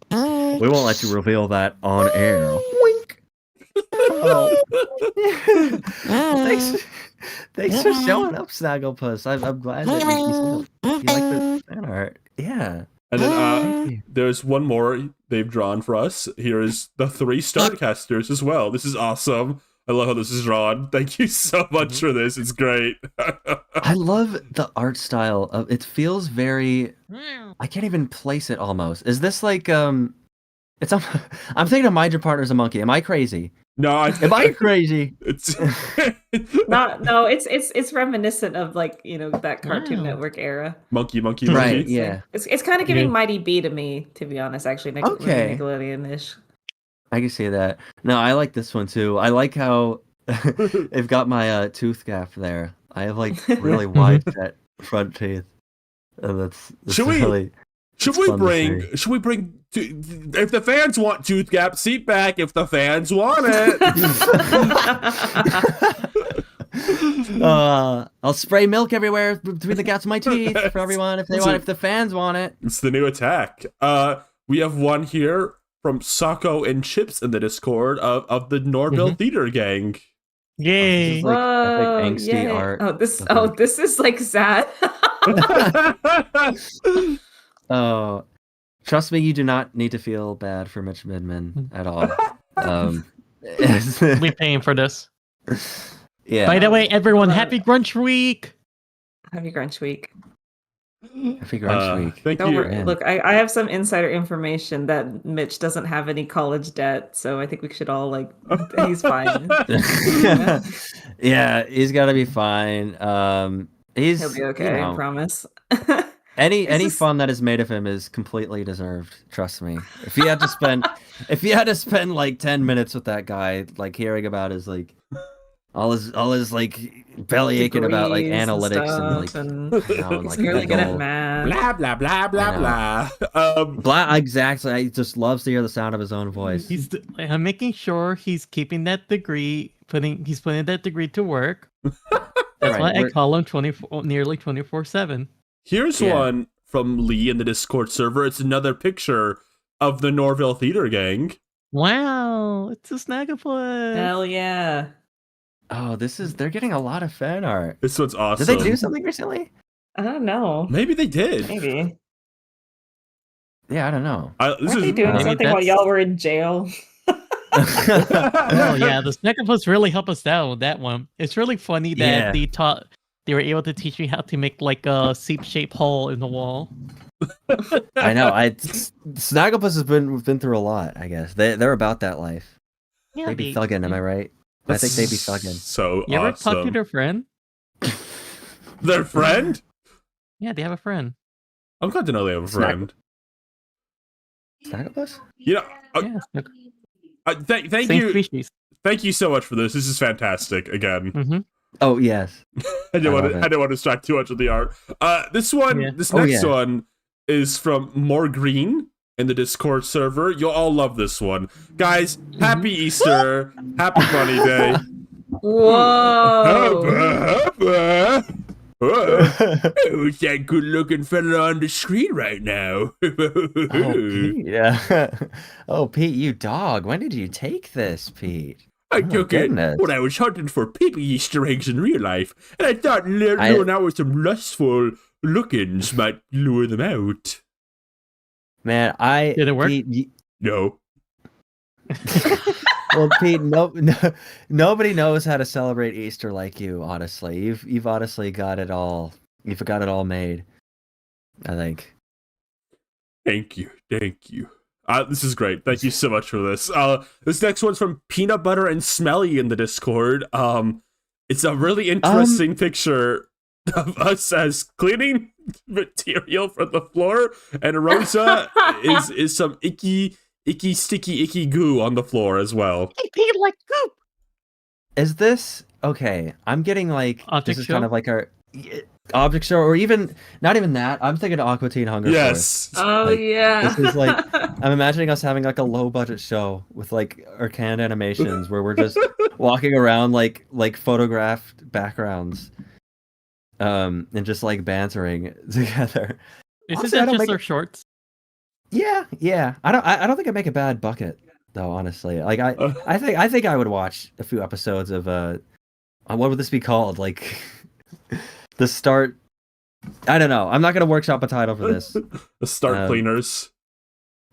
We won't let you reveal that on air. Wink. Oh. Thanks for showing up, Snagglepuss. I'm glad that you like the fan art. Yeah. And then there's one more they've drawn for us. Here is the 3 Startcasters as well. This is awesome. I love how this is drawn. Thank you so much for this. It's great. I love the art style. It feels very. I can't even place it. Almost. Is this like It's. I'm thinking of Mind Your Partner's a Monkey. Am I crazy? No, am I crazy? It's no. It's reminiscent of like that Cartoon Network era. Monkey. Right. Yeah. It's kind of giving Mighty B to me, to be honest. Actually, Okay. Nickelodeon-ish. I can see that. No, I like this one too. I like how they've got my tooth gap there. I have like really wide set front teeth, and that's Should we bring if the fans want tooth gap, seat back if the fans want it. I'll spray milk everywhere between the gaps of my teeth for everyone if the fans want it. It's the new attack. We have one here from Socko and Chips in the Discord of the Norville Theater Gang. Yay! Like angsty art. This is like sad. Oh, trust me, you do not need to feel bad for Mitch Midman at all. We're paying for this. Yeah. By the way, everyone, happy Grunch Week! Happy Grunch Week. Happy Grunch Week. Thank Don't you. worry. Look, I have some insider information that Mitch doesn't have any college debt, so I think we should all he's fine. Yeah, he's got to be fine. He'll be okay. I promise. Any fun that is made of him is completely deserved. Trust me. If he had to spend like 10 minutes with that guy, like hearing about his like all his like belly aching about like analytics and he's really good at math. Blah blah blah blah blah. Blah. Exactly. He just loves to hear the sound of his own voice. I'm making sure he's keeping that degree, he's putting that degree to work. That's why I call him nearly 24/7. Here's one from Lee in the Discord server. It's another picture of the Norville Theater Gang. Wow, it's a Snagglepuss. Hell yeah. Oh, they're getting a lot of fan art. This one's awesome. Did they do something recently? I don't know. Maybe they did. Maybe. Yeah, I don't know. Weren't they doing something while y'all were in jail? Oh yeah, the Snagglepuss really helped us out with that one. It's really funny that they were able to teach me how to make like a seep-shaped hole in the wall. I know. Snagglepuss has been through a lot. I guess they're about that life. Yeah, they be thugging. Am I right? I think they be thugging. So you ever talk to their friend? Their friend? Yeah, they have a friend. I'm glad to know they have a friend. Snagglepuss? Thank Same you. Species. Thank you so much for this. This is fantastic. Again. Mm-hmm. Oh yes. I didn't want to distract too much with the art. This next one is from More Green in the Discord server. You'll all love this one, guys. Happy Easter. Happy Bunny Day. Whoa. Who's that good-looking fella on the screen right now? Oh, Pete. Yeah. Oh, Pete, you dog. When did you take this, Pete? I took it when I was hunting for piggy Easter eggs in real life, and I thought luring out with some lustful lookings might lure them out. Man, Did it work? Pete, No. well, Pete, nobody knows how to celebrate Easter like you. Honestly, you've honestly got it all. You've got it all made. I think. Thank you. This is great. Thank you so much for this. This next one's from Peanut Butter and Smelly in the Discord. It's a really interesting picture of us as cleaning material from the floor, and Rosa is some icky, sticky, icky goo on the floor as well. Hey, Pete, like goop. Is this okay? I'm getting like Object this is show? kind of like our object show, or even not even that. I'm thinking Aqua Teen Hunger Force. Yes. Oh Like, yeah. This is like I'm imagining us having like a low budget show with like our canned animations where we're just walking around like photographed backgrounds, and just like bantering together. Isn't Honestly, I that don't just make our it- shorts? Yeah. I don't think I'd make a bad bucket though. Honestly, like I think I would watch a few episodes of what would this be called? Like the start. I don't know. I'm not gonna workshop a title for this. The Start Cleaners.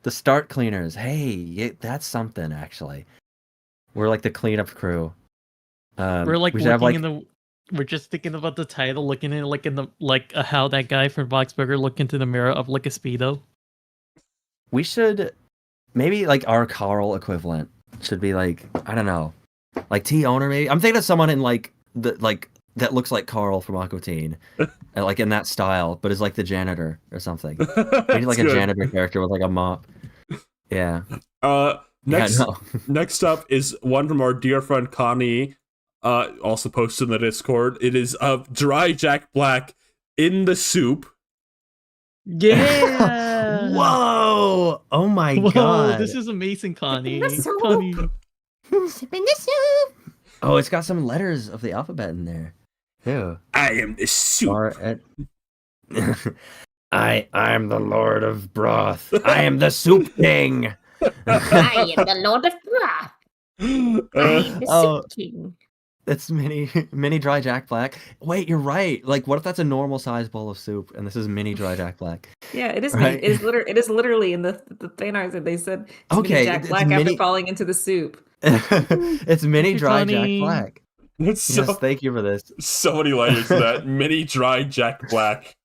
The Start Cleaners. Hey, that's something actually. We're like the cleanup crew. We're like we should have, looking in the. We're just thinking about the title, looking at it like in the how that guy from Boxburger looked into the mirror of like a speedo. We should maybe like our Carl equivalent should be like, I don't know, like T owner maybe. I'm thinking of someone in like that looks like Carl from Aqua Teen, like in that style, but is like the janitor or something. Maybe like a janitor character with like a mop. Yeah. Next up is one from our dear friend Connie, also posted in the Discord. It is of Dry Jack Black in the soup. Yeah. Whoa! Oh my Whoa, god! this is amazing, Connie. The soup. Connie. Sipping the soup. Oh, it's got some letters of the alphabet in there. Ew. I am the soup. I'm the Lord of Broth. I am the Soup King. I am the Lord of Broth. I am the Oh. Soup King. That's mini dry Jack Black. Wait, you're right. Like, what if that's a normal size bowl of soup and this is mini dry Jack Black? Yeah, it is. Right. It is literally in the fan art that they said. It's Okay, mini Jack it's Black mini- after falling into the soup. It's mini dry Jack Connie. Black. It's Yes, thank you for this. so many layers to that. Mini Dry Jack Black.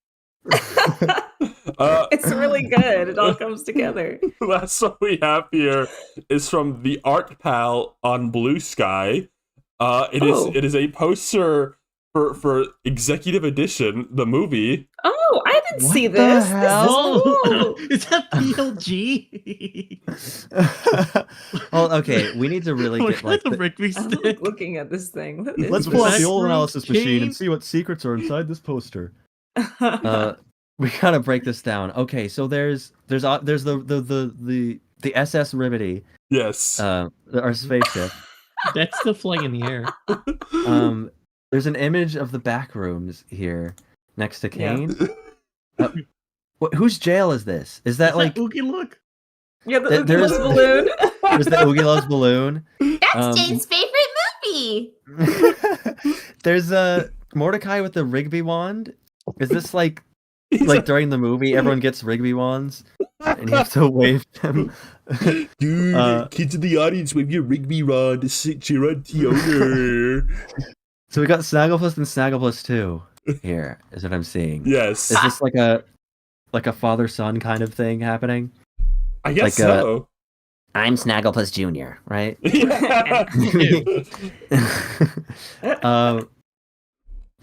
It's really good. It all comes together. Last one we have here is from the Art Pal on Blue Sky. It is a poster for Executive Edition, the movie. Oh, I didn't What see the this. hell? This is cool. Is that PLG? Well, okay, we need to really What get kind like. of the- Rigby I'm stick? looking at this thing. What is Let's this? pull out the old Backroom analysis machine game? and see what secrets are inside this poster. We gotta break this down. Okay, so there's the SS Ribbity, Yes. our spaceship. That's the flying in the air. There's an image of the back rooms here next to Yeah. Kane. Whose jail is this? Is that like Oogie look? Yeah, the There- there's- Oogie's balloon. there's the Oogie Loves balloon? That's Jane's favorite movie. There's Mordecai with the Rigby wand. Is this like during the movie everyone gets Rigby wands and you have to wave them? Dude, kids in the audience, wave your Rigby rod to cheer on the owner. So we got Snagglepuss and Snagglepuss 2 here, is what I'm seeing. Yes. Is this like a father-son kind of thing happening? I guess like a- so. I'm Snagglepuss Jr., right? Yeah. Of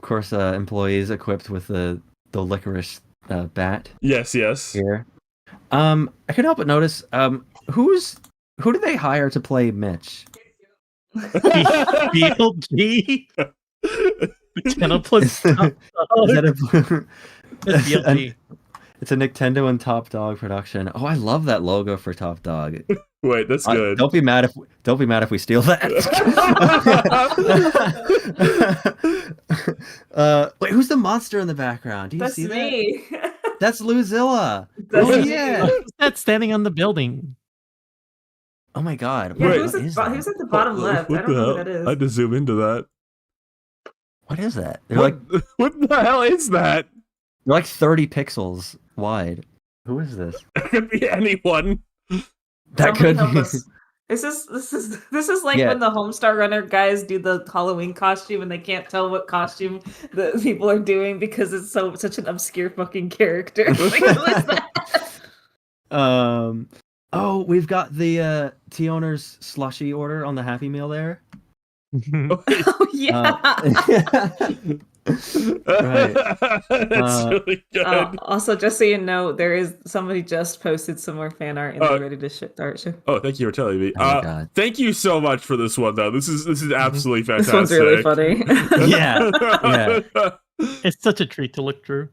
course, employees equipped with the licorice bat Yes. here. I couldn't help but notice, who did they hire to play Mitch? PLG? Channel plus Is top that dog. That's PLG. It's a Nintendo and Top Dog production. Oh, I love that logo for Top Dog. Wait, that's good. Don't be mad if we steal that. Wait, who's the monster in the background? Do you That's see me. that? That's Luzilla. That's Oh me. yeah. Who's that standing on the building? Oh my god. Yeah, Wait, who's what is that? at the bottom left? I don't know who that is. I had to zoom into that. What is that? They're like What the hell is that? they're like 30 pixels wide. Who is this? It could be anyone. That Somebody could help be. us. This is like Yeah. when the Homestar Runner guys do the Halloween costume and they can't tell what costume the people are doing because it's such an obscure fucking character. Like, who is that? Oh, we've got the tea owner's slushy order on the Happy Meal there. Oh yeah. Right. That's really good. Also, just so you know, somebody just posted some more fan art in the Ready to Start show. Oh, thank you for telling me. Oh my God. Thank you so much for this one, though. This is absolutely fantastic. This one's really funny. Yeah. It's such a treat to look through.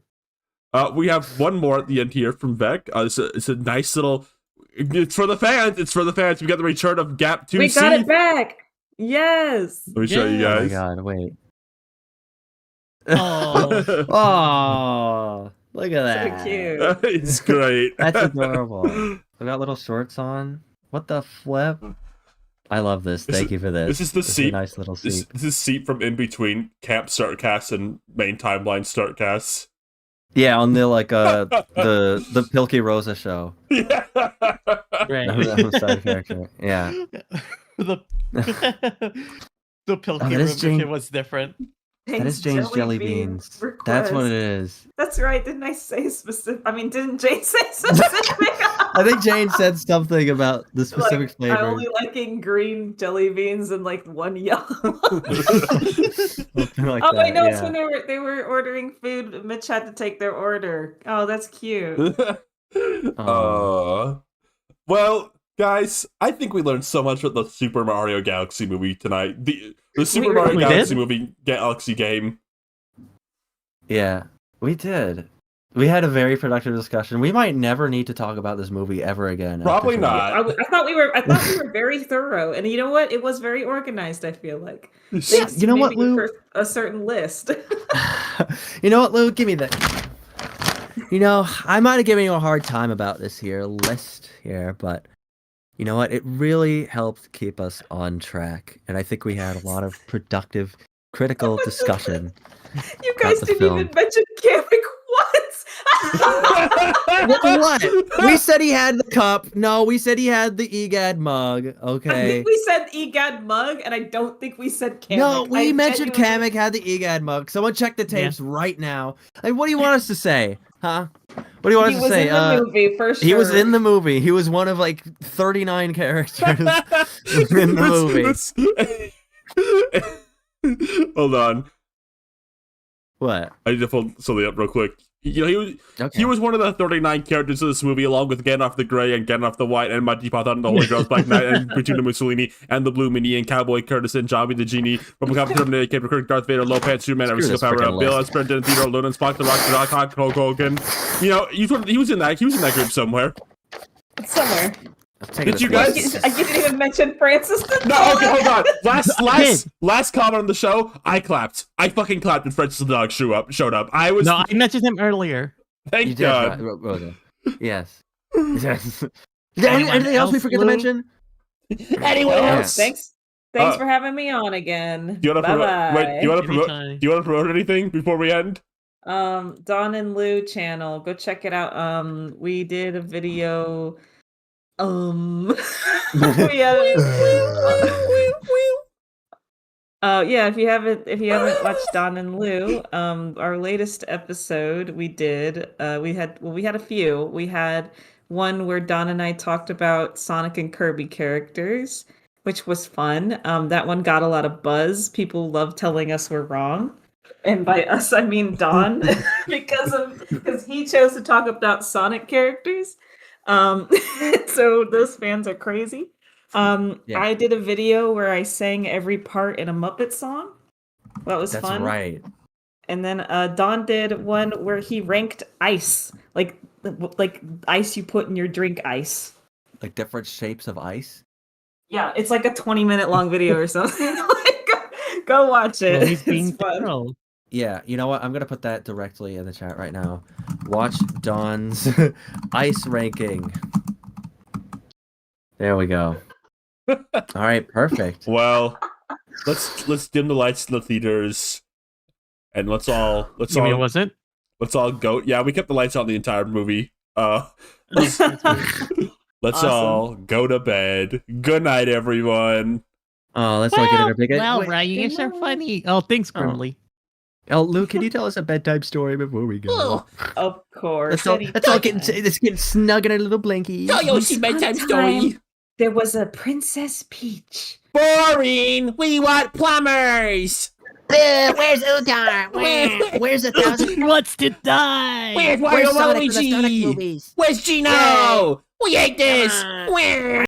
We have one more at the end here from Vec. It's a nice little. It's for the fans. It's for the fans. We got the return of Gap 2C. We got it back. Yes. Let me show you Oh my guys. god, wait. Oh, Oh, look at that. So cute. It's great. That's adorable. We got little shorts on. What the flip? I love this. Thank you for this. This is the This seat. a nice little seat. This is seat from in between Camp Startcast and main timeline Startcasts. Yeah, on the like the Pilky Rosa show. Yeah. right. I'm a side character. Yeah. the Pilky that is room Jane- was different. That is Jane's jelly beans. That's what it is. That's right. Didn't I say specific? I mean, didn't Jane say specific? I think Jane said something about the specific I flavor. only liking green jelly beans and like one yellow. Something like Oh that, wait, no, it's yeah. when they were ordering food. Mitch had to take their order. Oh, that's cute. Well, guys, I think we learned so much about the Super Mario Galaxy movie tonight. The Super Mario We Galaxy did? movie Galaxy game. Yeah, we did. We had a very productive discussion. We might never need to talk about this movie ever again. Probably after not. I thought we were very thorough, and you know what? It was very organized. I feel like. Thanks you know to what, maybe Lou? for a certain list. You know what, Lou? Give me that. You know, I might have given you a hard time about this here list here, but you know what? It really helped keep us on track, and I think we had a lot of productive, critical discussion. You guys the didn't film. even mention Kamek once. What? We said he had the cup. No, we said he had the EGAD mug. I Okay. think we said EGAD mug, and I don't think we said Kamek. No, we I mentioned genuinely- Kamek had the EGAD mug. Someone check the tapes right now. Like, what do you want us to say? Huh? What do you want He us was to say? in the movie for sure. He was in the movie. He was one of like 39 characters in the movie. Hold on. What? I need to pull something up real quick. You know, Okay. he was one of the 39 characters of this movie, along with Gandalf the Grey and Gandalf the White and Mighty Python and the Holy Girls Black Knight and Petunia Mussolini and the Blue Mini and Cowboy Curtis and Zombie the Genie, Robocop, Terminator, Captain Kirk, Darth Vader, Low Pants, Superman, every Screw single this power frickin' up, Bill, list. Esperanto, Theodore, Luna, Spock, the Rock, Hulk Hogan. You know, he was in that group somewhere. Did you guys? I didn't even mention Francis. No, okay, hold on. Last comment on the show, I clapped. I fucking clapped when Francis the Dog showed up. I was. No, I mentioned him earlier. Thank You did, God. Rosa. Yes. Yes. Is there anything else we forget to Lou? mention? Anyone Yeah. else? Thanks for having me on again. Do you want to promote? Bye-bye. Wait, do you want to promote? Anytime. Do you want to promote anything before we end? Don and Lou channel. Go check it out. We did a video. We had yeah, if you haven't watched Don and Lou, our latest episode we did, we had a few. We had one where Don and I talked about Sonic and Kirby characters, which was fun. That one got a lot of buzz. People love telling us we're wrong. And by us I mean Don because he chose to talk about Sonic characters. So those fans are crazy. Yeah. I did a video where I sang every part in a Muppet song. That was That's fun. right. And then Don did one where he ranked ice, like ice you put in your drink ice. Like different shapes of ice. Yeah, it's like a 20-minute long video or something. Like, go watch it. Well, he's being It's fun. thorough. Yeah, you know what? I'm gonna put that directly in the chat right now. Watch Don's ice ranking. There we go. All right, perfect. Well, let's dim the lights in the theaters, and let's all wasn't? let's all go. Yeah, we kept the lights on the entire movie. Let's Awesome. all go to bed. Good night, everyone. Oh, let's all get in our big. Well, Wait, Ryan, you're so funny. Oh, thanks, Grimly. oh, Luke, can you tell us a bedtime story before we go? Of course. Let's all get snug in our little blankies. Tell Yoshi Once upon a bedtime story. time, There was a Princess Peach. Boring. We want plumbers. Where's Utar? Where's the thousand? He wants to die. Where's Where's Sonic from the Sonic Waluigi? movies? Where's Gino? We hate this. Come on. Where?